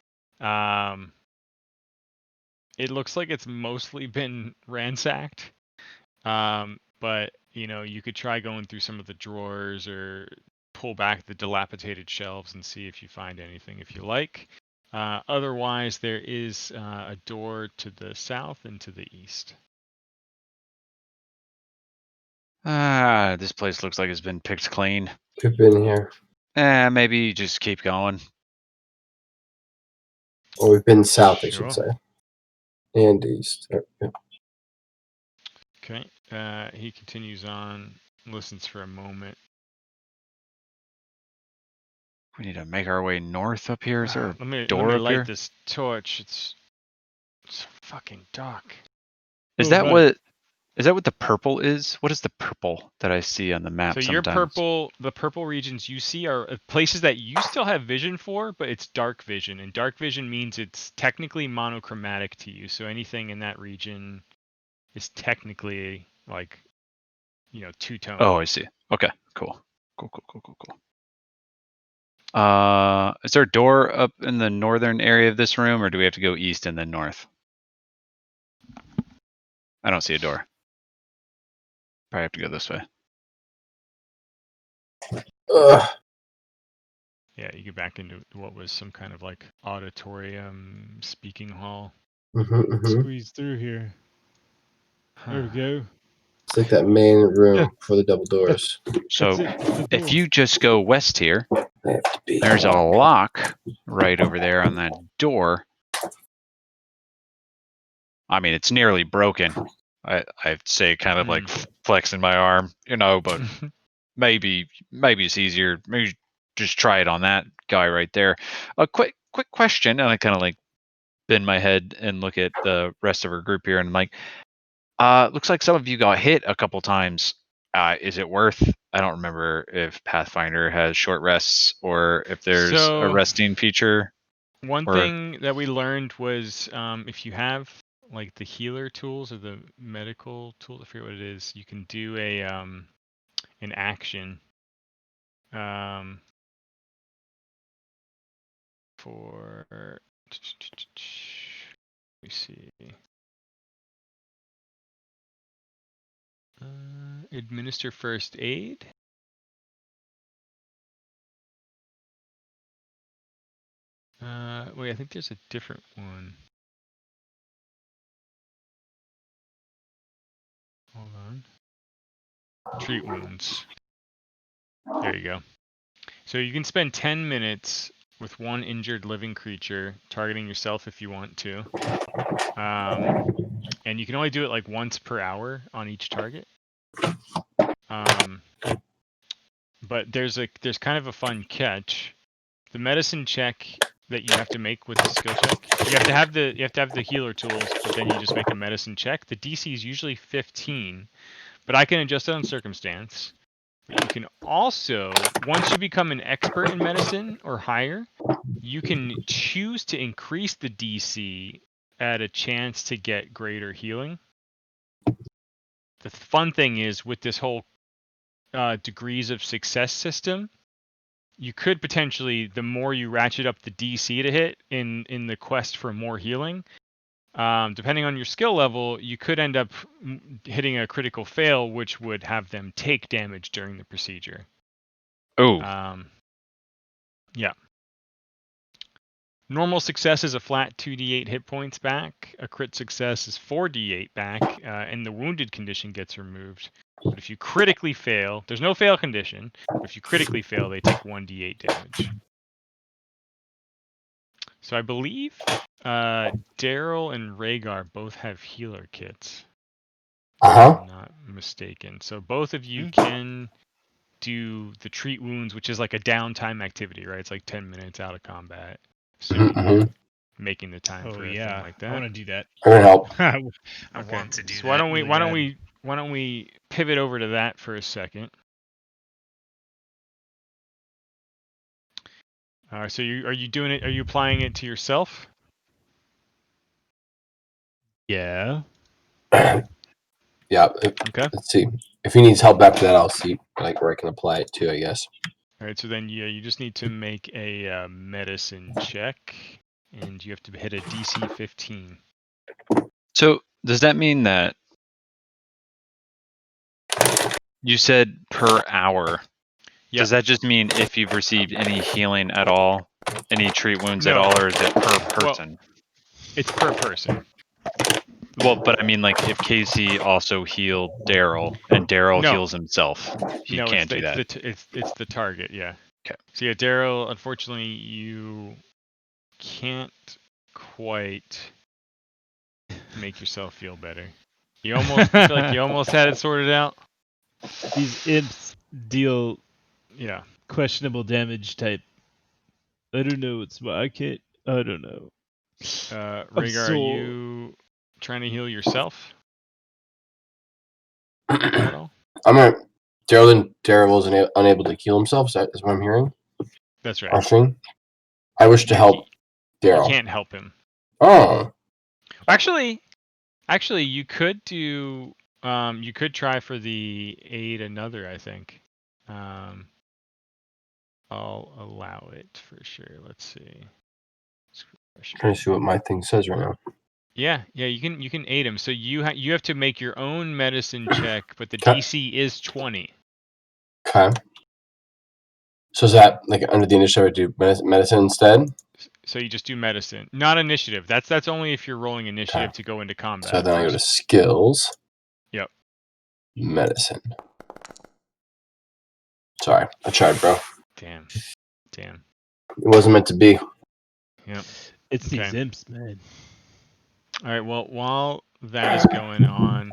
It looks like it's mostly been ransacked, but you could try going through some of the drawers or pull back the dilapidated shelves and see if you find anything if you like. Otherwise, there is a door to the south and to the east. This place looks like it's been picked clean. We've been here. Maybe just keep going. Or we've been south, I Sure. should say. And east. Yeah. Okay. He continues on, listens for a moment. We need to make our way north up here. Is there a let me door light up here? this torch. It's fucking dark. Is that what the purple is? What is the purple that I see on the map So sometimes? the purple regions you see are places that you still have vision for, but it's dark vision, and dark vision means it's technically monochromatic to you. So anything in that region is technically like, two-tone. Oh, I see. Okay, cool. Cool. Is there a door up in the northern area of this room, or do we have to go east and then north? I don't see a door. Probably have to go this way. Yeah, you get back into what was some kind of like auditorium, speaking hall. Squeeze through here. There we go. It's like that main room for the double doors. So if you just go west here, there's a lock right over there on that door. I mean, it's nearly broken. I'd say kind of like flexing my arm, but maybe it's easier. Maybe just try it on that guy right there. A quick question, and I kind of like bend my head and look at the rest of our group here, and I'm like, looks like some of you got hit a couple times. Is it worth? I don't remember if Pathfinder has short rests or if there's a resting feature. One thing that we learned was if you have like the healer tools or the medical tools, I forget what it is, you can do an action for, let me see, administer first aid. Wait, I think there's a different one. Hold on. Treat wounds. There you go. So you can spend 10 minutes with one injured living creature, targeting yourself if you want to. And you can only do it like once per hour on each target. But there's kind of a fun catch. The medicine check that you have to make with the skill check, you have to have the healer tools, but then you just make a medicine check. The DC is usually 15, but I can adjust it on circumstance. But you can also, once you become an expert in medicine or higher, you can choose to increase the DC at a chance to get greater healing. The fun thing is with this whole degrees of success system, you could potentially, the more you ratchet up the DC to hit in the quest for more healing, depending on your skill level, you could end up hitting a critical fail, which would have them take damage during the procedure. Oh. Yeah. Normal success is a flat 2d8 hit points back. A crit success is 4d8 back, and the wounded condition gets removed. But if you critically fail, there's no fail condition, but if you critically fail, they take 1d8 damage. So I believe Daryl and Rhaegar both have healer kits. If I'm not mistaken. So both of you can do the treat wounds, which is like a downtime activity, right? It's like 10 minutes out of combat. So making the time for a thing like that. I want to do that. I'm gonna help. I want to do so that. Why don't we pivot over to that for a second? So are you doing it? Are you applying it to yourself? Yeah. Yeah. Okay. Let's see. If he needs help after that, I'll see like where I can apply it to, I guess. All right. So then, you just need to make a medicine check, and you have to hit a DC 15. So does that mean that you said per hour? Yep. Does that just mean if you've received any healing at all, any treat wounds at all, or is it per person? Well, it's per person. Well, but I mean, like, if Casey also healed Daryl and Daryl heals himself, he can't do that. It's the target, yeah. Okay. So yeah, Daryl, unfortunately, you can't quite make yourself feel better. I feel like you almost had it sorted out. These imps deal questionable damage type. I don't know. I don't know. Rhaegar, are you trying to heal yourself at all? Daryl was unable to heal himself. Is what I'm hearing. That's right. I wish to help Daryl. You can't help him. Oh. Actually, you could do. You could try for the aid another. I think. I'll allow it for sure. Let's see. Trying to see what my thing says right now. Yeah, you can aid him. So you have to make your own medicine check, but the DC is 20. Okay. So is that like under the initiative, I do medicine instead? So you just do medicine, not initiative. That's only if you're rolling initiative to go into combat. So then I go to skills. Yep. Medicine. Sorry, I tried, bro. Damn. It wasn't meant to be. Yep. It's these imps, man. All right. Well, while that is going on,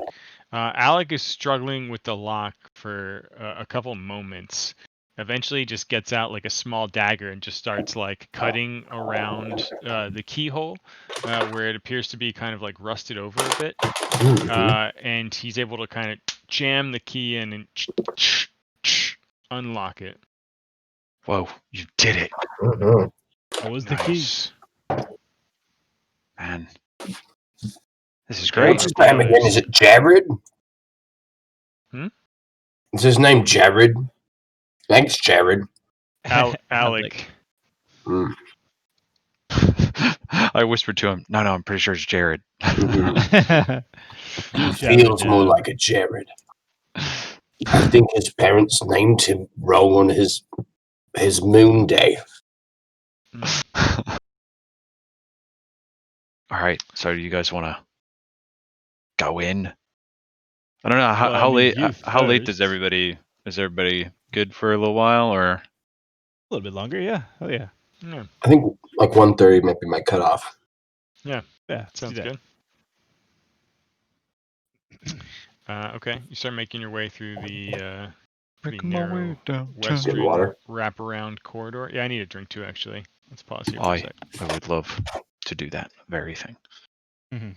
Alec is struggling with the lock for a couple moments. Eventually, just gets out like a small dagger and just starts like cutting around the keyhole where it appears to be kind of like rusted over a bit. And he's able to kind of jam the key in and unlock it. Whoa, you did it. Mm-hmm. What was the key? Man. This is great. What's his name again? Is it Jared? Is his name Jared? Thanks, Jared. Alec. I whispered to him, no, I'm pretty sure it's Jared. He feels more like a Jared. I think his parents named him Rowan his moon day. All right, so do you guys want to go in? I don't know how late. How late does everybody? Is everybody good for a little while, or a little bit longer? Yeah. Oh yeah. I think like 1:30 might be my cutoff. Yeah. Sounds good. Okay, you start making your way through the pretty narrow western wraparound corridor. Yeah, I need a drink too, actually. Let's pause here for a sec. I would love to do that very thing. Mm-hmm.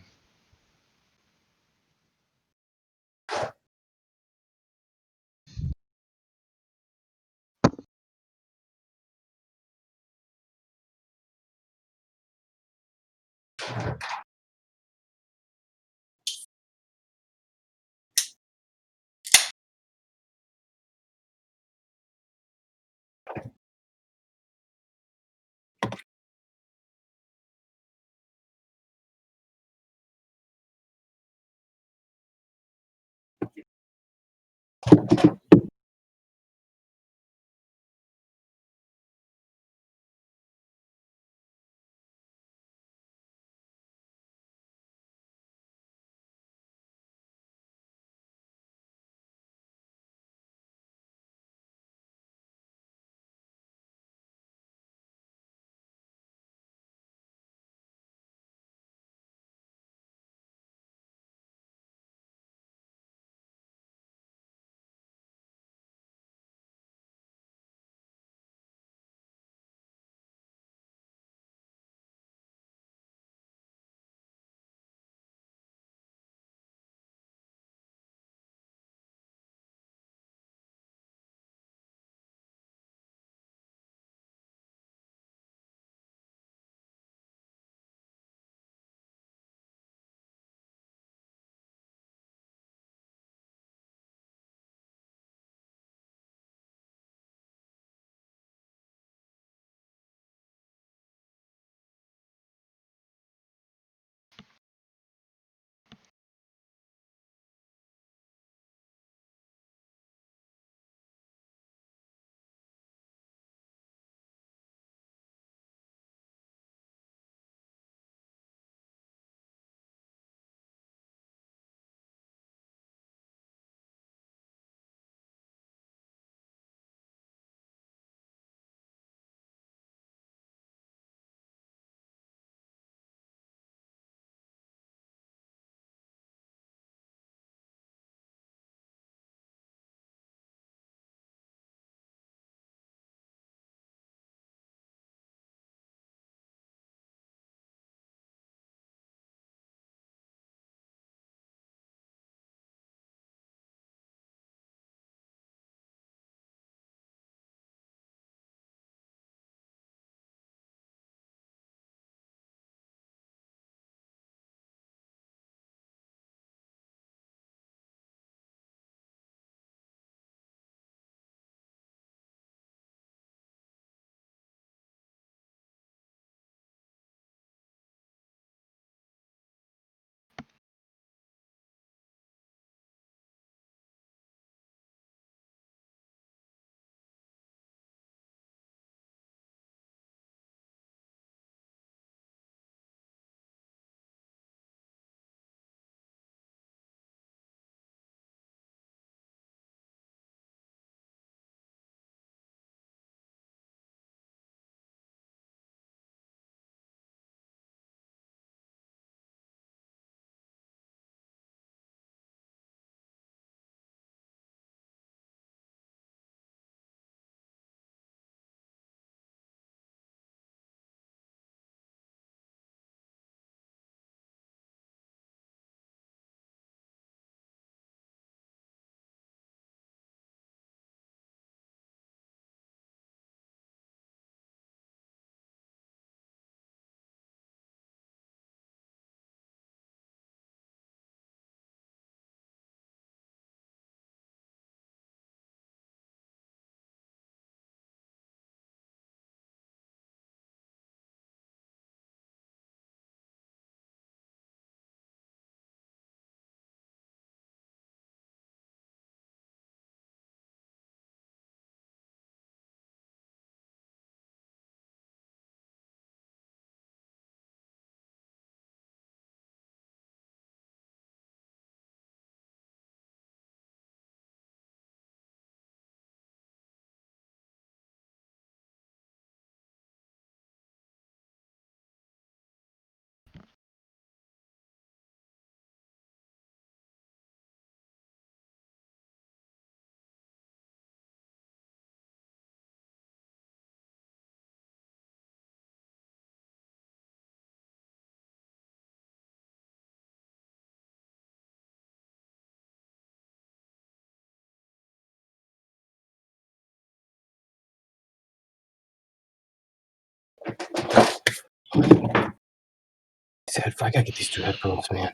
I gotta get these 2 headphones, man.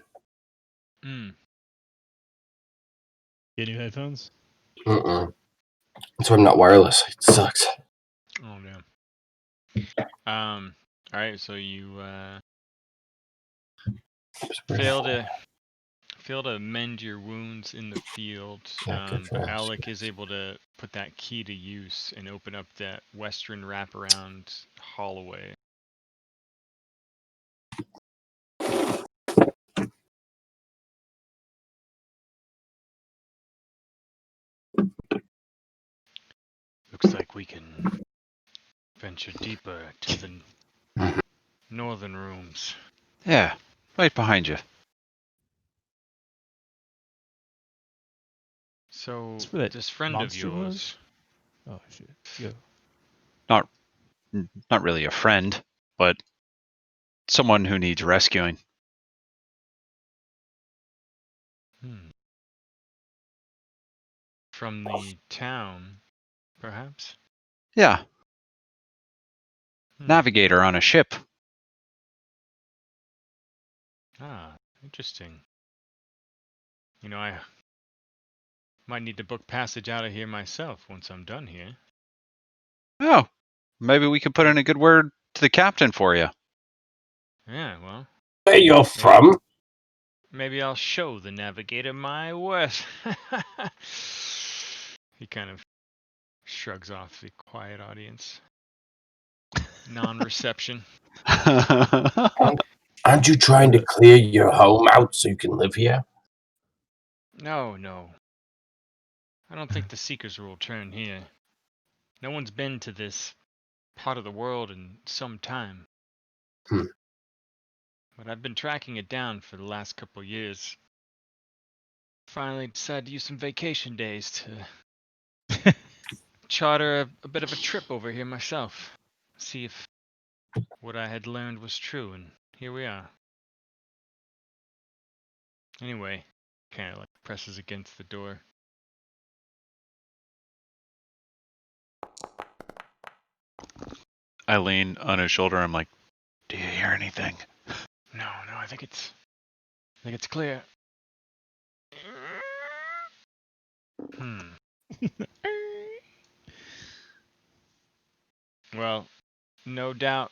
Get new headphones? That's why I'm not wireless. It sucks. Oh damn. All right, so you fail to mend your wounds in the field, but Alec is able to put that key to use and open up that western wraparound hallway. Looks like we can venture deeper to the northern rooms. Yeah, right behind you. So that this friend of monster yours. was? Oh shit. Go. Not really a friend, but someone who needs rescuing. From the town, perhaps? Yeah. Navigator on a ship. Ah, interesting. You know, I might need to book passage out of here myself once I'm done here. Oh, maybe we could put in a good word to the captain for you. Yeah, well. Where you're from? Maybe I'll show the navigator my worth. He kind of shrugs off the quiet audience. Non-reception. Aren't you trying to clear your home out so you can live here? No. I don't think the Seekers will return here. No one's been to this part of the world in some time. But I've been tracking it down for the last couple years. Finally decided to use some vacation days to charter a bit of a trip over here myself. See if what I had learned was true, and here we are. Anyway, kind of like presses against the door. I lean on his shoulder. I'm like, "Do you hear anything?" No, I think it's clear. Well, no doubt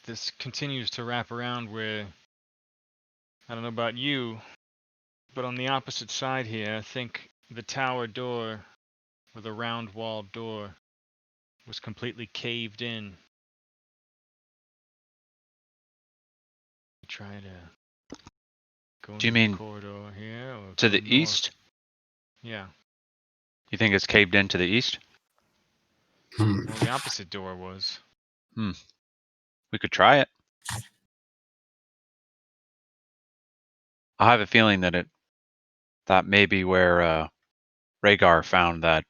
this continues to wrap around where, I don't know about you, but on the opposite side here, I think the tower door, with a round walled door, was completely caved in. Try to go Do you into mean the corridor here or to go the north? east? Yeah. You think it's caved in to the east? Well, the opposite door was. We could try it. I have a feeling that may be where Rhaegar found that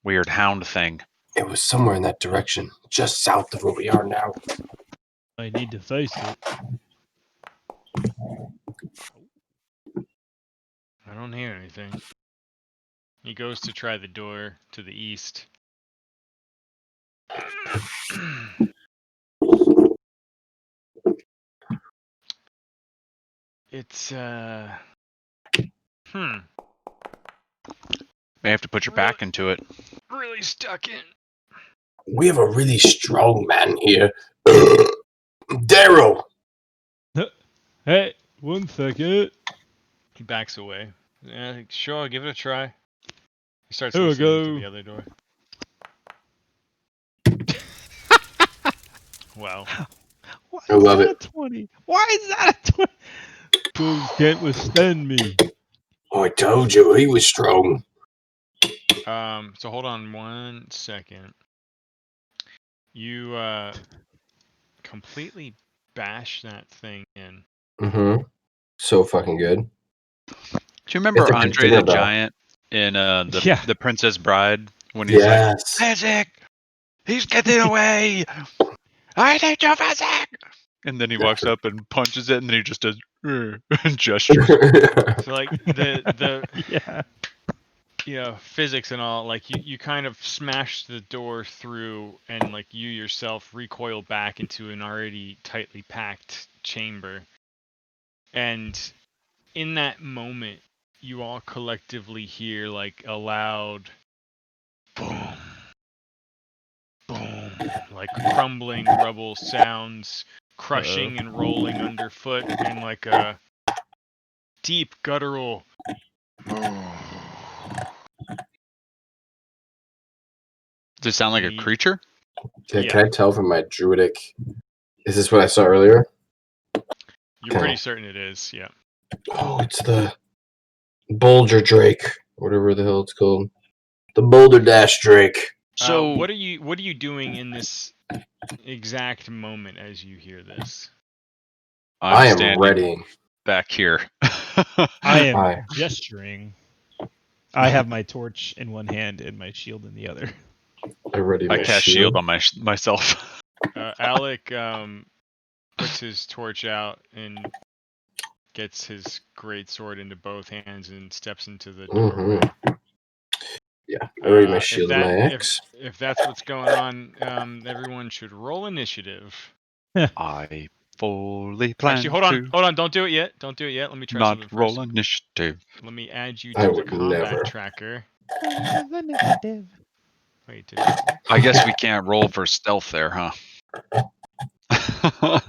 weird hound thing. It was somewhere in that direction, just south of where we are now. I need to face it. I don't hear anything. He goes to try the door to the east. It's May have to put your back into it. Really stuck in. We have a really strong man here. Daryl! Hey, 1 second. He backs away. Yeah, sure, give it a try. He starts Here we listening go. to the other door. Wow. Why I love is it. that a 20? Why is that a 20? Those can't withstand me. Oh, I told you, he was strong. So hold on 1 second. You completely bash that thing in. So fucking good. Do you remember Andre the Giant in the Princess Bride when he's like, "Fezzik, he's getting away! I need your Fezzik!" And then he walks up and punches it, and then he just does gestures. So like the yeah. physics and all, like you kind of smash the door through, and like you yourself recoil back into an already tightly packed chamber. And in that moment, you all collectively hear like a loud boom, boom, like crumbling rubble sounds, crushing and rolling underfoot, and like a deep guttural. Does it sound like a creature? Yeah. Can I tell from my druidic? Is this what I saw earlier? You're pretty certain it is, yeah. Oh, it's the Boulder Drake, whatever the hell it's called. The Boulder Dash Drake. So what are you doing in this exact moment as you hear this? I am ready. Back here. I am gesturing. I have my torch in one hand and my shield in the other. I cast shield on myself. Alec puts his torch out and gets his great sword into both hands and steps into the doorway. Yeah, I ready my shield and my axe. If that's what's going on, everyone should roll initiative. I fully plan. Actually, hold on, don't do it yet. Let me try something first. Not roll initiative. Let me add you to the combat tracker. Initiative. Wait, did that work? I guess we can't roll for stealth there, huh?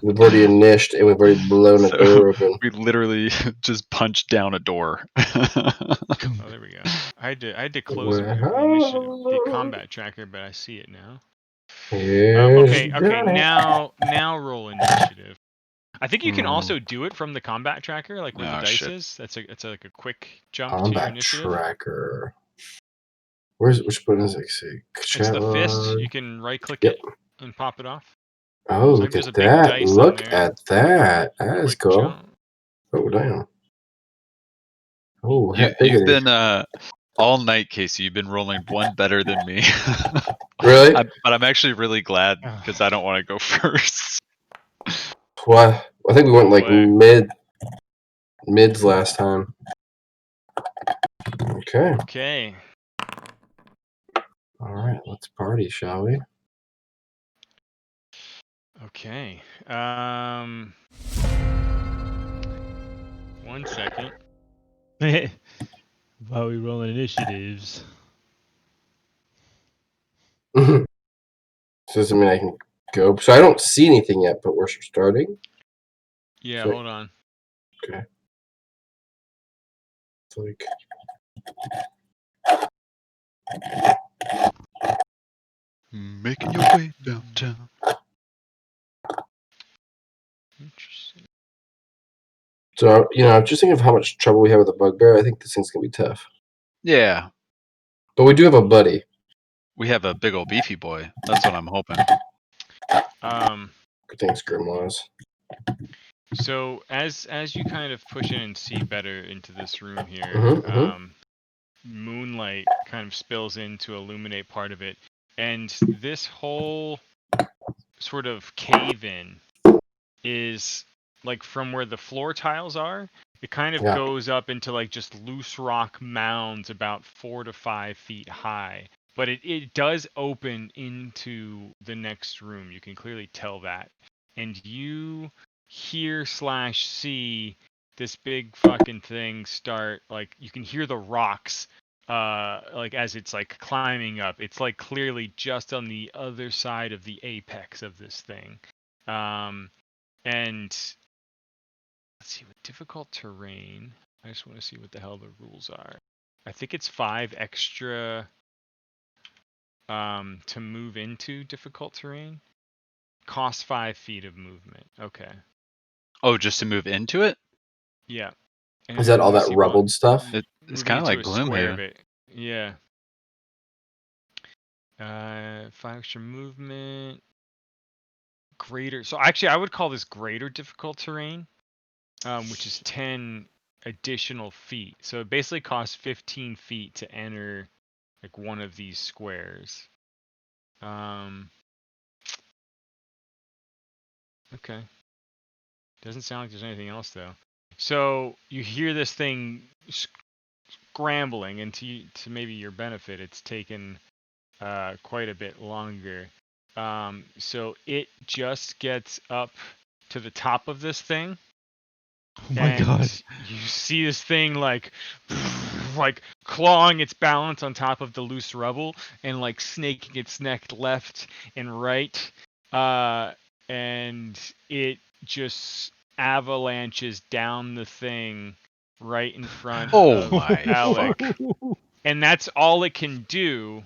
We've already initiated and we've already blown a door open. We literally just punched down a door. Oh, there we go. I had to close the combat tracker, but I see it now. Okay. Now roll initiative. I think you can also do it from the combat tracker, like where the dice is. It's like a quick jump to your initiative. Combat tracker. Which button is it? It's the fist. You can right click it and pop it off. Oh, look at that! Look at that! That is cool. Oh damn! Oh, you've been all night, Casey. You've been rolling one better than me. Really? But I'm actually really glad because I don't want to go first. What? I think we went like mids last time. Okay. All right, let's party, shall we? Okay. 1 second. While we rolling initiatives. So does it mean I can go? So I don't see anything yet, but we're starting. Yeah, hold on. Okay. It's like. Making your way downtown. Interesting. So, just think of how much trouble we have with the bugbear. I think this thing's going to be tough. Yeah. But we do have a buddy. We have a big old beefy boy. That's what I'm hoping. Good things, Grimlaws. So, as you kind of push in and see better into this room here, moonlight kind of spills in to illuminate part of it. And this whole sort of cave-in is like from where the floor tiles are, it kind of goes up into like just loose rock mounds about 4 to 5 feet high. But it does open into the next room. You can clearly tell that. And you hear/see this big fucking thing start, like you can hear the rocks like as it's like climbing up. It's like clearly just on the other side of the apex of this thing. And let's see, with difficult terrain, I just want to see what the hell the rules are. I think it's 5 extra to move into difficult terrain. Costs 5 feet of movement. Okay. Oh, just to move into it? Yeah. And is that all that rubbled stuff? It's kind of like gloom here. Yeah. 5 extra movement. Greater. So actually, I would call this greater difficult terrain, which is 10 additional feet. So it basically costs 15 feet to enter like one of these squares. Okay. Doesn't sound like there's anything else though. So you hear this thing scrambling, and to maybe your benefit, it's taken quite a bit longer. So it just gets up to the top of this thing. Oh my god. You see this thing like clawing its balance on top of the loose rubble and like snaking its neck left and right. And it just avalanches down the thing right in front of Alec. And that's all it can do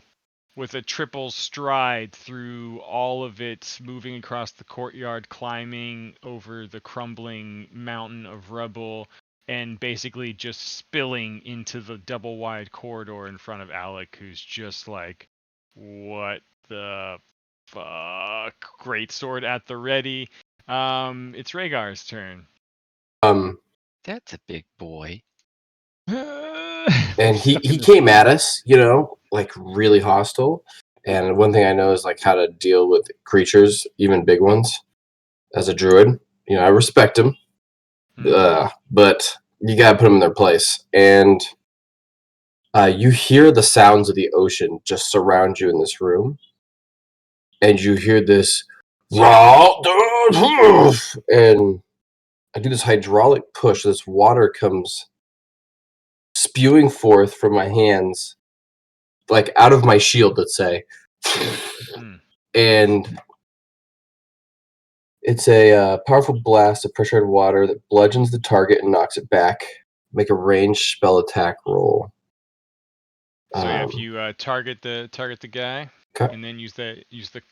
with a triple stride through all of it, moving across the courtyard, climbing over the crumbling mountain of rubble, and basically just spilling into the double wide corridor in front of Alec, who's just like, what the fuck? Great sword at the ready. It's Rhaegar's turn. That's a big boy. And he came at us, like really hostile. And one thing I know is like how to deal with creatures, even big ones. As a druid, I respect them, but you gotta put them in their place. And you hear the sounds of the ocean just surround you in this room, and you hear this, and I do this hydraulic push. This water comes spewing forth from my hands, like out of my shield, let's say. And it's a powerful blast of pressurized water that bludgeons the target and knocks it back. Make a ranged spell attack roll. So yeah, if you target the guy, okay. and then use the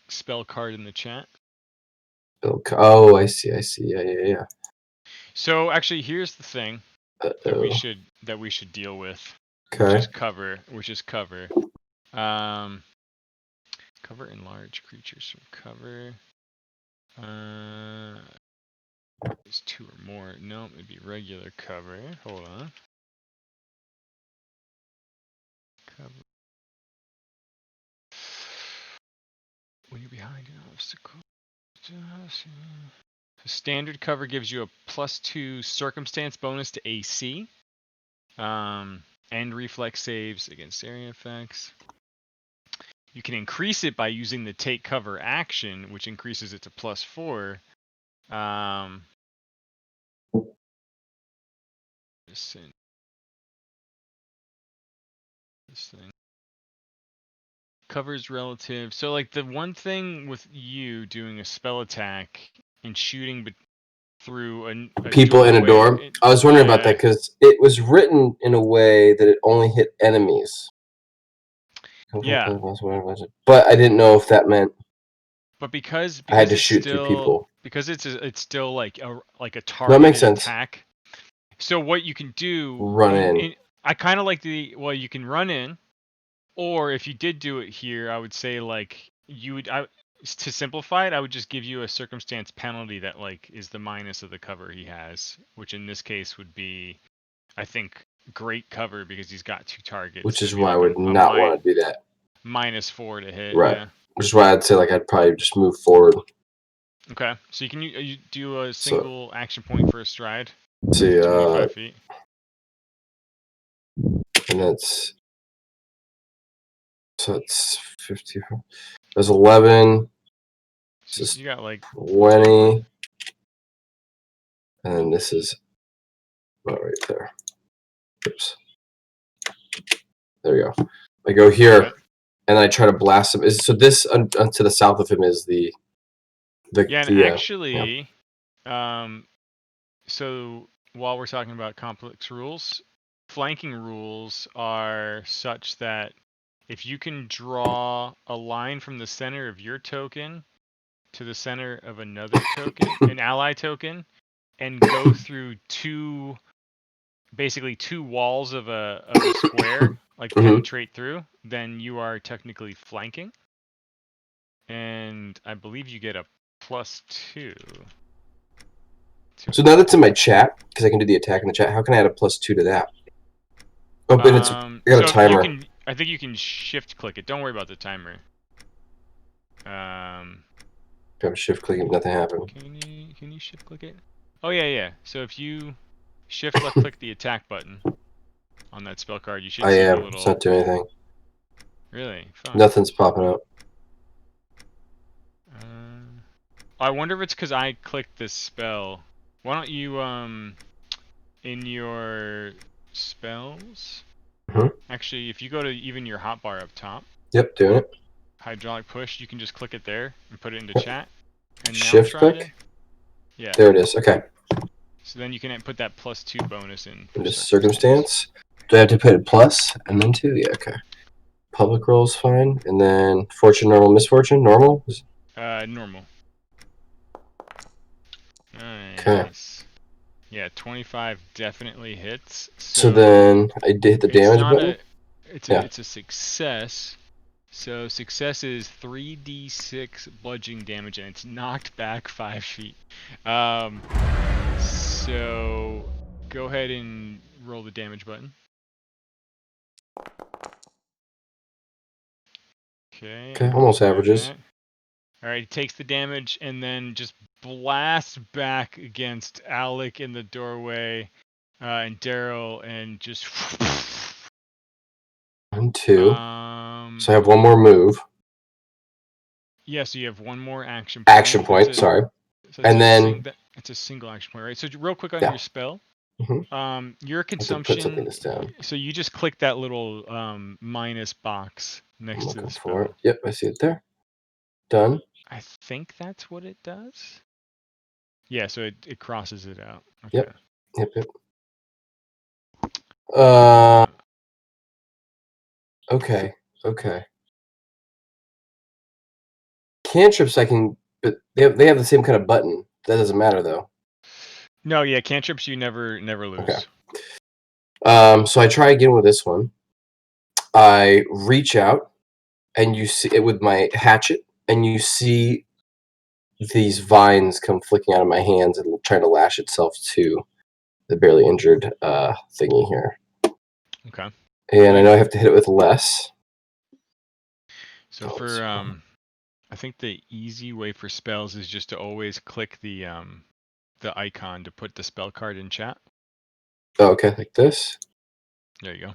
spell card in the chat. Oh, I see. Yeah. So actually, here's the thing that we should deal with, okay. which is cover. Cover enlarge creatures from cover. There's 2 or more. No, it'd be regular cover. Hold on. Cover. When you're behind an obstacle. Standard cover gives you a +2 circumstance bonus to AC. And reflex saves against area effects. You can increase it by using the take cover action, which increases it to +4. This thing. Covers relative. So like the one thing with you doing a spell attack and shooting through a people doorway, in a door. I was wondering about that because it was written in a way that it only hit enemies. Yeah. But I didn't know if that meant. But because I had to shoot through people. Because it's still like a targeted attack. So what you can do, run in. I kind of like you can run in, or if you did do it here, I would say like to simplify it, I would just give you a circumstance penalty that like is the minus of the cover he has, which in this case would be, I think, great cover because he's got 2 targets. Which is why I would not want to do that. -4 to hit. Right. Yeah. Which is why I'd say like I'd probably just move forward. Okay. So you do a single action point for a stride. Let's see. 25 feet. And that's. So it's 50. There's 11. So you got like 20. And then this is about right there. Oops. There we go. I go here, and I try to blast him. So this to the south of him is the actually, so while we're talking about complex rules, flanking rules are such that if you can draw a line from the center of your token to the center of another token, an ally token, and go through basically two walls of a square, like penetrate through, then you are technically flanking. And I believe you get a +2. So now that's in my chat, because I can do the attack in the chat. How can I add a +2 to that? Oh, but I got a timer. I think you can shift click it. Don't worry about the timer. I'm shift clicking, nothing happened. Can you shift click it? Oh yeah. So if you shift left click the attack button, on that spell card. You should I see am. the little. It's not doing anything. Really? Fun. Nothing's popping up. I wonder if it's because I clicked this spell. Why don't you in your spells? Actually, if you go to even your hotbar up top. Yep, doing it. Hydraulic push. You can just click it there and put it into Yep. chat. And now Shift try click. to. Yeah. There it is. Okay. So then you can put that +2 bonus in. Into circumstance. Do I have to put a plus and then 2? Yeah. Okay. Public roll is fine, and then fortune, normal, misfortune, normal. Normal. Nice. Okay. Yeah, 25 definitely hits. So then I did hit the damage button. It's a success. So success is 3d6 bludgeoning damage, and it's knocked back 5 feet. So go ahead and roll the damage button. Okay, almost averages. All right, he takes the damage and then just blasts back against Alec in the doorway, and Daryl, and just. 1, 2. So I have one more move. Yeah, so you have one more action point. Action point, sorry. So and then it's a single action point, right? So real quick on your spell. Your consumption. Put something this down. So you just click that little minus box next to the spell. Yep, I see it there. Done. I think that's what it does. Yeah, so it crosses it out. Okay. Yep. Okay. Cantrips I can, but they have the same kind of button. That doesn't matter though. No, yeah, cantrips you never lose. Okay. So I try again with this one. I reach out, and you see it with my hatchet, and you see these vines come flicking out of my hands and trying to lash itself to the barely injured thingy here. Okay. And I know I have to hit it with less. So I think the easy way for spells is just to always click the icon to put the spell card in chat. Oh, okay, like this. There you go.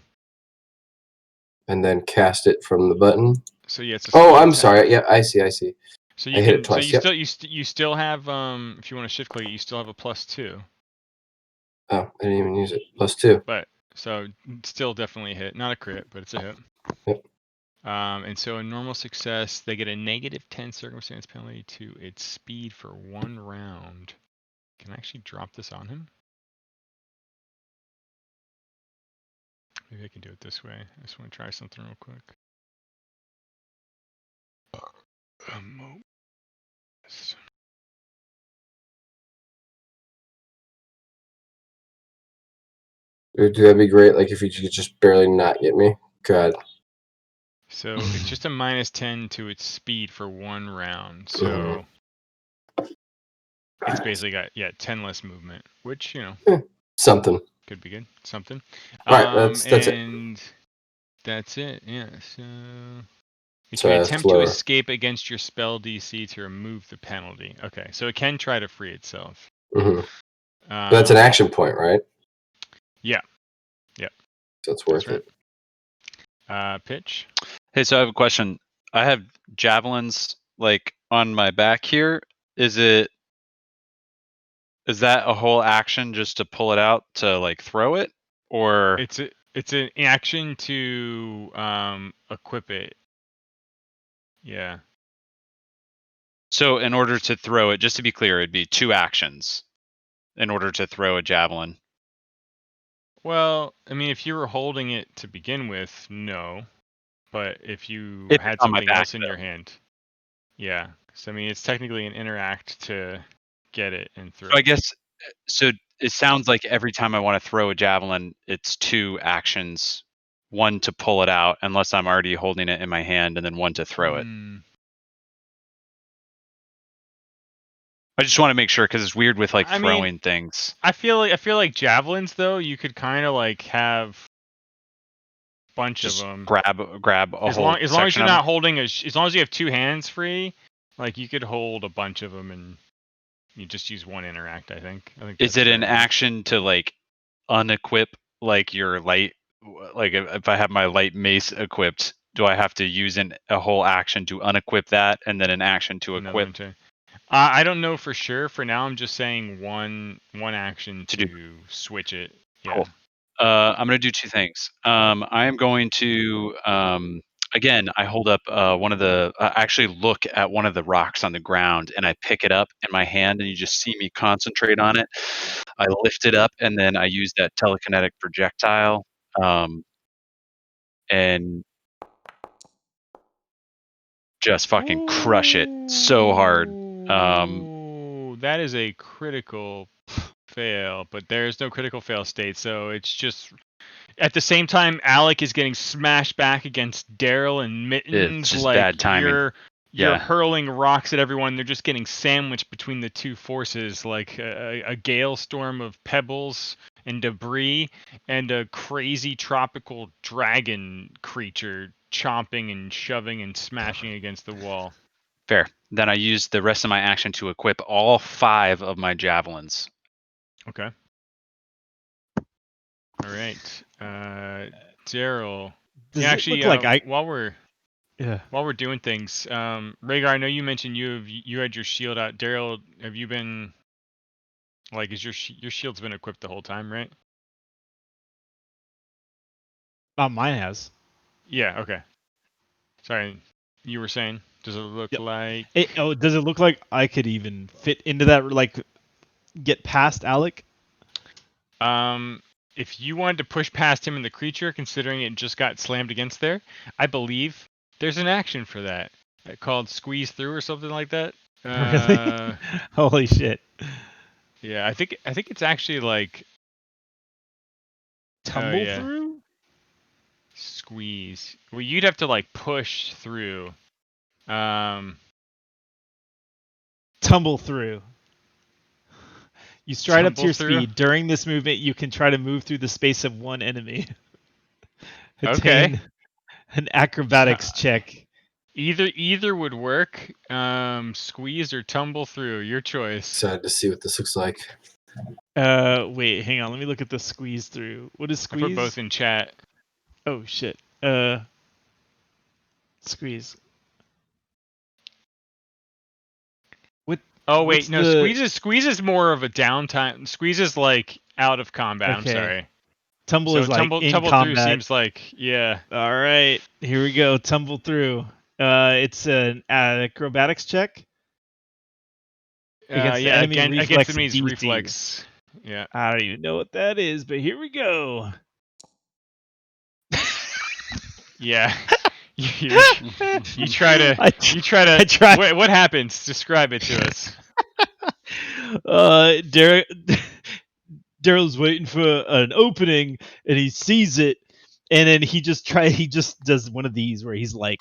And then cast it from the button. So yeah, it's a I'm attack. Sorry. Yeah, I see. So you hit it twice. So you still have if you want to shift click, you still have a +2. Oh, I didn't even use it. +2. But so still definitely a hit, not a crit, but it's a hit. Yep. And so a normal success, they get a -10 circumstance penalty to its speed for 1 round. Can I actually drop this on him? Maybe I can do it this way. I just want to try something real quick. That'd be great. Like if you could just barely not get me. God. So it's just a -10 to its speed for 1 round. So it's basically got 10 less movement, which something could be good. Something. All right, that's it. And that's it. Yeah. So if you attempt to escape against your spell DC to remove the penalty. Okay, so it can try to free itself. That's an action point, right? Yeah. So it's worth it. Pitch. Hey, so I have a question. I have javelins like on my back here. Is that a whole action just to pull it out to like throw it, or it's an action to equip it. Yeah. So in order to throw it, just to be clear, it'd be 2 actions in order to throw a javelin. Well, I mean, if you were holding it to begin with, no. But if you had something else in your hand, yeah. So I mean, it's technically an interact to get it and throw. So I guess so. It sounds like every time I want to throw a javelin, it's 2 actions: 1 to pull it out, unless I'm already holding it in my hand, and then 1 to throw it. I just want to make sure because it's weird with like throwing things. I feel like javelins though, you could kind of like have a bunch of them. Grab a as whole. As long as you're not holding as long as you have 2 hands free, like you could hold a bunch of them and you just use 1 interact. I think. Is it an action to like unequip like your light like if I have my light mace equipped, do I have to use a whole action to unequip that and then an action to equip? I don't know for sure. For now, I'm just saying one action to switch it. Yeah. Cool. I'm going to do two things. I am going to again, I hold up one of the. I actually look at one of the rocks on the ground and I pick it up in my hand, and you just see me concentrate on it. I lift it up and then I use that telekinetic projectile and just fucking crush it so hard. That is a critical fail, but there's no critical fail state, so it's just at the same time Alec is getting smashed back against Daryl and Mittens. It's just like bad timing. You're hurling rocks at everyone. They're just getting sandwiched between the two forces, like a gale storm of pebbles and debris and a crazy tropical dragon creature chomping and shoving and smashing against the wall. Fair. Then I use the rest of my action to equip all 5 of my javelins. Okay. All right. Daryl. Does it look like while we're doing things, Rhaegar, I know you mentioned you had your shield out. Daryl, have you been is your shield's been equipped the whole time, right? Mine has. Yeah. Okay. Sorry, you were saying. Does it look like? Does it look like I could even fit into that? Like, get past Alec? If you wanted to push past him and the creature, considering it just got slammed against there, I believe there's an action for that called squeeze through or something like that. Really? Holy shit! Yeah, I think it's actually like tumble through. Squeeze. Well, you'd have to like push through. Tumble through. You stride up to your speed. During this movement, you can try to move through the space of one enemy. Attain an acrobatics check. Either would work. Squeeze or tumble through, your choice. Excited to see what this looks like. Wait, hang on. Let me look at the squeeze through. What is squeeze? I put both in chat. Oh shit. Squeeze. What? Oh wait, no. Squeeze is more of a downtime. Squeeze is like out of combat. Okay. I'm sorry. Tumble is like tumble combat. Through seems like All right, here we go. Tumble through. It's an acrobatics check. Against the enemy's reflex. Yeah. I don't even know what that is, but here we go. Yeah. You try to. What happens? Describe it to us. Daryl's waiting for an opening, and he sees it, and then he just does one of these where he's like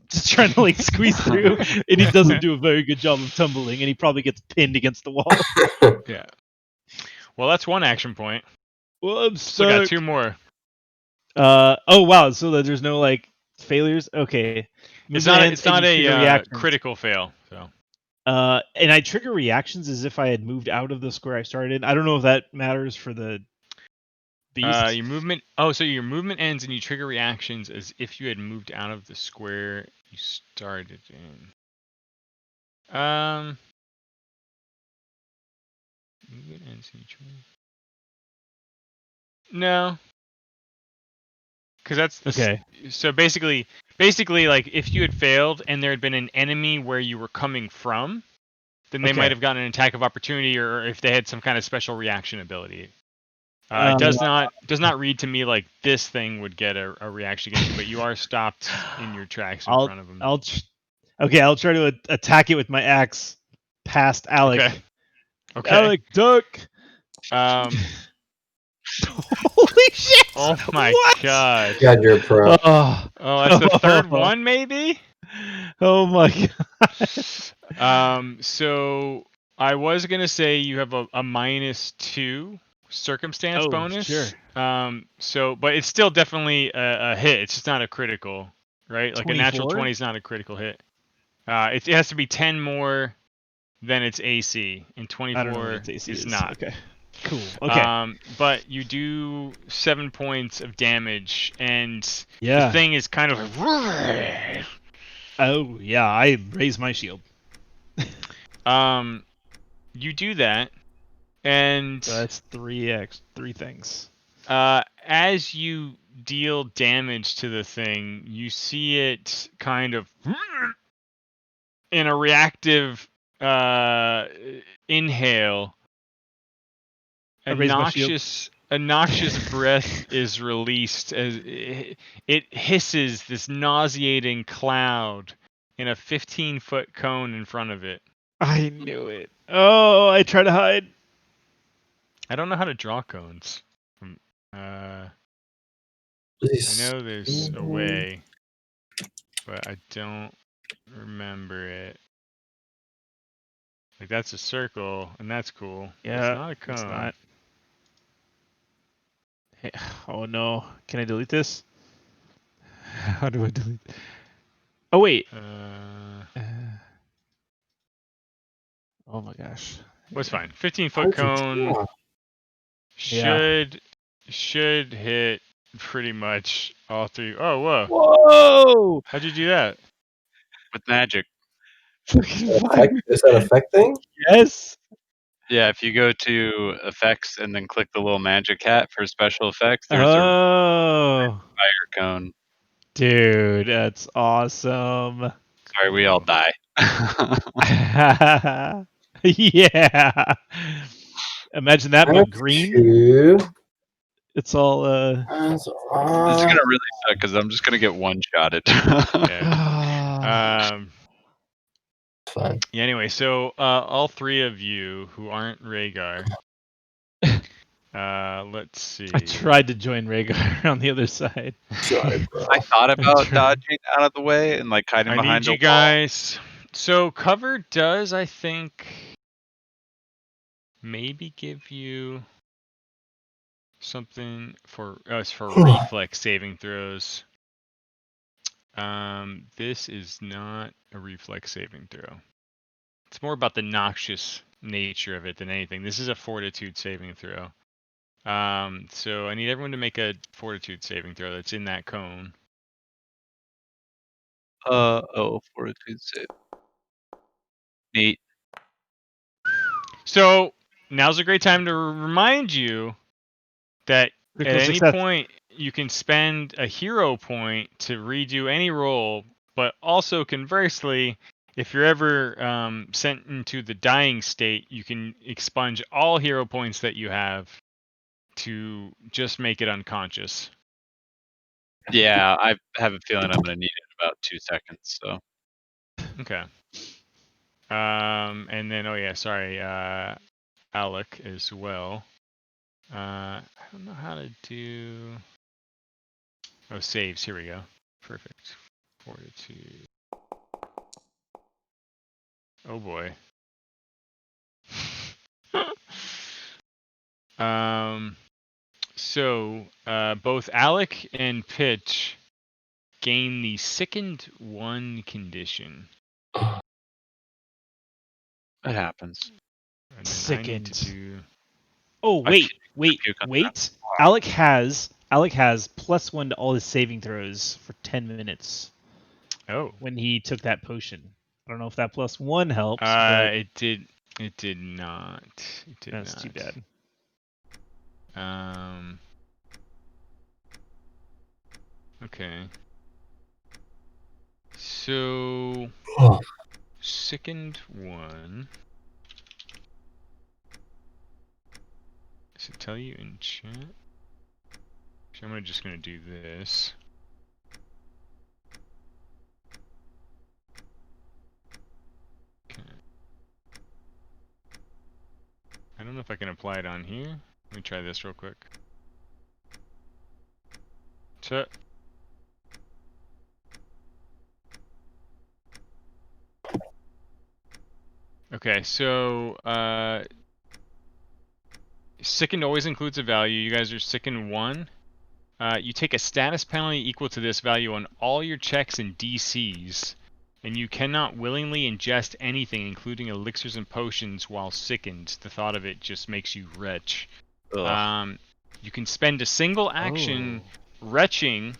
just trying to like squeeze through, and he doesn't do a very good job of tumbling, and he probably gets pinned against the wall. Yeah. Well, that's one action point. Well, I'm still got 2 more. Oh wow! So that there's no like failures. Okay. It's not a critical fail. So. And I trigger reactions as if I had moved out of the square I started in. I don't know if that matters for the beast. Your movement. Oh, so your movement ends and you trigger reactions as if you had moved out of the square you started in. Movement ends and you trigger. No. Because that's okay. So basically, like if you had failed and there had been an enemy where you were coming from, then they might have gotten an attack of opportunity, or if they had some kind of special reaction ability. It does not read to me like this thing would get a reaction against you, but you are stopped in your tracks in front of them. I'll try to attack it with my axe past Alec. Okay. Alec, duck. Holy shit! Oh my god! God, you're a pro. Oh, that's the third one, maybe. Oh my god. So I was gonna say you have a -2 circumstance bonus. Sure. So, but it's still definitely a hit. It's just not a critical, right? Like 24? a natural 20 is not a critical hit. It has to be 10 more than its AC, and 24 is not. Okay. Cool. Okay. But you do 7 points of damage, and Yeah. the thing is kind of like. Oh yeah, I raise my shield. You do that, and So that's 3 things. as you deal damage to the thing, you see it kind of in a reactive inhale. I raise my shield. A noxious breath is released as it hisses this nauseating cloud in a 15-foot cone in front of it. I knew it. Oh, I try to hide. I don't know how to draw cones. I know there's a way, but I don't remember it. Like, that's a circle, and that's cool. Yeah, it's not a cone. It's not. Hey, oh no! Can I delete this? How do I delete? Oh wait. Oh my gosh. What's fine? 15-foot cone should hit pretty much all three. Oh, whoa! Whoa! How'd you do that? With magic. Is that effect thing? Yes. Yeah, if you go to effects and then click the little magic hat for special effects, there's a fire cone. Dude, that's awesome. Sorry, we all die. Yeah. Imagine that, but green. Cute. It's all This is gonna really suck because I'm just gonna get one-shotted. Yeah. Fun. Yeah, anyway, so all three of you who aren't Rhaegar, let's see. I tried to join Rhaegar on the other side. Sorry, bro. I thought about dodging out of the way and like hiding behind I need you guys. So cover does, I think, maybe give you something for reflex saving throws. This is not a reflex saving throw. It's more about the noxious nature of it than anything. This is a fortitude saving throw. So I need everyone to make a fortitude saving throw that's in that cone. fortitude save. 8. So now's a great time to remind you that at any point you can spend a hero point to redo any roll, but also conversely, if you're ever sent into the dying state, you can expunge all hero points that you have to just make it unconscious. Yeah, I have a feeling I'm gonna need it in about 2 seconds. So. Okay. And then Alec as well. I don't know how to do. Oh, saves. Here we go. Perfect. Fortitude. Oh boy. So both Alec and Pitch gain the sickened 1 condition. It happens. And then Sickened. I need to do... Oh wait! Alec has +1 to all his saving throws for 10 minutes. Oh. When he took that potion, I don't know if that +1 helps. It did. It did not. It did That's not. too bad. Okay. So sickened 1. Does it tell you in chat? So I'm just gonna do this. Okay. I don't know if I can apply it on here. Let me try this real quick. Okay, so sickened always includes a value. You guys are sickened 1. You take a status penalty equal to this value on all your checks and DCs and you cannot willingly ingest anything, including elixirs and potions, while sickened. The thought of it just makes you retch. You can spend a single action retching,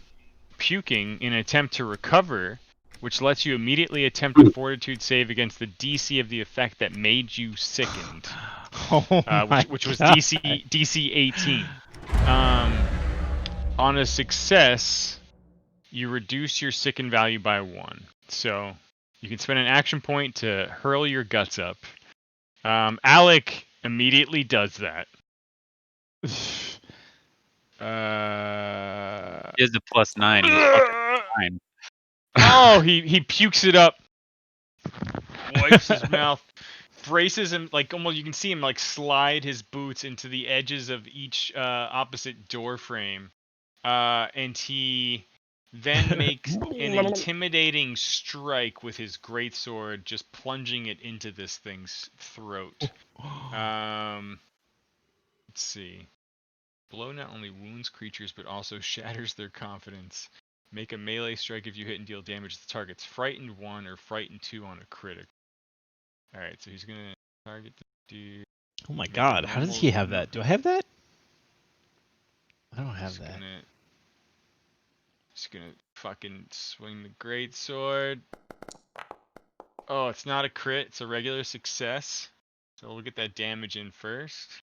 puking, in an attempt to recover, which lets you immediately attempt a fortitude save against the DC of the effect that made you sickened. Which was DC 18. On a success, you reduce your sicken value by 1. So you can spend an action point to hurl your guts up. Alec immediately does that. He has a +9. He's fucking fine. Oh, he pukes it up. Wipes his mouth. Braces him, like, almost you can see him like slide his boots into the edges of each opposite door frame. And he then makes an intimidating strike with his greatsword, just plunging it into this thing's throat. Let's see. Blow not only wounds creatures, but also shatters their confidence. Make a melee strike if you hit and deal damage to the target's frightened 1 or frightened 2 on a critic. Alright, so he's gonna target the dude. Oh my god, how does he have that? Do I have that? I don't have that. Just gonna fucking swing the greatsword. Oh, it's not a crit, it's a regular success. So we'll get that damage in first.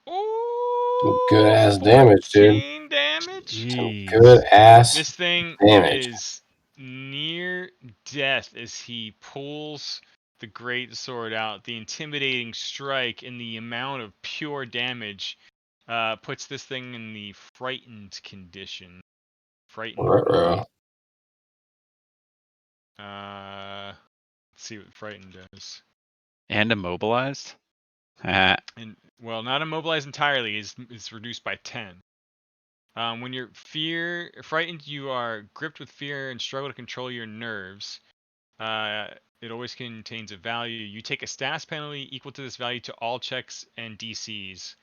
Ooh, good ass damage, dude. Damage. Good ass. This thing damage. is near death as he pulls the greatsword out. The intimidating strike and the amount of pure damage puts this thing in the frightened condition. Frightened. Let's see what frightened does. And immobilized? And well, not immobilized entirely. Is reduced by 10. When you're frightened, you are gripped with fear and struggle to control your nerves. It always contains a value. You take a stats penalty equal to this value to all checks and DCs.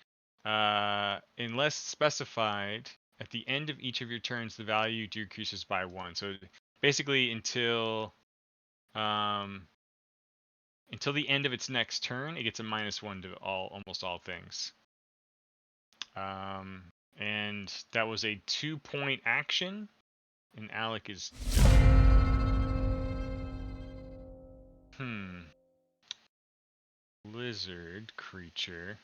Unless specified, at the end of each of your turns, the value decreases by 1. So basically, until the end of its next turn, it gets a -1 to almost all things. And that was a 2-point action, and Alec is done. Lizard creature.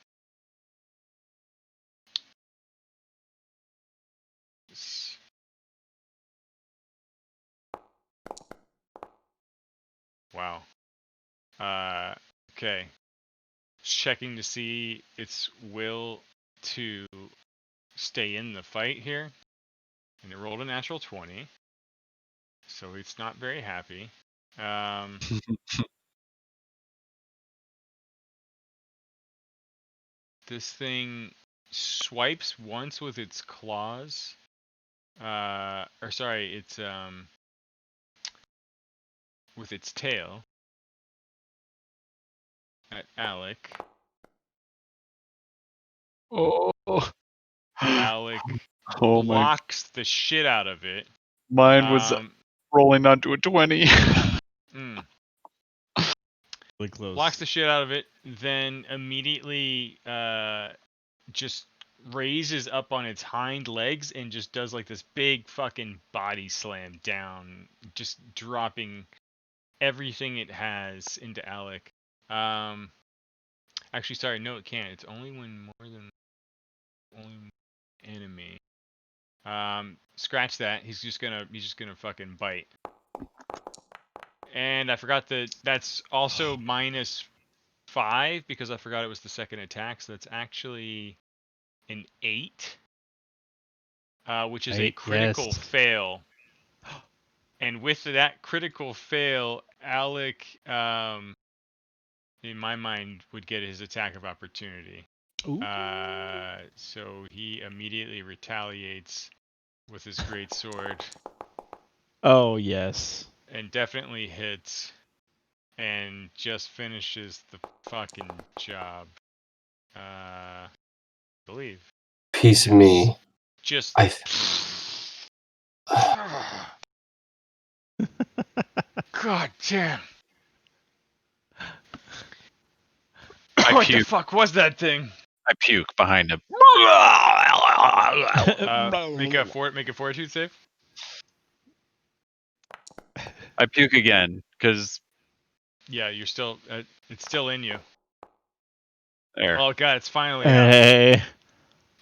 Wow. Okay. Checking to see its will to stay in the fight here. And it rolled a natural 20. So it's not very happy. This thing swipes once with its claws. It's with its tail at Alec. Oh. Alec blocks the shit out of it. Mine was rolling onto a 20. Really close. Blocks the shit out of it, then immediately just raises up on its hind legs and just does like this big fucking body slam down, just dropping everything it has into Alec. Actually, sorry, no, it can't. It's only when more than only enemy. Scratch that. He's just gonna fucking bite. And I forgot that that's also -5 because I forgot it was the second attack. So that's actually an 8, which is a critical fail. And with that critical fail, Alec, in my mind, would get his attack of opportunity. So he immediately retaliates with his greatsword. Oh, yes. And definitely hits. And just finishes the fucking job. I believe. Piece of me. Just Damn. I What puke. the fuck was that thing? I puke behind him. Make a fortitude save. I puke again because Yeah, you're still. It's still in you. there. Oh god, it's finally out. Hey.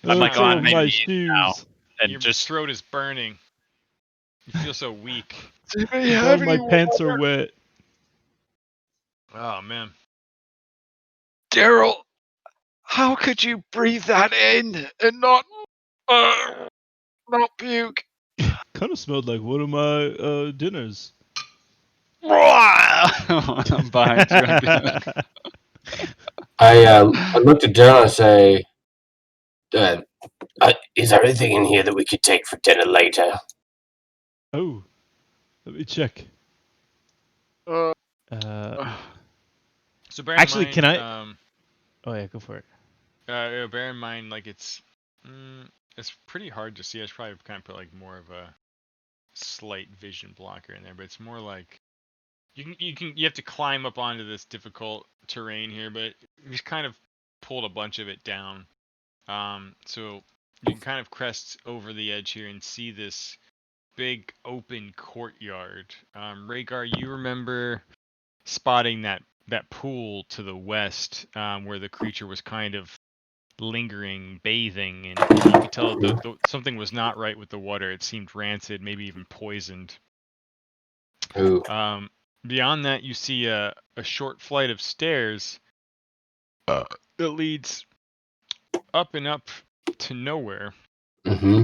I'm like on my my knees now, shoes. and Your just throat is burning. You feel so weak. All my pants are wet. Oh man. Daryl, how could you breathe that in and not puke? Kind of smelled like one of my dinners. I'm behind you. I looked at Daryl and I say, is there anything in here that we could take for dinner later? Oh, let me check. So bear Actually, in mind, can I? Oh yeah, go for it. bear in mind, like it's pretty hard to see. I should probably kind of put like more of a slight vision blocker in there, but it's more like you have to climb up onto this difficult terrain here, but we kind of pulled a bunch of it down. So you can kind of crest over the edge here and see this big open courtyard. Rhaegar, you remember spotting that pool to the west, where the creature was kind of lingering, bathing, and you could tell something was not right with the water. It seemed rancid, maybe even poisoned. Ooh. Beyond that, you see a short flight of stairs that leads up and up to nowhere. Mm-hmm.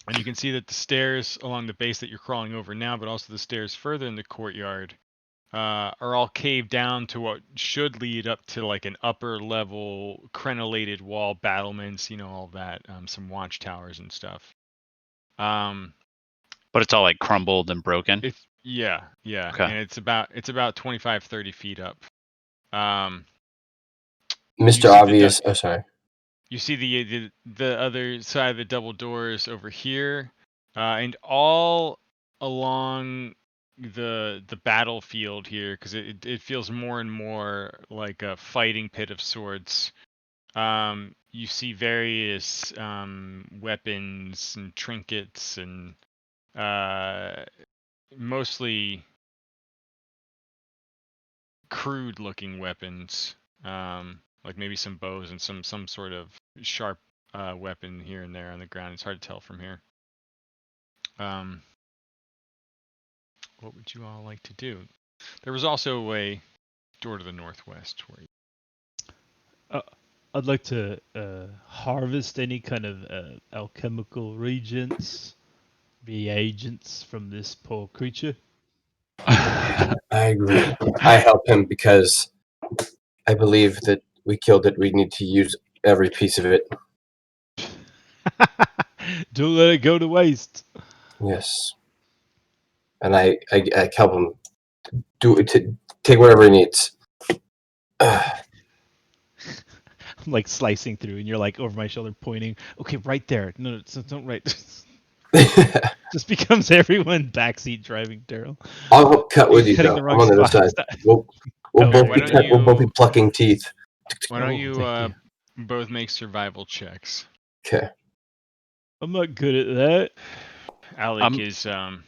And you can see that the stairs along the base that you're crawling over now, but also the stairs further in the courtyard, are all caved down to what should lead up to like an upper level crenellated wall, battlements, all that, some watchtowers and stuff. But it's all like crumbled and broken. Yeah, Okay. and it's about 25, 30 feet up. Mr. Obvious. Oh, sorry. You see the other side of the double doors over here, and all along the battlefield here, because it feels more and more like a fighting pit of sorts. You see various weapons and trinkets and mostly crude looking weapons, like maybe some bows and some sort of sharp weapon here and there on the ground. It's hard to tell from here. What would you all like to do? There was also a door to the northwest where I'd like to harvest any kind of alchemical reagents from this poor creature. I agree. I help him because I believe that we killed it. We need to use every piece of it. Don't let it go to waste. Yes. And I help him do it to take whatever he needs. I'm like slicing through, and you're like over my shoulder pointing. Okay, right there. No, don't right. Just becomes everyone backseat driving, Daryl. I'll help cut with you, Cutting though. the wrong I'm on the other spot. side. We'll both be plucking teeth. Why don't you both make survival checks? Okay. I'm not good at that. Alec is I'm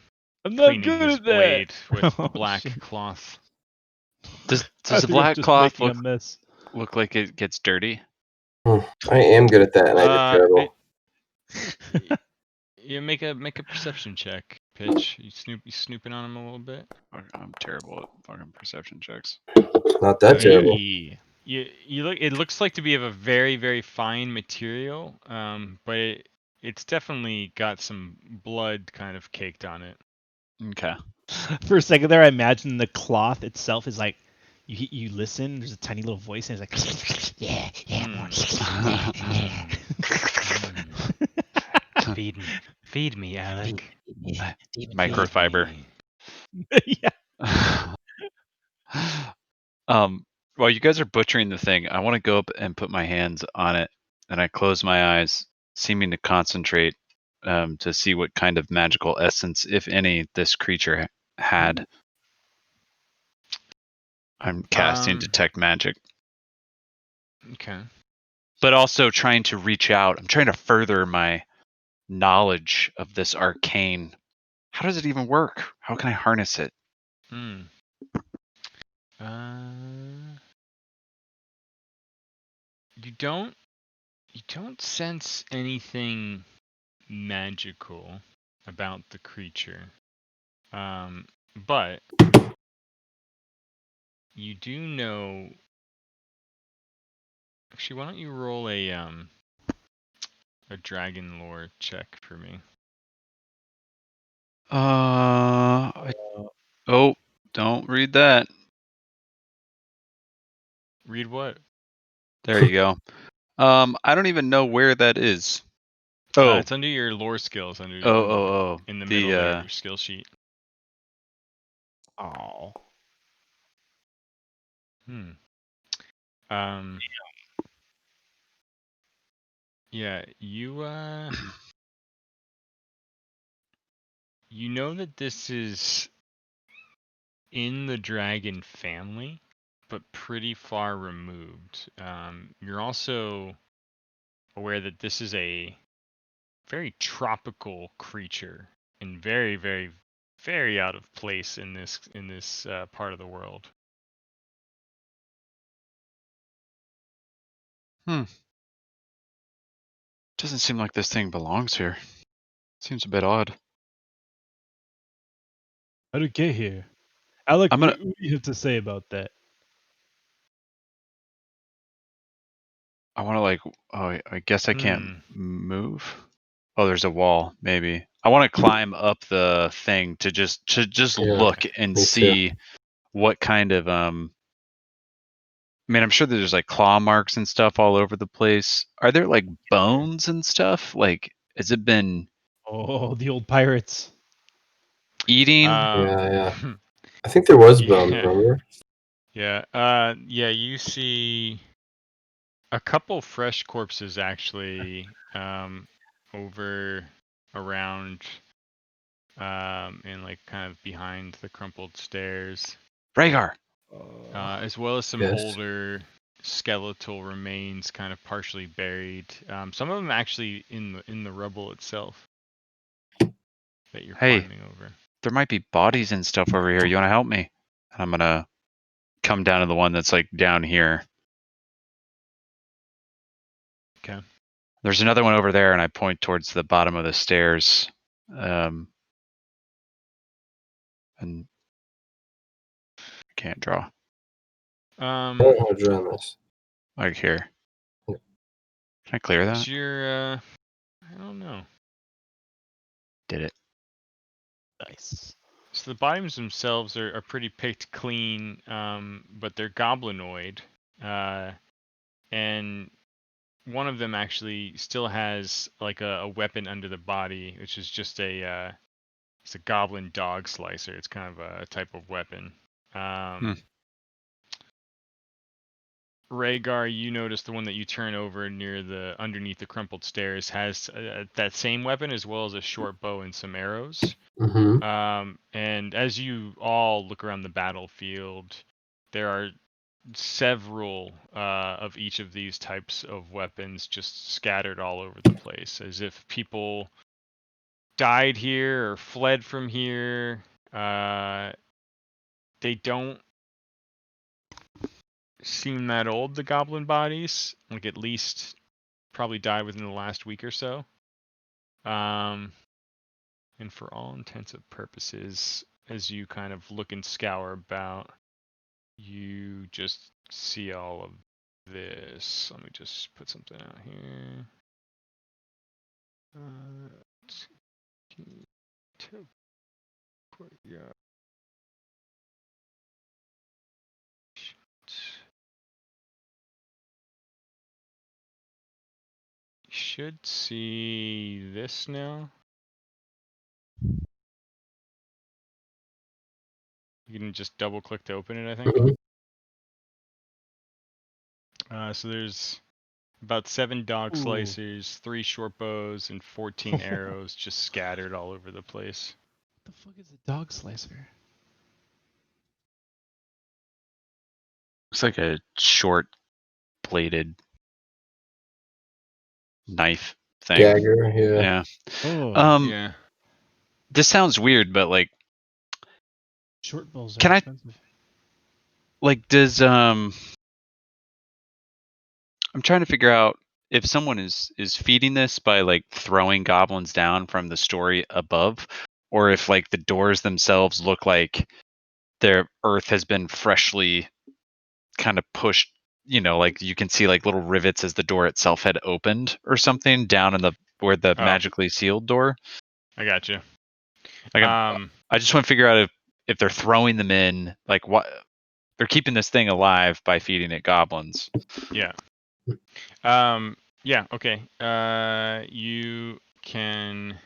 not cleaning good his at blade that. with the black cloth. Does the black cloth look like it gets dirty? I am good at that, and I did terrible. You make a perception check, Pitch. You snooping on him a little bit. I'm terrible at fucking perception checks. Not that terrible. You look. It looks like to be of a very, very fine material, but it's definitely got some blood kind of caked on it. Okay. For a second there, I imagine the cloth itself is like, you listen. There's a tiny little voice, and it's like, yeah, more. Feed me, Alec. Microfiber. Yeah. While you guys are butchering the thing, I want to go up and put my hands on it, and I close my eyes, seeming to concentrate to see what kind of magical essence, if any, this creature had. I'm casting detect magic. Okay. But also trying to reach out. I'm trying to further my knowledge of this arcane. How does it even work? How can I harness it? You don't sense anything magical about the creature. But you do know. Actually, why don't you roll a dragon lore check for me? Oh, don't read that. Read what? There you go. I don't even know where that is. Oh, it's under your lore skills. In the middle there of your skill sheet. Oh. Yeah, you know that this is in the dragon family, but pretty far removed. You're also aware that this is a very tropical creature and very, very, very out of place in this part of the world. Doesn't seem like this thing belongs here. Seems a bit odd. How did it get here? Alec, what do you have to say about that? I want to I guess I can't move. Oh, there's a wall, maybe. I want to climb up the thing to just look and see what kind of I mean, I'm sure there's like claw marks and stuff all over the place. Are there like bones and stuff? Like, has it been the old pirates eating? Yeah. I think there was bones, remember? Yeah. You see a couple fresh corpses actually over around and like kind of behind the crumpled stairs. Rhaegar. As well as some older skeletal remains kind of partially buried. Some of them actually in the rubble itself that you're climbing over. There might be bodies and stuff over here. You want to help me? And I'm gonna come down to the one that's like down here. Okay. There's another one over there, and I point towards the bottom of the stairs. And I can't draw. I don't know how to draw this. Like here. Can I clear that? I don't know. Did it. Nice. So the bottoms themselves are pretty picked clean, but they're goblinoid. And one of them actually still has like a weapon under the body, which is just it's a goblin dog slicer. It's kind of a type of weapon. Rhaegar, you notice the one that you turn over underneath the crumpled stairs has that same weapon as well as a short bow and some arrows. And as you all look around the battlefield, there are several of each of these types of weapons just scattered all over the place, as if people died here or fled from here. They don't seem that old, the goblin bodies. Like, at least probably died within the last week or so. And for all intents and purposes, as you kind of look and scour about, you just see all of this. Let me just put something out here. Yeah. You should see this now. You can just double click to open it, I think. So there's about 7 dog slicers, 3 short bows, and 14 arrows just scattered all over the place. What the fuck is a dog slicer? Looks like a short bladed knife thing. Dagger, yeah. Oh, yeah. This sounds weird, but like, short bows can are I- expensive. like, does I'm trying to figure out if someone is feeding this by like throwing goblins down from the story above, or if like the doors themselves look like their earth has been freshly kind of pushed, you know, like you can see like little rivets as the door itself had opened or something down in the where the magically sealed door. I got you. Like I just want to figure out if they're throwing them in, like what they're keeping this thing alive by feeding it goblins. Yeah. Yeah. Okay. You can.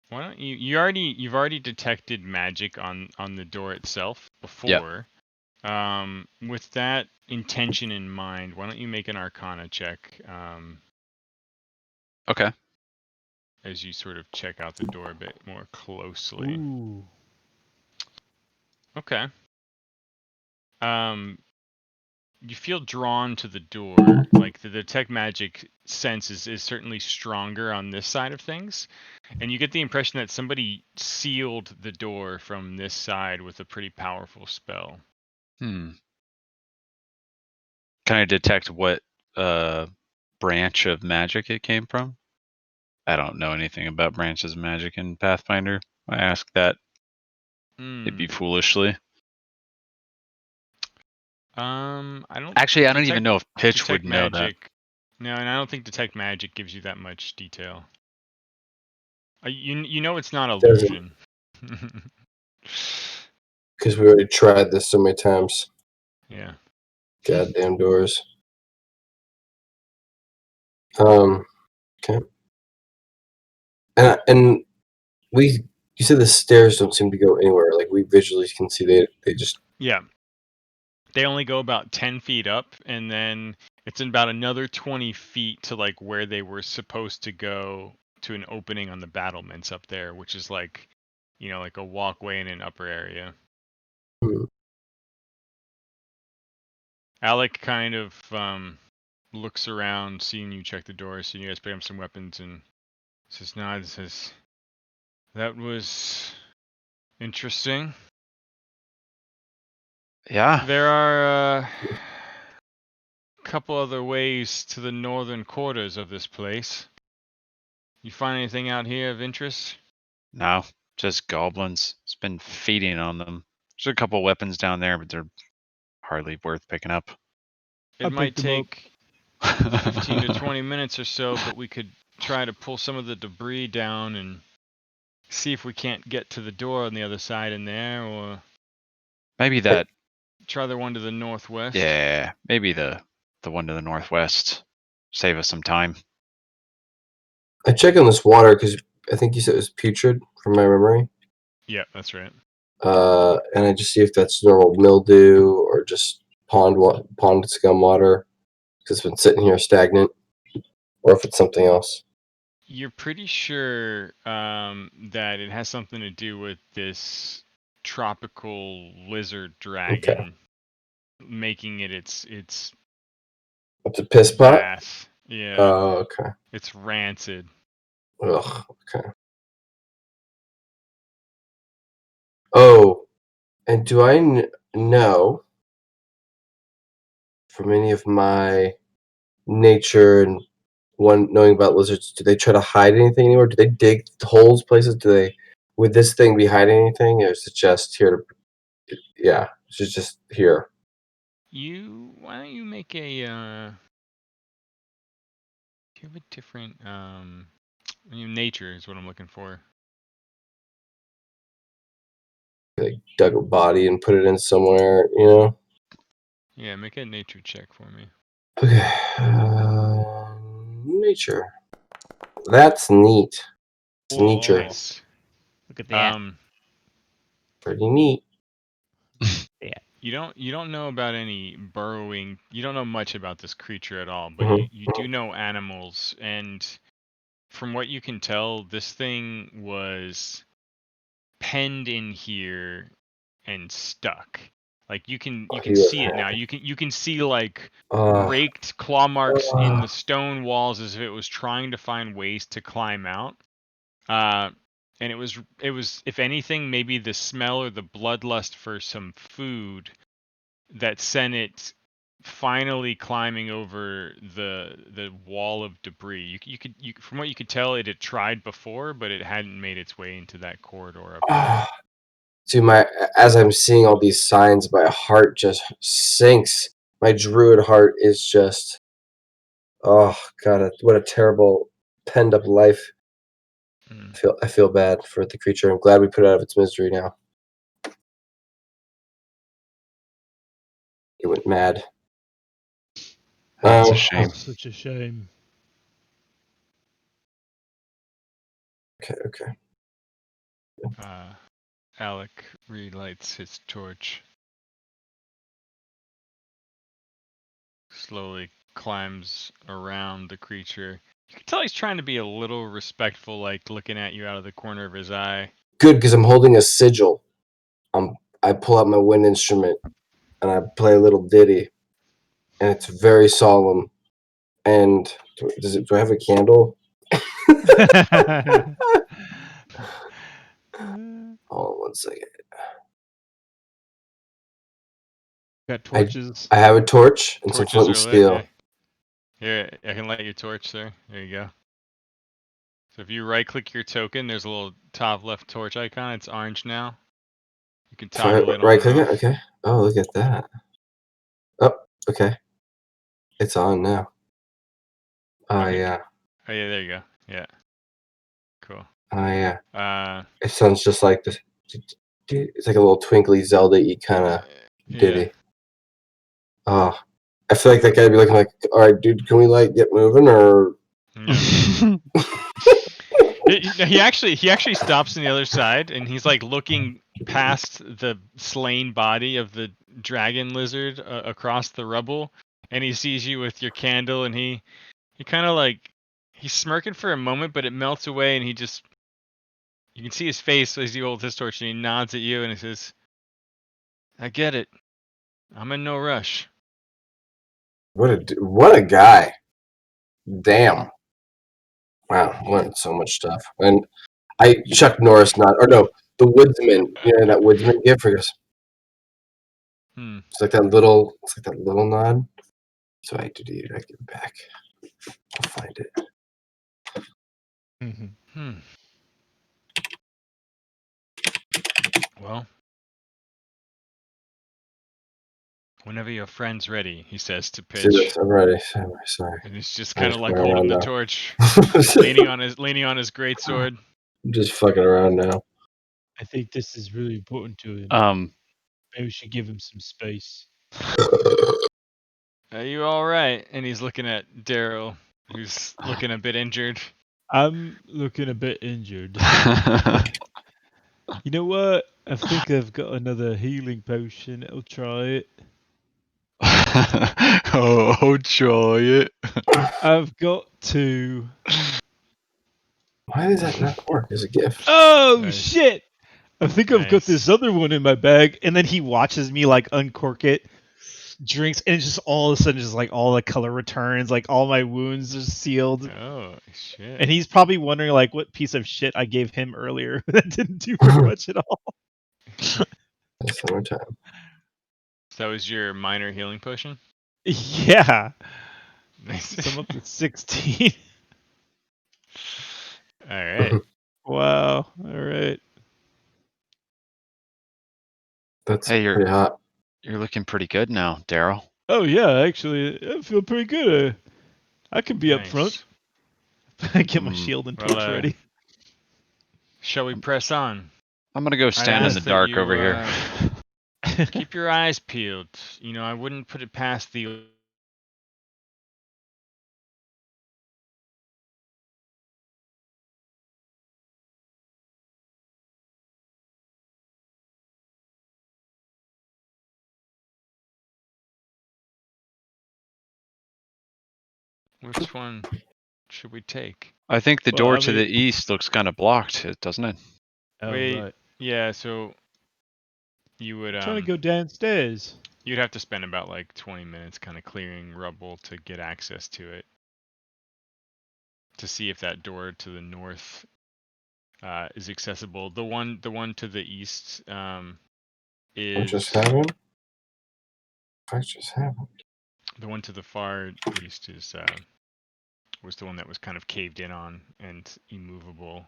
Why don't you? You've already detected magic on the door itself before. With that intention in mind, why don't you make an Arcana check? Okay. As you sort of check out the door a bit more closely. Ooh. Okay. You feel drawn to the door. Like the detect magic sense is certainly stronger on this side of things. And you get the impression that somebody sealed the door from this side with a pretty powerful spell. Can I detect what branch of magic it came from? I don't know anything about branches of magic in Pathfinder. I ask that maybe foolishly. I don't even know if Pitch would know that. No, and I don't think detect magic gives you that much detail. You know it's not illusion. Because we already tried this so many times. Yeah. Goddamn doors. Okay. And you said the stairs don't seem to go anywhere. Like we visually can see they just. Yeah. They only go about 10 feet up, and then it's about another 20 feet to like where they were supposed to go to an opening on the battlements up there, which is like, you know, like a walkway in an upper area. Alec kind of looks around, seeing you check the door, seeing you guys pick up some weapons, and says, that was interesting. Yeah. There are a couple other ways to the northern quarters of this place. You find anything out here of interest? No, just goblins. It's been feeding on them. There's a couple weapons down there, but they're hardly worth picking up. It might take 15 to 20 minutes or so, but we could try to pull some of the debris down and see if we can't get to the door on the other side in there, or maybe that. Try the one to the northwest. Yeah, maybe the one to the northwest. Save us some time. I check on this water because I think you said it was putrid from my memory. Yeah, that's right. And I just see if that's normal mildew or just pond scum water because it's been sitting here stagnant, or if it's something else. You're pretty sure that it has something to do with this tropical lizard dragon making it its It's a piss pot? bath. Yeah. Oh, okay. It's rancid. Ugh, okay. Oh, and do I know from any of my nature and knowing about lizards, do they try to hide anything anywhere? Do they dig holes places? Would this thing be hiding anything, or is it just here to? Yeah, it's just here. Why don't you make a? Do you have a different nature is what I'm looking for. They dug a body and put it in somewhere, you know. Yeah, make a nature check for me. Okay, nature. That's neat. It's nature. Nice. Look at that. Pretty neat. Yeah. You don't know about any burrowing. You don't know much about this creature at all, but you do know animals, and from what you can tell, this thing was penned in here and stuck. Like you can see it now. You can see like raked claw marks in the stone walls as if it was trying to find ways to climb out. And it was if anything maybe the smell or the bloodlust for some food that sent it finally climbing over the wall of debris. You could from what you could tell it had tried before, but it hadn't made its way into that corridor up there. Dude, as I'm seeing all these signs, my heart just sinks. My druid heart is just, oh god, what a terrible penned up life. I feel bad for the creature. I'm glad we put it out of its misery now. It went mad. That's a shame. Such a shame. Okay. Alec relights his torch. Slowly climbs around the creature. You can tell he's trying to be a little respectful, like looking at you out of the corner of his eye. Good, because I'm holding a sigil. I pull out my wind instrument and I play a little ditty, and it's very solemn. And do I have a candle? Hold on 1 second. Got torches. I have a torch and some Torches flint and are steel. lit. Here, I can light your torch, sir. There you go. So if you right-click your token, there's a little top left torch icon. It's orange now. You can toggle it on Right click and it? off. Okay. Oh, look at that. Oh, okay. It's on now. Okay. Yeah. Oh yeah, there you go. Yeah. Cool. Yeah. It sounds just like this. It's like a little twinkly Zelda-y kind of ditty. Yeah. I feel like that guy would be looking like, all right, dude, can we like get moving or? Yeah. he actually stops on the other side and he's like looking past the slain body of the dragon lizard across the rubble, and he sees you with your candle, and he kind of like he's smirking for a moment, but it melts away, and you can see his face as he holds his torch, and he nods at you and he says, "I get it. I'm in no rush." What a guy! Damn. Wow, learned so much stuff. And Chuck Norris nod, or no, the woodsman. You know that woodsman gift for us. It's like that little nod. So I give it back. I'll find it. Well, whenever your friend's ready, he says to pitch. See this? I'm ready. Sorry. And he's just kind of like holding the torch, leaning on his greatsword. I'm just fucking around now. I think this is really important to him. Maybe we should give him some space. Are you all right? And he's looking at Daryl, who's looking a bit injured. I'm looking a bit injured. You know what? I think I've got another healing potion. I'll try it. Oh, try it. I've got two. Why does that not work as a gift? Oh Nice. shit! I think I've got this other one in my bag. And then he watches me like uncork it, drinks, and it's just all of a sudden just like all the color returns, like all my wounds are sealed. Oh shit! And he's probably wondering like what piece of shit I gave him earlier that didn't do very much at all. That's one more time. So that was your minor healing potion? Yeah. Nice. So I'm up to 16. All right. Wow. All right. That's pretty hot. You're looking pretty good now, Daryl. Oh yeah, actually, I feel pretty good. I can be up front. I get my shield and torch ready. Shall we press on? I'm gonna go stand in the dark over here. Keep your eyes peeled. You know, I wouldn't put it past the. Which one should we take? I think the door to the east looks kind of blocked, doesn't it? Oh, Wait, right. yeah, so You would trying to go downstairs. You'd have to spend about like 20 minutes kind of clearing rubble to get access to it. To see if that door to the north is accessible. The one to the east is. What just happened? What just happened? The one to the far east is was the one that was kind of caved in on and immovable.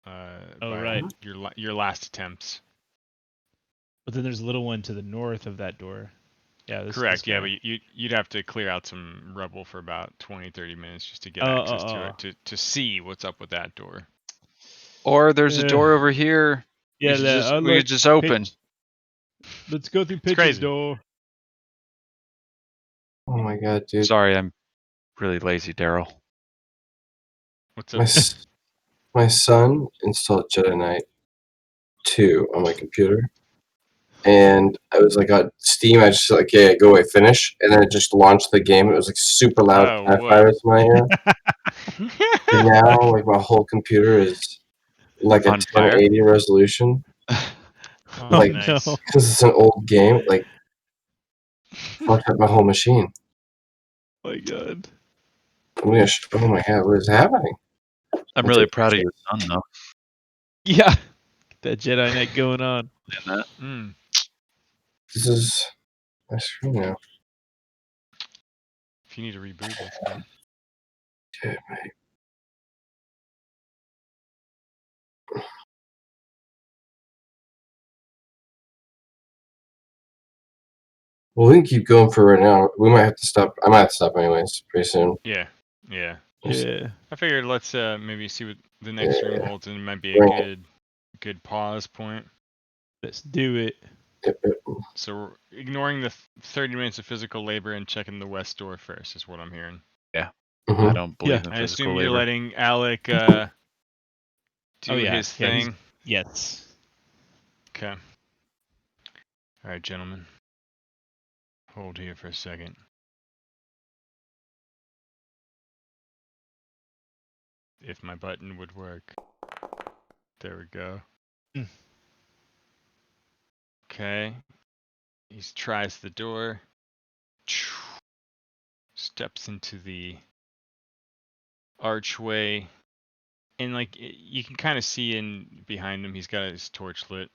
By your last attempts. But then there's a little one to the north of that door. Yeah, Correct. This yeah, but you'd have to clear out some rubble for about 20-30 minutes just to get access to it to see what's up with that door. Or there's a door over here. Yeah, we could just open. Let's go through Pitch's door. Oh my god, dude. Sorry, I'm really lazy, Daryl. What's up? My son installed Jedi Knight 2 on my computer. And I was like on Steam, I just like, yeah, go away, finish. And then it just launched the game. It was like super loud virus in my ear. And now like my whole computer is like a 1080 resolution. Like because it's an old game, like fucked up my whole machine. Oh my god. Oh my god, what is happening? I'm really proud of your son though. Yeah. That Jedi Knight going on. This is my screen now. If you need to reboot, that's fine. Okay, mate. Well, we can keep going for right now. We might have to stop. I might have to stop anyways pretty soon. Yeah. I figured let's maybe see what the next room holds, and it might be a good pause point. Let's do it. So we're ignoring the 30 minutes of physical labor and checking the west door first, is what I'm hearing. Yeah. I don't believe in physical labor. I assume you're letting Alec do his thing. Yes. Okay. All right, gentlemen. Hold here for a second. If my button would work. There we go. Okay. He tries the door. Steps into the archway. And like you can kind of see in behind him, he's got his torch lit.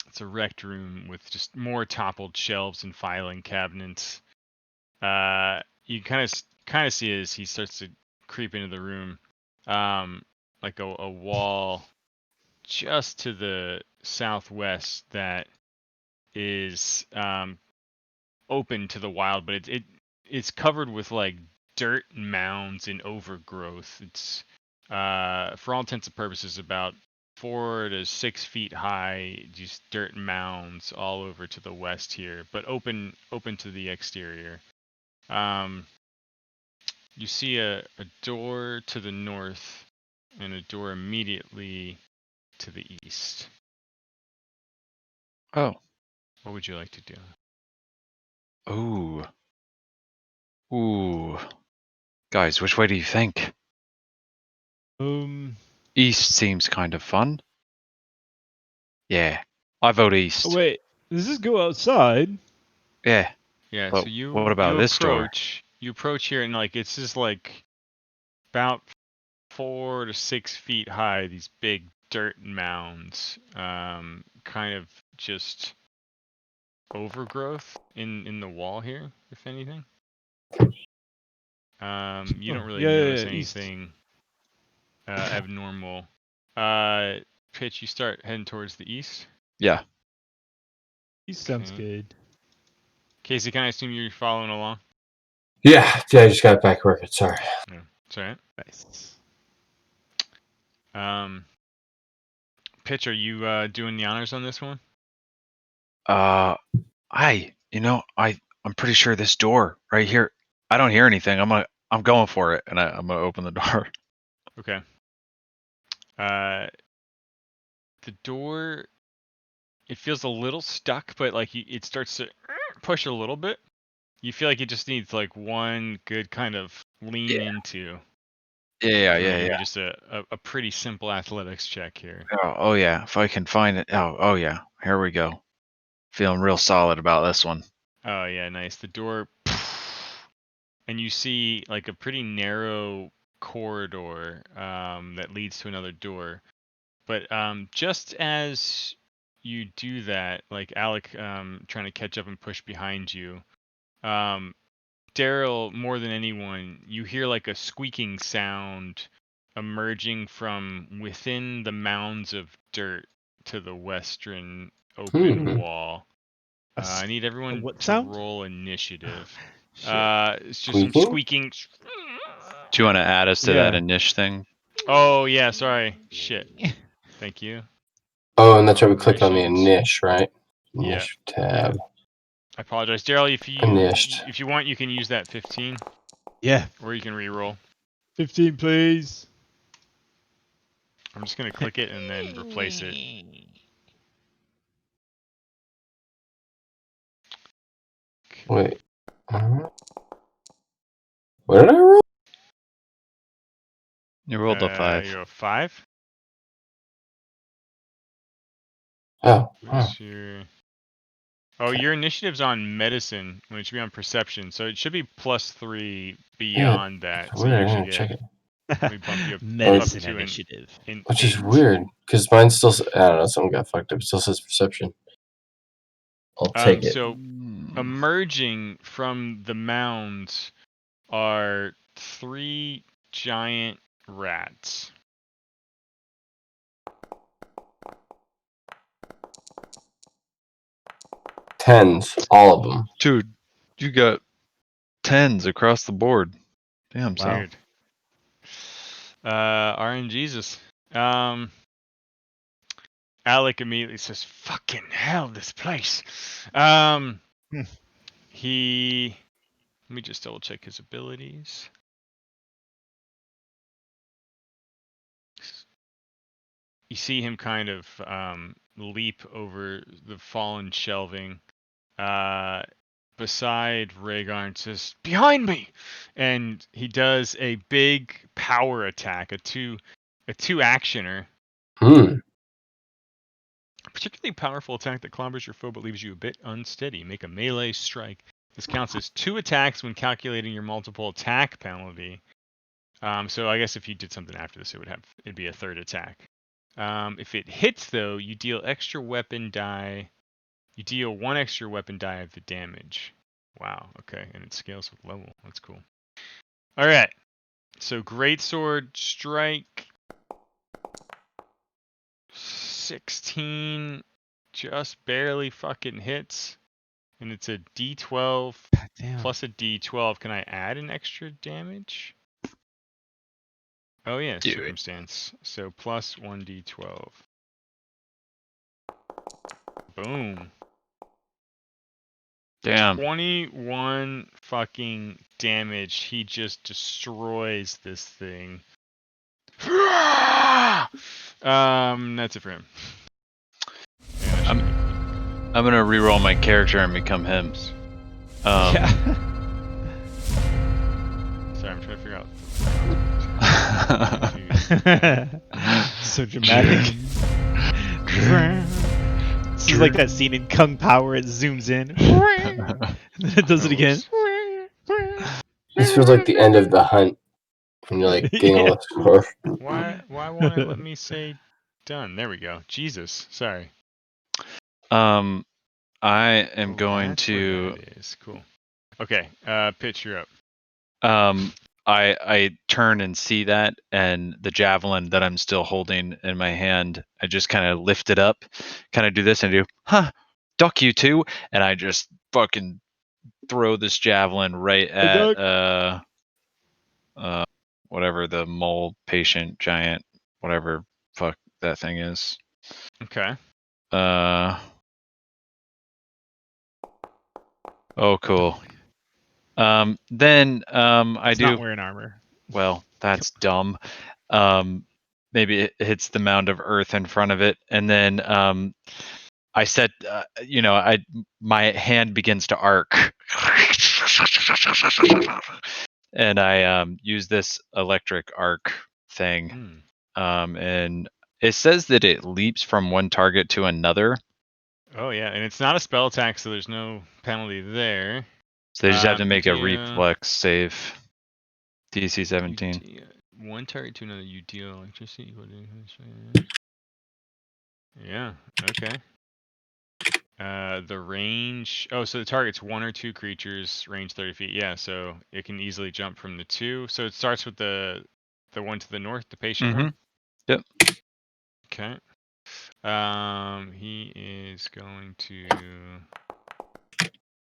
It's a wrecked room with just more toppled shelves and filing cabinets. You kind of see as he starts to creep into the room, like a wall just to the southwest that is open to the wild, but it's covered with like dirt and mounds and overgrowth. It's for all intents and purposes about 4 to 6 feet high, just dirt mounds all over to the west here, but open to the exterior. You see a door to the north and a door immediately to the east. Oh. What would you like to do? Ooh. Guys, which way do you think? East seems kind of fun. Yeah. I vote east. Oh, wait. Does this go outside? Yeah. Yeah, but so what about this door? You approach here and like it's just like about 4 to 6 feet high, these big dirt mounds, kind of just overgrowth in the wall here, if anything. You don't really notice anything abnormal. Pitch, you start heading towards the east? Yeah. East sounds good. Casey, can I assume you're following along? Yeah, I just got back working. Sorry. No, it's alright. Nice. Pitch, are you doing the honors on this one? I'm pretty sure this door right here. I don't hear anything. I'm going for it, and I'm gonna open the door. Okay. The door, it feels a little stuck, but like it starts to push a little bit. You feel like it just needs like one good kind of lean into. Yeah. Just a pretty simple athletics check here. Oh yeah. If I can find it. Oh yeah. Here we go. Feeling real solid about this one. Oh yeah, nice. The door, and you see like a pretty narrow corridor that leads to another door. But just as you do that, like Alec trying to catch up and push behind you, Daryl, more than anyone, you hear like a squeaking sound emerging from within the mounds of dirt to the western open wall. I need everyone to roll initiative. It's just some squeaking. Do you want to add us to that initiative thing? Oh yeah, sorry. Shit. Thank you. Oh, and that's why we clicked on the niche, right? Niche tab. I apologize, Daryl. If you want, you can use that 15. Yeah. Or you can re-roll. 15, please. I'm just gonna click it and then replace it. Wait. What did I roll? You rolled a 5. You're a 5? Oh. Your initiative's on medicine when it should be on perception, so it should be +3 beyond that. So you actually check it. We bump you up medicine up to initiative. Which is weird, because mine still, I don't know, something got fucked up. It still says perception. I'll take it. So, emerging from the mounds are 3 giant rats. Tens, all of them. Dude, you got 10s across the board. Damn, wow. RNGesus. Alec immediately says, "Fucking hell, this place." Let me just double check his abilities. You see him kind of leap over the fallen shelving beside Rhaegar and says, "Behind me!" And he does a big power attack, a two actioner. A particularly powerful attack that clobbers your foe but leaves you a bit unsteady. Make a melee strike. This counts as 2 attacks when calculating your multiple attack penalty. So I guess if you did something after this, it'd be a 3rd attack. If it hits though, you deal extra weapon die. You deal 1 extra weapon die of the damage. Wow. Okay, and it scales with level. That's cool. All right. So greatsword strike. 16 just barely fucking hits. And it's a D12 plus a D12. Can I add an extra damage? Oh yeah, circumstance. So plus 1d12. Boom. Damn. 21 fucking damage. He just destroys this thing. That's it for him. I'm gonna reroll my character and become him. Yeah. Sorry, I'm trying to figure out. So dramatic. This is like that scene in Kung Power. It zooms in, and then it does it again. This feels like the end of The Hunt. When you're like getting all the score. Why won't it let me say done? There we go. Jesus, sorry. I am going to. That is cool. Okay, Pitch, you're up. I turn and see that, and the javelin that I'm still holding in my hand, I just kind of lift it up, kind of do this and do, duck you two, and I just fucking throw this javelin right at whatever the mole patient giant, whatever fuck that thing is. Okay. Oh, cool. Then I do. Not wearing armor. Well, that's dumb. Maybe it hits the mound of earth in front of it, and then I set, my hand begins to arc, and I use this electric arc thing, and it says that it leaps from one target to another. Oh yeah, and it's not a spell attack, so there's no penalty there. So they just have to make a reflex save. DC 17. One target to another, you deal electricity. Yeah, okay. The range... Oh, so the target's 1 or 2 creatures, range 30 feet. Yeah, so it can easily jump from the 2. So it starts with the one to the north, the patient one? Yep. Okay. He is going to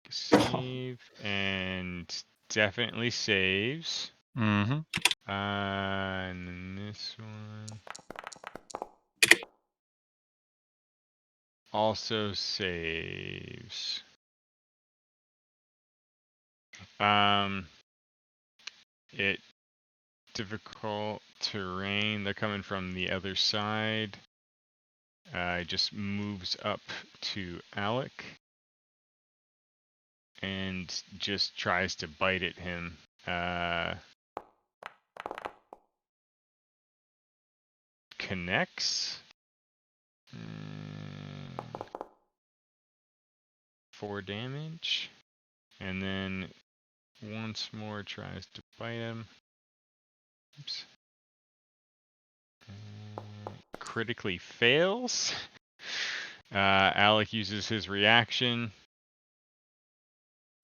save and definitely saves. Mm-hmm. And then this one also saves. It difficult terrain. They're coming from the other side. It just moves up to Alec and just tries to bite at him. Connects. 4 damage. And then once more tries to bite him. Oops. Critically fails. Alec uses his reaction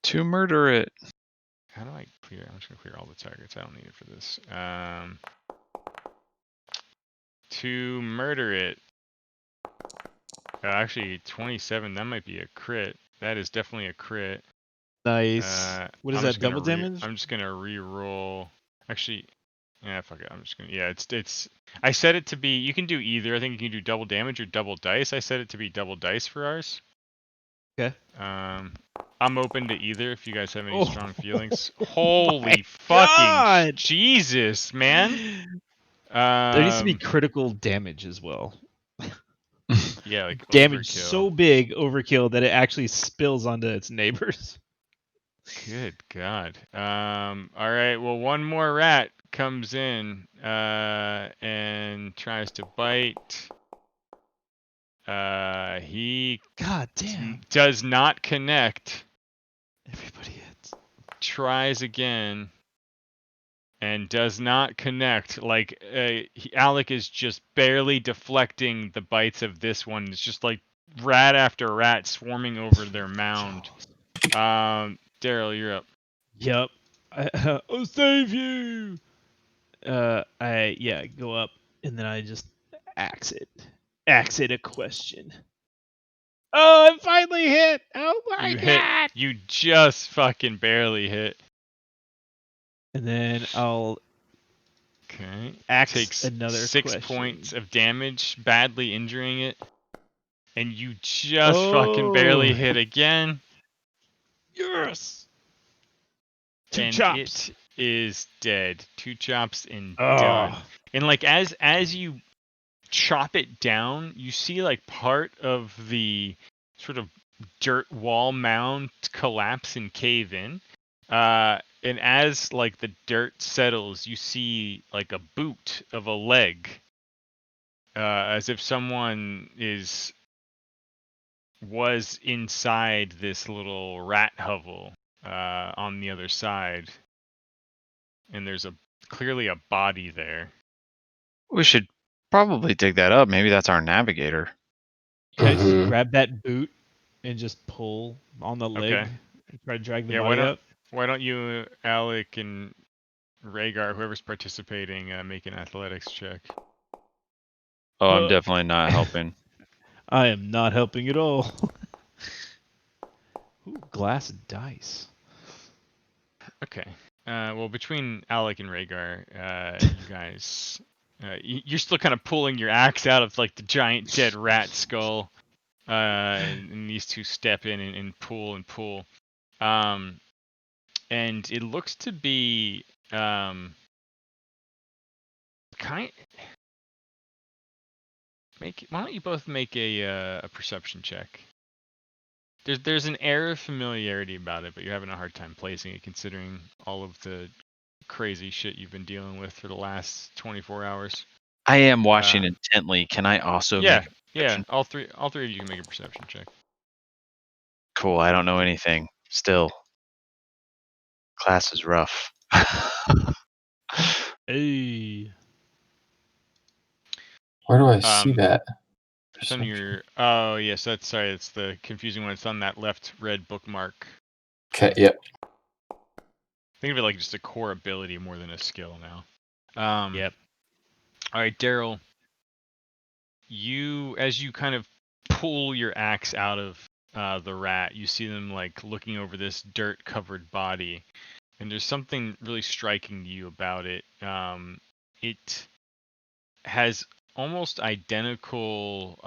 to murder it. How do I clear? I'm just gonna clear all the targets. I don't need it for this. To murder it. Actually, 27. That might be a crit. That is definitely a crit. Nice. What is that? Double damage? I'm just gonna re-roll. Actually, yeah, fuck it. I'm just gonna. Yeah, it's. I set it to be. You can do either. I think you can do double damage or double dice. I set it to be double dice for ours. Okay. I'm open to either if you guys have any strong feelings. Holy fucking Jesus, man! There needs to be critical damage as well. Yeah, like damage overkill. So big, overkill, that it actually spills onto its neighbors. Good God. All right. Well, one more rat comes in and tries to bite. He God damn. Does not connect. Everybody hits. Tries again. And does not connect. Like, Alec is just barely deflecting the bites of this one. It's just like rat after rat swarming over their mound. Daryl, you're up. Yep. I'll save you. I go up and then I just axe it. Axe it a question. Oh, I finally hit! Oh my god! You just fucking barely hit. And then I'll takes another 6 question. points of damage, badly injuring it. And you just fucking barely hit again. Yes! 2 and chops. It is dead. 2 chops and done. And like as you chop it down, you see like part of the sort of dirt wall mound collapse and cave in. And as like the dirt settles, you see like a boot of a leg, as if someone was inside this little rat hovel on the other side, and there's clearly a body there. We should probably dig that up. Maybe that's our navigator. Can I just grab that boot and just pull on the leg and try to drag the body up? Why don't you, Alec and Rhaegar, whoever's participating, make an athletics check? Oh, I'm definitely not helping. I am not helping at all. Ooh, glass dice. Okay. Well, between Alec and Rhaegar, you guys, you're still kind of pulling your axe out of like the giant dead rat skull, and these two step in and pull. And it looks to be why don't you both make a perception check? There's an air of familiarity about it, but you're having a hard time placing it considering all of the crazy shit you've been dealing with for the last 24 hours. I am watching intently. Can I also make a perception? All three of you can make a perception check. Cool, I don't know anything. Still. Class is rough. Hey. Where do I see that? It's on your. Oh yes, that's sorry. It's the confusing one. It's on that left red bookmark. Okay. Yep. Think of it like just a core ability more than a skill now. Yep. All right, Daryl. As you kind of pull your axe out of the rat, you see them like looking over this dirt-covered body, and there's something really striking to you about it. It has almost identical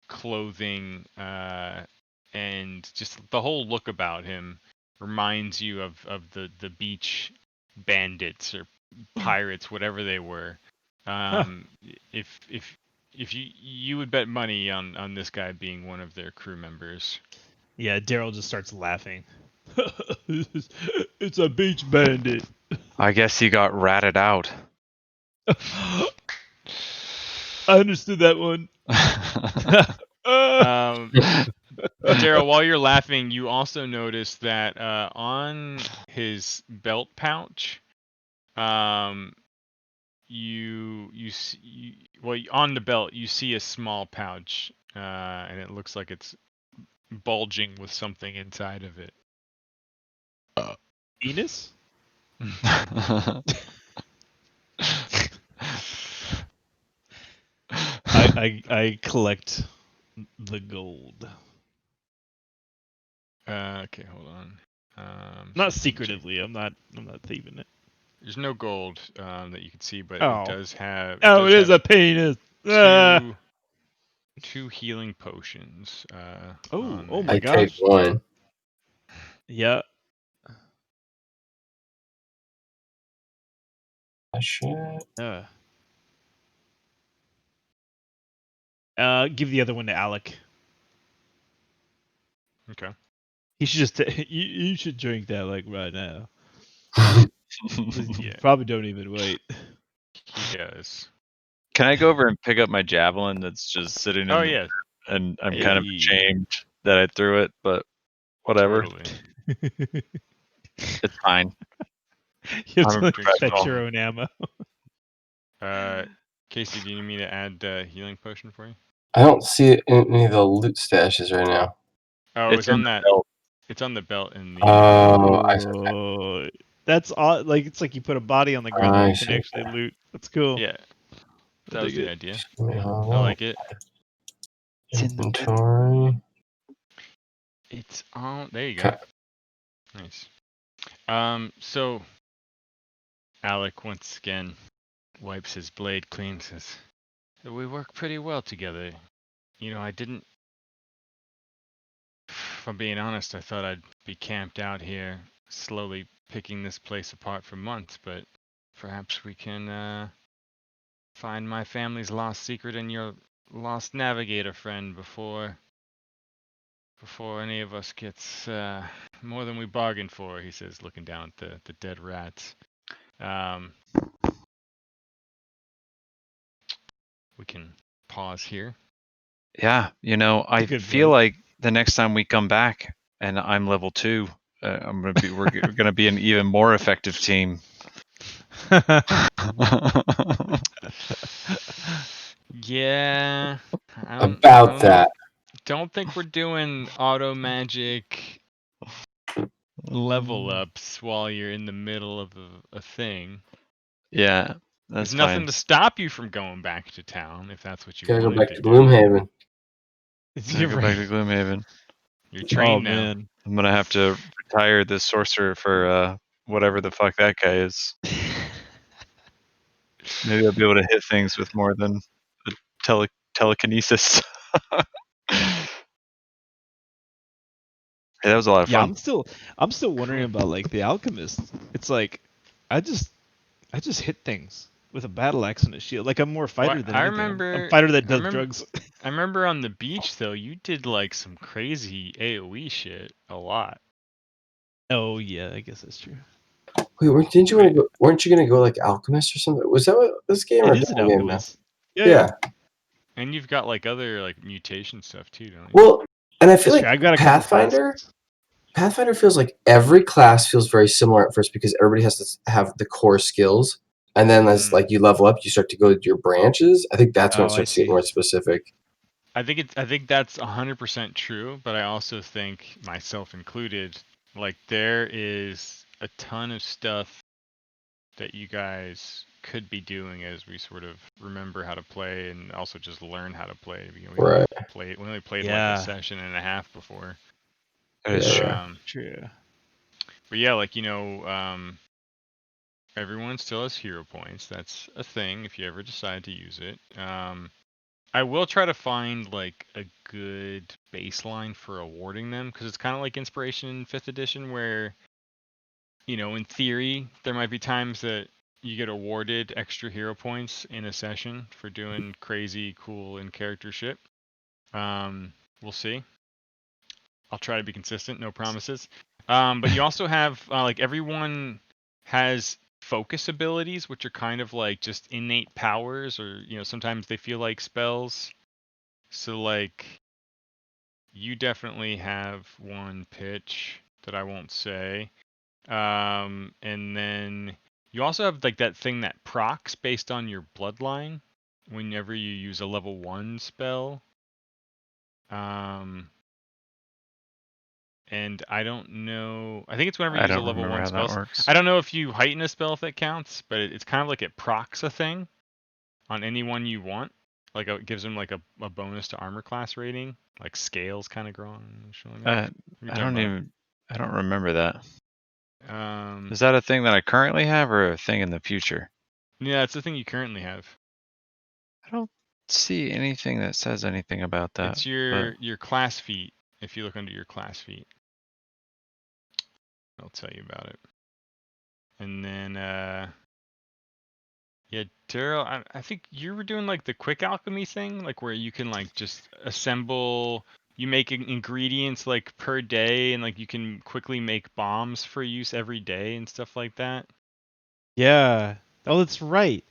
clothing, and just the whole look about him reminds you of the beach bandits or pirates, whatever they were. If you would bet money on this guy being one of their crew members. Yeah, Daryl just starts laughing. It's a beach bandit. I guess he got ratted out. I understood that one. Daryl, while you're laughing, you also notice that on his belt pouch, you see, well, on the belt you see a small pouch, and it looks like it's bulging with something inside of it. Penis? I collect the gold. Okay, hold on. Not secretively. I'm not thieving it. There's no gold that you can see, but Oh. it does have. It is a penis. Two healing potions. Oh my I gosh. take one. Yeah. Shit. Give the other one to Alec. Okay. He should just you should drink that like right now. Yeah. Probably don't even wait. He does. Can I go over and pick up my javelin that's just sitting in yeah. And I'm kind of ashamed that I threw it, but whatever. Totally. It's fine. You have to fetch your own ammo. Casey, do you need me to add healing potion for you? I don't see it in any of the loot stashes right now. Oh, it's on that. Belt. It's on the belt in the. Oh, that's odd. Like it's like you put a body on the ground that you can actually loot. That's cool. Yeah, that was the idea. I I like it. Inventory. It's on. There you go. Okay. Nice. So Alec once again wipes his blade clean. Says, "We work pretty well together. You know, I didn't. If I'm being honest, I thought I'd be camped out here, slowly picking this place apart for months, but perhaps we can find my family's lost secret and your lost navigator friend before any of us gets more than we bargained for," he says, looking down at the dead rats. We can pause here. Yeah, you know, I feel like the next time we come back and I'm level 2, we're gonna be an even more effective team. Yeah. Don't think we're doing auto magic level ups while you're in the middle of a thing. Yeah, that's There's nothing to stop you from going back to town if that's what you want. Gotta go back to Gloomhaven. Go back to Gloomhaven. You're trained now. Man. I'm gonna have to retire this sorcerer for whatever the fuck that guy is. Maybe I'll be able to hit things with more than telekinesis. Hey, that was a lot of fun. I'm still wondering about like the alchemist. It's like I just hit things with a battle axe and a shield. Like I'm more fighter than anything. I'm a fighter that does drugs. I remember on the beach though, you did like some crazy AoE shit a lot. Oh yeah, I guess that's true. Wait, didn't you want to go? Weren't you going to go like alchemist or something? Was that what this game? It is an alchemist. Yeah. And you've got like other like mutation stuff too, don't you? Well, and I feel like I've got a Pathfinder feels like every class feels very similar at first because everybody has to have the core skills, and then as like you level up, you start to go to your branches. I think that's when it starts to get more specific. I think that's 100% true, but I also think, myself included, like there is a ton of stuff that you guys could be doing as we sort of remember how to play and also just learn how to play. We only played like a session and a half before. That is true. But yeah, like everyone still has hero points. That's a thing if you ever decide to use it. I will try to find like a good baseline for awarding them because it's kind of like Inspiration in 5th edition where, in theory, there might be times that you get awarded extra hero points in a session for doing crazy, cool in-character shit. We'll see. I'll try to be consistent, no promises. But you also have, like, everyone has focus abilities, which are kind of like just innate powers, or, sometimes they feel like spells. So, like, you definitely have one pitch that I won't say. And then you also have, like, that thing that procs based on your bloodline whenever you use a level 1 spell. And I don't know. I think it's whenever you use a level 1 spell. I don't know if you heighten a spell if that counts, but it's kind of like it procs a thing on anyone you want. Like it gives them like a bonus to armor class rating, like scales kind of showing up. I don't remember that. Is that a thing that I currently have or a thing in the future? Yeah, it's the thing you currently have. I don't see anything that says anything about that. It's your class feat. If you look under your class feat, I'll tell you about it. And then yeah, Daryl, I think you were doing like the quick alchemy thing, like where you can like just assemble, you make ingredients like per day, and like you can quickly make bombs for use every day and stuff like that. Yeah. Oh, that's right.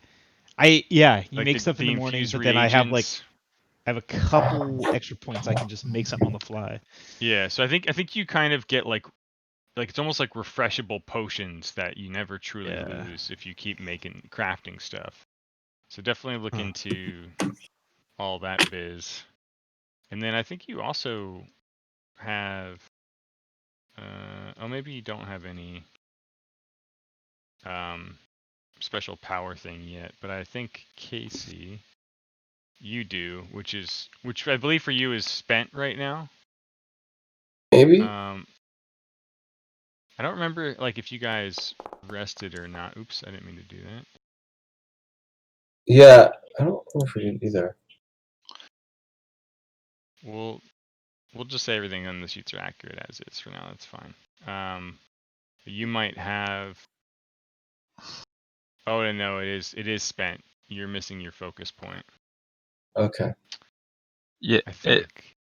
You like make stuff in the morning, but then I have a couple extra points. I can just make something on the fly. Yeah, so I think you kind of get like it's almost like refreshable potions that you never truly lose if you keep crafting stuff. So definitely look into all that biz. And then I think you also have maybe you don't have any special power thing yet, but I think Casey, you do, which I believe for you is spent right now. Maybe. I don't remember like if you guys rested or not. Oops, I didn't mean to do that. Yeah, I don't know if we did either. We'll just say everything on the sheets are accurate as is for now. That's fine. You might have. Oh no, it is spent. You're missing your focus point. Okay. Yeah, I think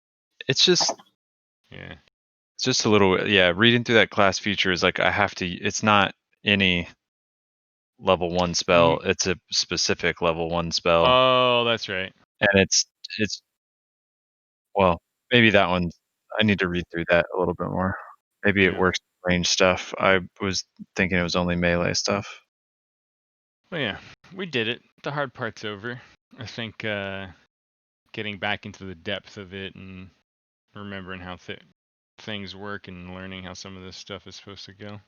it's just. Yeah. It's just a little. Yeah, reading through that class feature is like I have to. It's not any level 1 spell. It's a specific level 1 spell. Oh, that's right. And it's well, maybe that one. I need to read through that a little bit more. Maybe it works range stuff. I was thinking it was only melee stuff. Well, yeah, we did it. The hard part's over. I think getting back into the depth of it and remembering how things work and learning how some of this stuff is supposed to go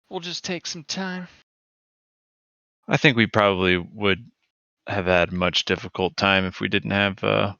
will just take some time. I think we probably would have had much difficult time if we didn't have